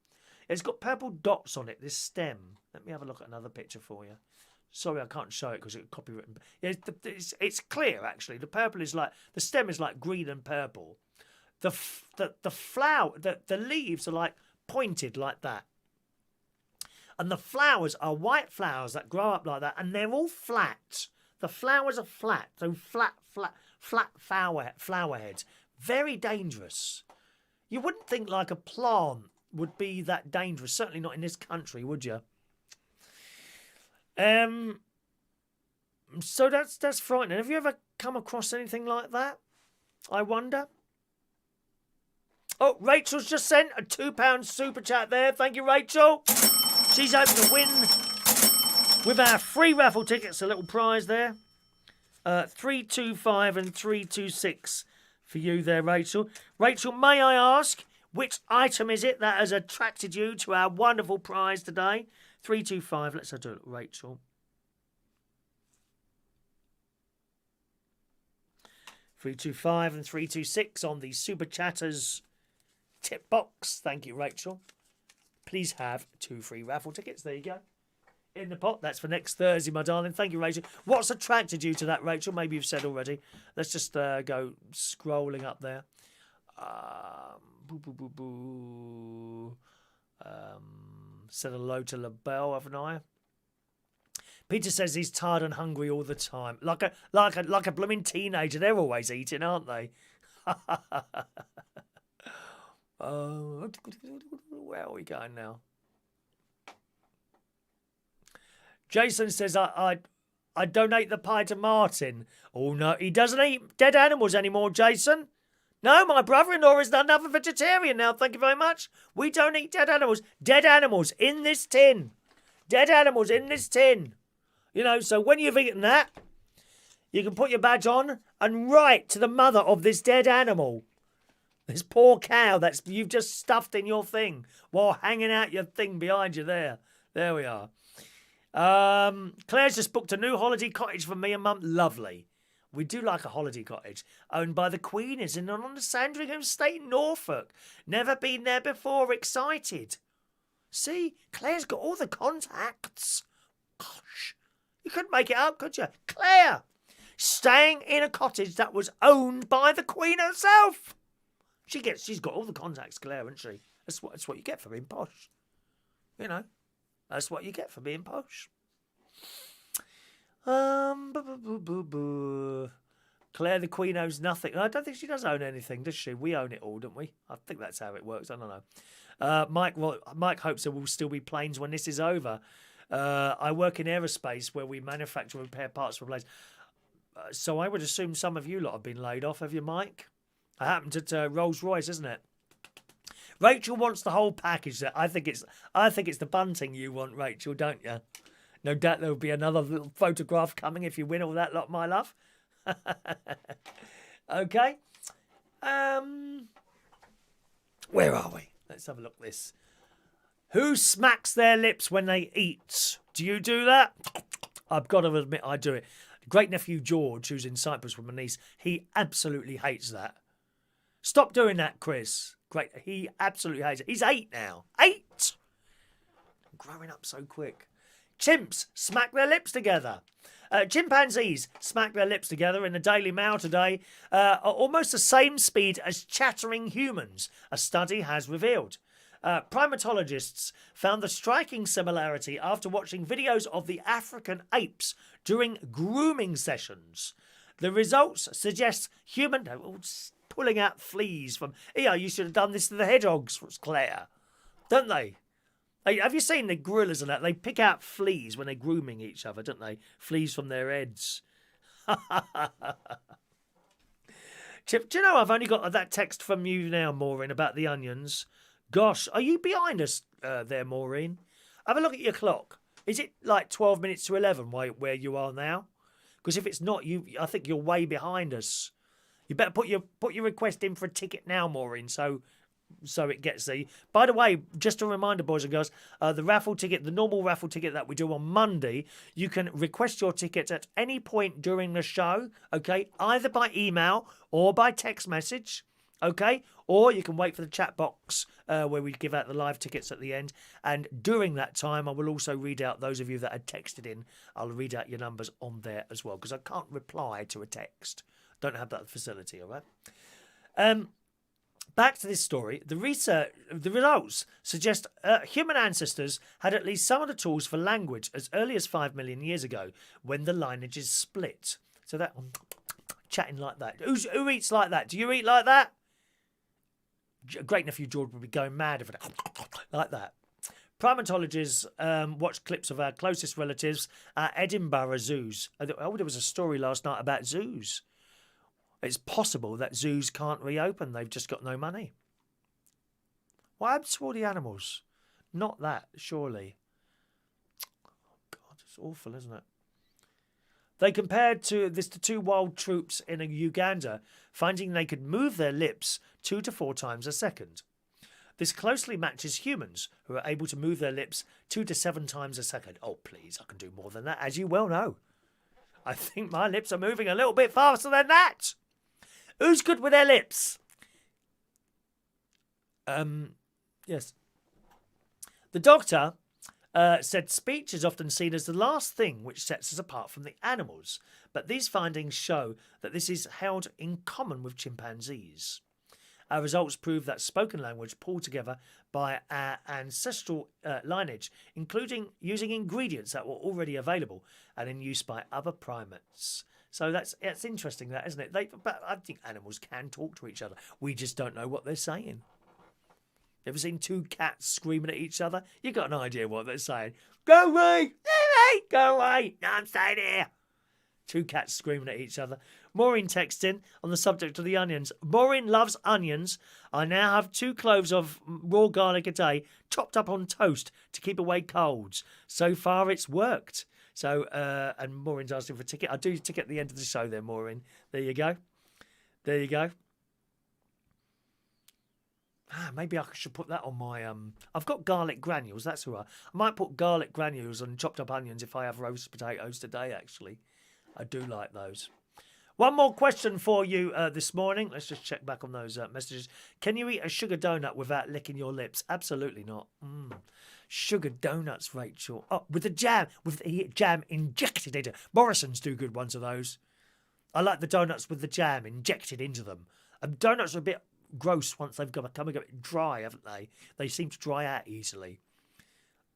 It's got purple dots on it, this stem. Let me have a look at another picture for you. Sorry, I can't show it because it's copywritten. Yeah, it's clear, actually. The purple is like, the stem is like green and purple. The flower, the leaves are like pointed like that. And the flowers are white flowers that grow up like that, and they're all flat. The flowers are flat, so flat flower heads. Very dangerous. You wouldn't think like a plant would be that dangerous. Certainly not in this country, would you? So that's frightening. Have you ever come across anything like that? I wonder. Oh, Rachel's just sent a £2 super chat there. Thank you, Rachel. She's hoping to win with our free raffle tickets. A little prize there. 325 and 326 for you there, Rachel. Rachel, may I ask, which item is it that has attracted you to our wonderful prize today? 325. Let's do it, Rachel. 325 and 326 on the Super Chatters tip box. Thank you, Rachel. Please have 2 free raffle tickets. There you go. In the pot. That's for next Thursday, my darling. Thank you, Rachel. What's attracted you to that, Rachel? Maybe you've said already. Let's just go scrolling up there. Said hello to LaBelle, haven't I? Peter says he's tired and hungry all the time. Like a blooming teenager. They're always eating, aren't they? Where are we going now? Jason says I donate the pie to Martin. Oh no, he doesn't eat dead animals anymore, Jason. No, my brother-in-law is another vegetarian now. Thank you very much. We don't eat dead animals. Dead animals in this tin. Dead animals in this tin. You know, so when you've eaten that, you can put your badge on and write to the mother of this dead animal. This poor cow that you've just stuffed in your thing while hanging out your thing behind you there. There we are. Claire's just booked a new holiday cottage for me and Mum. Lovely. We do like a holiday cottage. Owned by the Queen, is in on the Sandringham Estate in Norfolk. Never been there before. Excited. See, Claire's got all the contacts. Gosh, you couldn't make it up, could you? Claire, staying in a cottage that was owned by the Queen herself. She's got all the contacts, Claire, hasn't she? That's what you get for being posh. You know, that's what you get for being posh. Claire the Queen owns nothing. I don't think she does own anything, does she? We own it all, don't we? I think that's how it works. I don't know. Mike hopes there will still be planes when this is over. I work in aerospace where we manufacture and repair parts for planes. So I would assume some of you lot have been laid off, have you, Mike? It happened at Rolls-Royce, isn't it? Rachel wants the whole package. I think it's the bunting you want, Rachel, don't you? No doubt there will be another little photograph coming if you win all that lot, my love. Okay. Where are we? Let's have a look at this. Who smacks their lips when they eat? Do you do that? I've got to admit I do it. Great nephew George, who's in Cyprus with my niece, he absolutely hates that. Stop doing that, Chris. Great. He absolutely hates it. He's 8 now. 8! I'm growing up so quick. Chimps smack their lips together. Chimpanzees smack their lips together in the Daily Mail today at almost the same speed as chattering humans, a study has revealed. Primatologists found the striking similarity after watching videos of the African apes during grooming sessions. The results suggest human pulling out fleas from... you should have done this to the hedgehogs, Claire. Don't they? Have you seen the gorillas and that? They pick out fleas when they're grooming each other, don't they? Fleas from their heads. Chip, do you know I've only got that text from you now, Maureen, about the onions? Gosh, are you behind us there, Maureen? Have a look at your clock. Is it like 12 minutes to 11 where you are now? Because if it's not, I think you're way behind us. You better put your request in for a ticket now, Maureen, so it gets there. By the way, just a reminder, boys and girls, the raffle ticket, the normal raffle ticket that we do on Monday, you can request your ticket at any point during the show, okay? Either by email or by text message, okay? Or you can wait for the chat box where we give out the live tickets at the end. And during that time, I will also read out those of you that had texted in. I'll read out your numbers on there as well, because I can't reply to a text. Don't have that facility, all right? Back to this story. The results suggest human ancestors had at least some of the tools for language as early as 5 million years ago, when the lineages split. So that chatting like that. Who eats like that? Do you eat like that? Great nephew George would be going mad if it like that. Primatologists watched clips of our closest relatives at Edinburgh zoos. Oh, there was a story last night about zoos. It's possible that zoos can't reopen. They've just got no money. What happens to all the animals? Not that, surely. God, it's awful, isn't it? They compared this to two wild troops in Uganda, finding they could move their lips 2 to 4 times a second. This closely matches humans, who are able to move their lips 2 to 7 times a second. Oh, please, I can do more than that, as you well know. I think my lips are moving a little bit faster than that. Who's good with their lips? Yes. The doctor said speech is often seen as the last thing which sets us apart from the animals, but these findings show that this is held in common with chimpanzees. Our results prove that spoken language pulled together by our ancestral lineage, including using ingredients that were already available and in use by other primates. So that's interesting, that, isn't it? But I think animals can talk to each other. We just don't know what they're saying. Ever seen two cats screaming at each other? You got an idea what they're saying. Go away! Go away! No, I'm staying here. Two cats screaming at each other. Maureen texting on the subject of the onions. Maureen loves onions. I now have 2 cloves of raw garlic a day, chopped up on toast to keep away colds. So far, it's worked. So, and Maureen's asking for a ticket. I'll do a ticket at the end of the show then, Maureen. There you go. There you go. Maybe I should put that on my... I've got garlic granules, that's who I might put garlic granules on chopped up onions if I have roast potatoes today, actually. I do like those. One more question for you this morning. Let's just check back on those messages. Can you eat a sugar donut without licking your lips? Absolutely not. Sugar donuts, Rachel. Oh, with the jam injected into. Morrison's do good ones of those. I like the donuts with the jam injected into them. Donuts are a bit gross once they've become a bit dry, haven't they? They seem to dry out easily.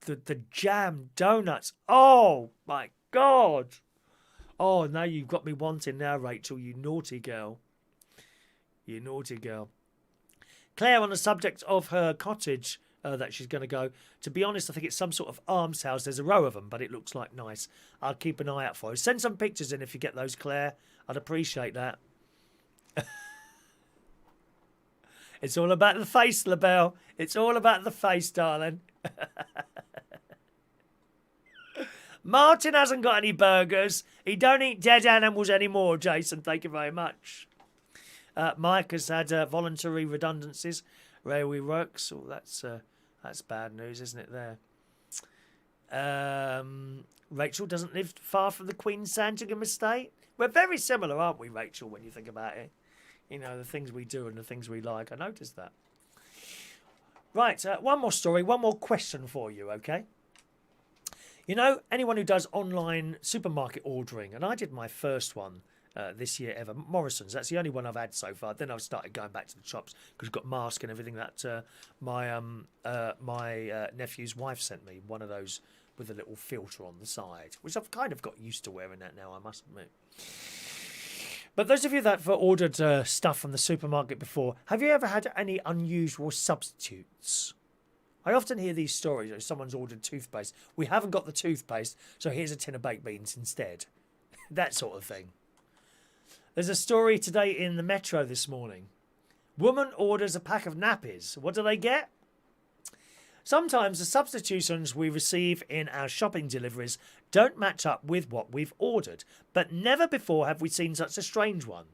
The jam donuts. Oh my God. Oh, now you've got me wanting now, Rachel, you naughty girl. You naughty girl. Claire, on the subject of her cottage that she's going to go, to be honest, I think it's some sort of almshouse. There's a row of them, but it looks like nice. I'll keep an eye out for you. Send some pictures in if you get those, Claire. I'd appreciate that. It's all about the face, LaBelle. It's all about the face, darling. Martin hasn't got any burgers. He don't eat dead animals anymore, Jason. Thank you very much. Mike has had voluntary redundancies where he works. So that's bad news, isn't it, there? Rachel doesn't live far from the Queen's Sandringham estate. We're very similar, aren't we, Rachel, when you think about it? You know, the things we do and the things we like. I noticed that. Right, one more story, one more question for you, okay? You know, anyone who does online supermarket ordering, and I did my first one this year ever, Morrison's. That's the only one I've had so far. Then I've started going back to the shops because I've got mask and everything that my nephew's wife sent me. One of those with a little filter on the side, which I've kind of got used to wearing that now, I must admit. But those of you that have ordered stuff from the supermarket before, have you ever had any unusual substitutes? I often hear these stories of someone's ordered toothpaste. We haven't got the toothpaste, so here's a tin of baked beans instead. That sort of thing. There's a story today in the Metro this morning. Woman orders a pack of nappies. What do they get? Sometimes the substitutions we receive in our shopping deliveries don't match up with what we've ordered, but never before have we seen such a strange one.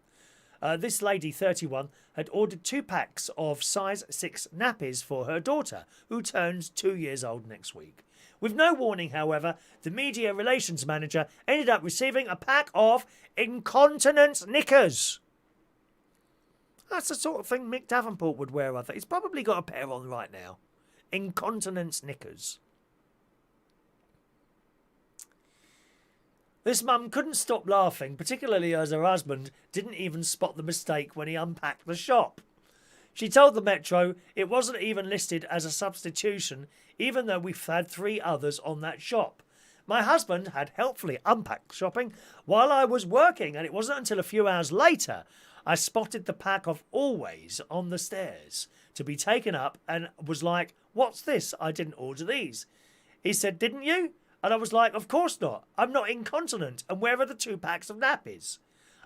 This lady, 31, had ordered 2 packs of size 6 nappies for her daughter, who turns 2 years old next week. With no warning, however, the media relations manager ended up receiving a pack of incontinence knickers. That's the sort of thing Mick Davenport would wear, I think. He's probably got a pair on right now. Incontinence knickers. This mum couldn't stop laughing, particularly as her husband didn't even spot the mistake when he unpacked the shop. She told the Metro it wasn't even listed as a substitution, even though we've had 3 others on that shop. My husband had helpfully unpacked shopping while I was working, and it wasn't until a few hours later I spotted the pack of Always on the stairs to be taken up and was like, "What's this? I didn't order these." He said, "Didn't you?" And I was like, "Of course not. I'm not incontinent. And where are the 2 packs of nappies?"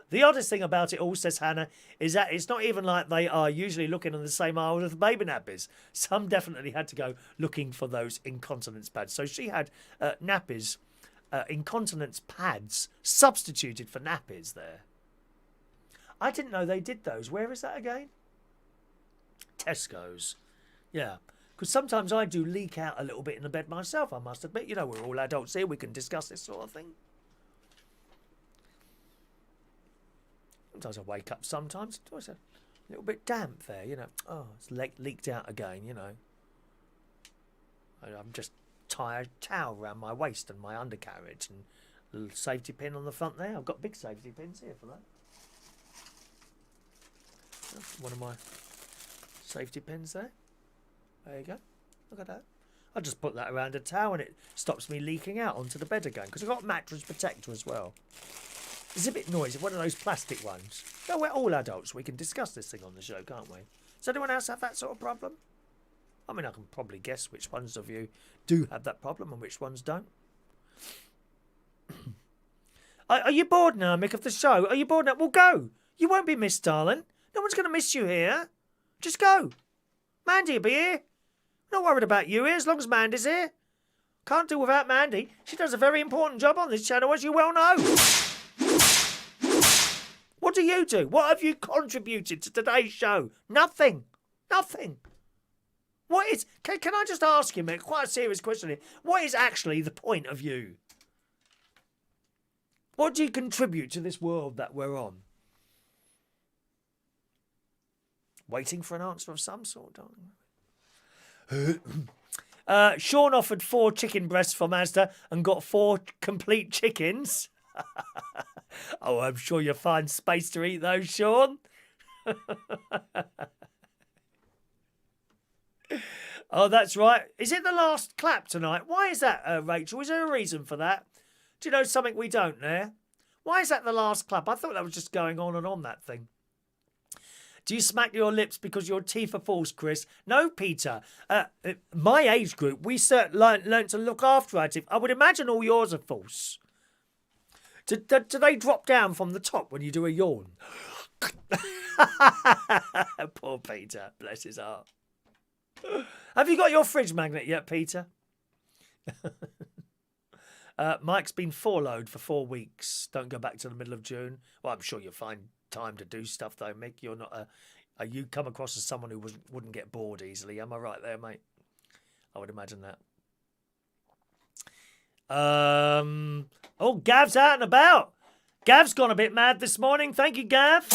The oddest thing about it all, says Hannah, is that it's not even like they are usually looking in the same aisle as the baby nappies. Some definitely had to go looking for those incontinence pads. So she had nappies, incontinence pads, substituted for nappies there. I didn't know they did those. Where is that again? Tesco's. Yeah. Because sometimes I do leak out a little bit in the bed myself, I must admit. You know, we're all adults here. We can discuss this sort of thing. Sometimes I wake up sometimes. It's a little bit damp there, you know. Oh, it's leaked out again, you know. I'm just tie a towel around my waist and my undercarriage and a little safety pin on the front there. I've got big safety pins here for that. That's one of my safety pins there. There you go. Look at that. I just put that around a towel and it stops me leaking out onto the bed again because I've got a mattress protector as well. It's a bit noisy, one of those plastic ones. No, we're all adults. We can discuss this thing on the show, can't we? Does anyone else have that sort of problem? I mean, I can probably guess which ones of you do have that problem and which ones don't. Are you bored now, Mick, of the show? Are you bored now? Well, go. You won't be missed, darling. No one's going to miss you here. Just go. Mandy will be here. Not worried about you here as long as Mandy's here. Can't do without Mandy. She does a very important job on this channel, as you well know. What do you do? What have you contributed to today's show? Nothing. Nothing. What is... Can I just ask you, Mick, quite a serious question here. What is actually the point of you? What do you contribute to this world that we're on? Waiting for an answer of some sort, darling. Sean offered 4 chicken breasts for Mazda and got 4 complete chickens. Oh, I'm sure you'll find space to eat those, Sean. Oh, that's right. Is it the last clap tonight? Why is that, Rachel? Is there a reason for that? Do you know something we don't there? Why is that the last clap? I thought that was just going on that thing. Do you smack your lips because your teeth are false, Chris? No, Peter. My age group, we learnt to look after our teeth. I would imagine all yours are false. Do they drop down from the top when you do a yawn? Poor Peter. Bless his heart. Have you got your fridge magnet yet, Peter? Mike's been furloughed for 4 weeks. Don't go back to the middle of June. Well, I'm sure you'll find time to do stuff, though, Mick. You're not you come across as someone who wouldn't get bored easily. Am I right there, mate? I would imagine that. Oh, Gav's out and about. Gav's gone a bit mad this morning. Thank you, Gav.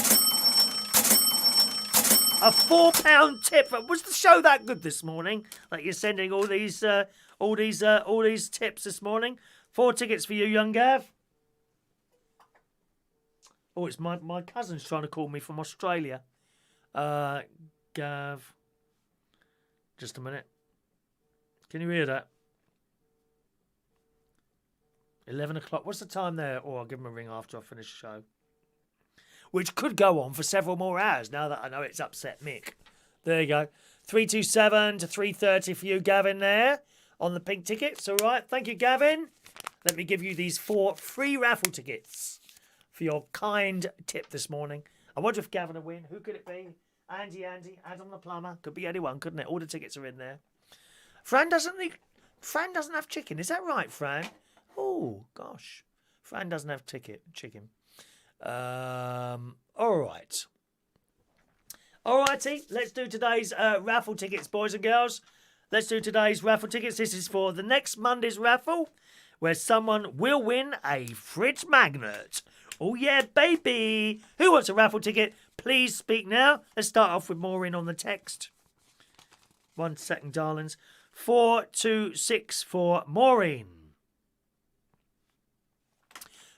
A £4 tip. Was the show that good this morning? Like you're sending all these tips this morning. 4 tickets for you, young Gav. Oh, it's my cousin's trying to call me from Australia. Gav. Just a minute. Can you hear that? 11 o'clock. What's the time there? Oh, I'll give him a ring after I finish the show. Which could go on for several more hours now that I know it's upset Mick. There you go. 327 to 3:30 for you, Gavin, there on the pink tickets. All right. Thank you, Gavin. Let me give you these 4 free raffle tickets for your kind tip this morning. I wonder if Gavin will win. Who could it be? Andy, Adam the plumber. Could be anyone, couldn't it? All the tickets are in there. Fran doesn't have chicken. Is that right, Fran? Oh, gosh. Fran doesn't have chicken. All right. Alrighty, let's do today's raffle tickets, boys and girls. Let's do today's raffle tickets. This is for the next Monday's raffle, where someone will win a fridge magnet. Oh yeah, baby! Who wants a raffle ticket? Please speak now. Let's start off with Maureen on the text. 1 second, darlings. 426 for Maureen.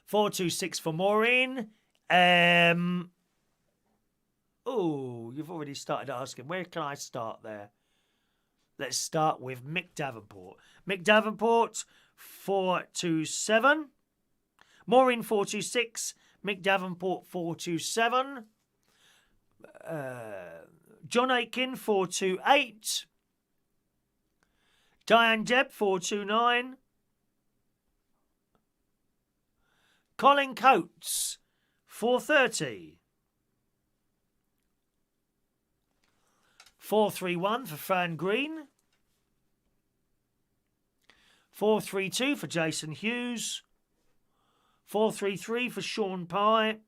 426 for Maureen. Oh, you've already started asking. Where can I start there? Let's start with Mick Davenport. Mick Davenport, 427. Maureen, 426. Mick Davenport, 427. John Aiken, 428. Diane Jebb, 429. Colin Coates, 430. 431 for Fran Green. 432 for Jason Hughes. 433 for Sean Pye.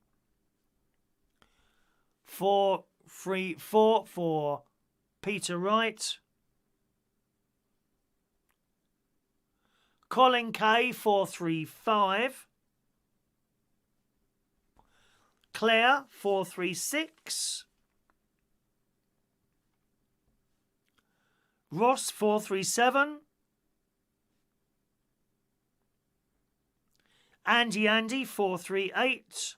434 for Peter Wright. Colin K, 435. Claire, 436. Ross, 437. Andy, 438.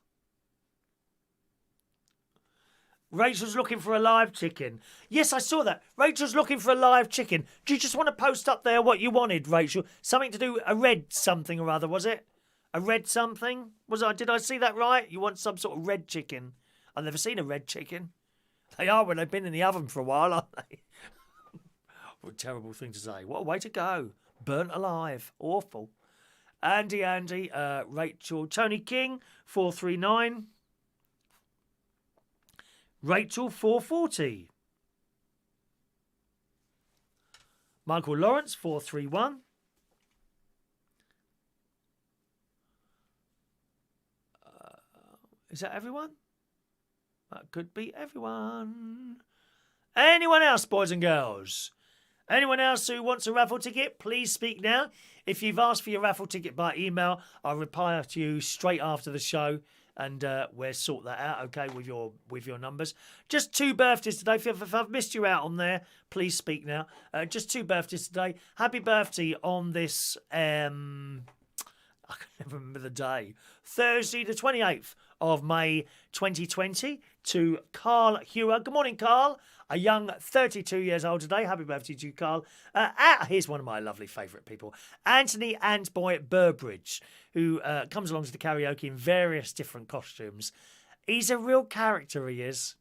Rachel's looking for a live chicken. Yes, I saw that. Rachel's looking for a live chicken. Do you just want to post up there what you wanted, Rachel? Something to do, a red something or other, was it? A red something? Did I see that right? You want some sort of red chicken. I've never seen a red chicken. They are when they've been in the oven for a while, aren't they? What a terrible thing to say. What a way to go. Burnt alive. Awful. Andy, Rachel. Tony King, 439. Rachel, 440. Michael Lawrence, 431. Is that everyone? That could be everyone. Anyone else, boys and girls? Anyone else who wants a raffle ticket, please speak now. If you've asked for your raffle ticket by email, I'll reply to you straight after the show, and we'll sort that out, okay, with your numbers. Just 2 birthdays today. If I've missed you out on there, please speak now. Just 2 birthdays today. Happy birthday on this, I can never remember the day. Thursday the 28th of May 2020 to Carl Hewer. Good morning, Carl. A young 32 years old today. Happy birthday to you, Carl. Here's one of my lovely favourite people. Anthony Antboy Burbridge, who comes along to the karaoke in various different costumes. He's a real character, he is.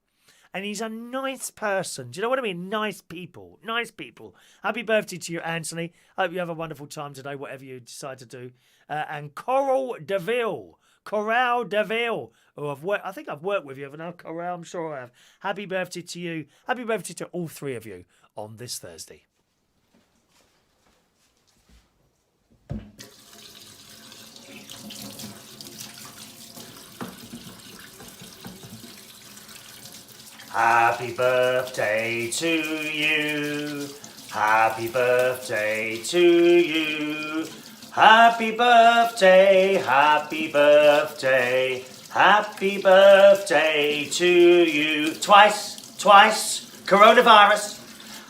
And he's a nice person. Do you know what I mean? Nice people. Nice people. Happy birthday to you, Anthony. Hope you have a wonderful time today, whatever you decide to do. And Coral DeVille. Coral DeVille. I think I've worked with you, haven't I? Coral, I'm sure I have. Happy birthday to you. Happy birthday to all 3 of you on this Thursday. Happy birthday to you. Happy birthday to you. Happy birthday, happy birthday, happy birthday to you. Twice, coronavirus.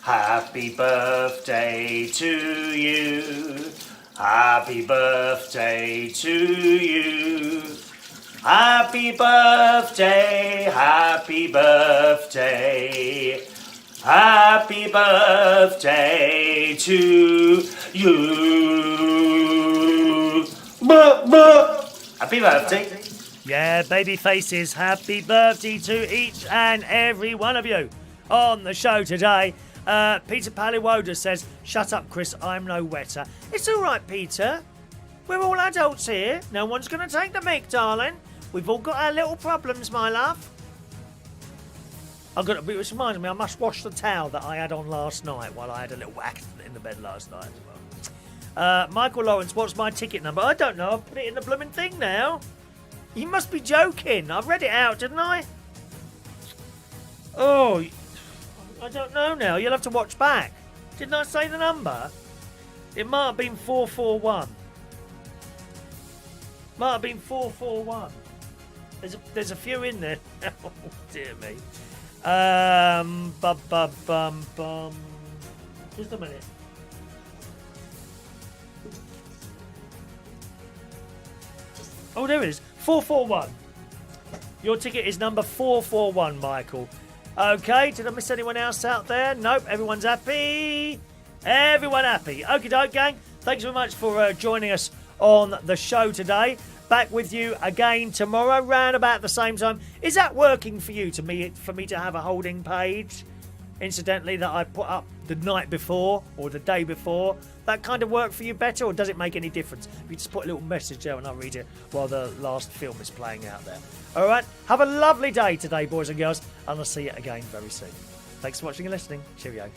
Happy birthday to you. Happy birthday to you. Happy birthday, happy birthday. Happy birthday to you. Happy birthday. Yeah, baby faces, happy birthday to each and every one of you on the show today. Peter Paliwoda says, shut up, Chris, I'm no wetter. It's all right, Peter. We're all adults here. No one's going to take the mic, darling. We've all got our little problems, my love. Which reminds me, I must wash the towel that I had on last night while I had a little accident in the bed last night as well. Michael Lawrence, what's my ticket number? I don't know. I've put it in the blooming thing now. You must be joking. I've read it out, didn't I? Oh, I don't know now. You'll have to watch back. Didn't I say the number? It might have been 441. Might have been 441. There's a few in there. Oh, dear me. Just a minute. Oh, there it is. 441. Your ticket is number 441, Michael. Okay, did I miss anyone else out there? Nope, everyone's happy. Everyone happy. Okie doke, gang. Thanks very much for joining us on the show today. Back with you again tomorrow, round about the same time. Is that working for you? For me to have a holding page, incidentally, that I put up the night before or the day before? That kind of work for you better, or does it make any difference? You just put a little message there and I'll read it while the last film is playing out there. All right, have a lovely day today, boys and girls, and I'll see you again very soon. Thanks for watching and listening. Cheerio.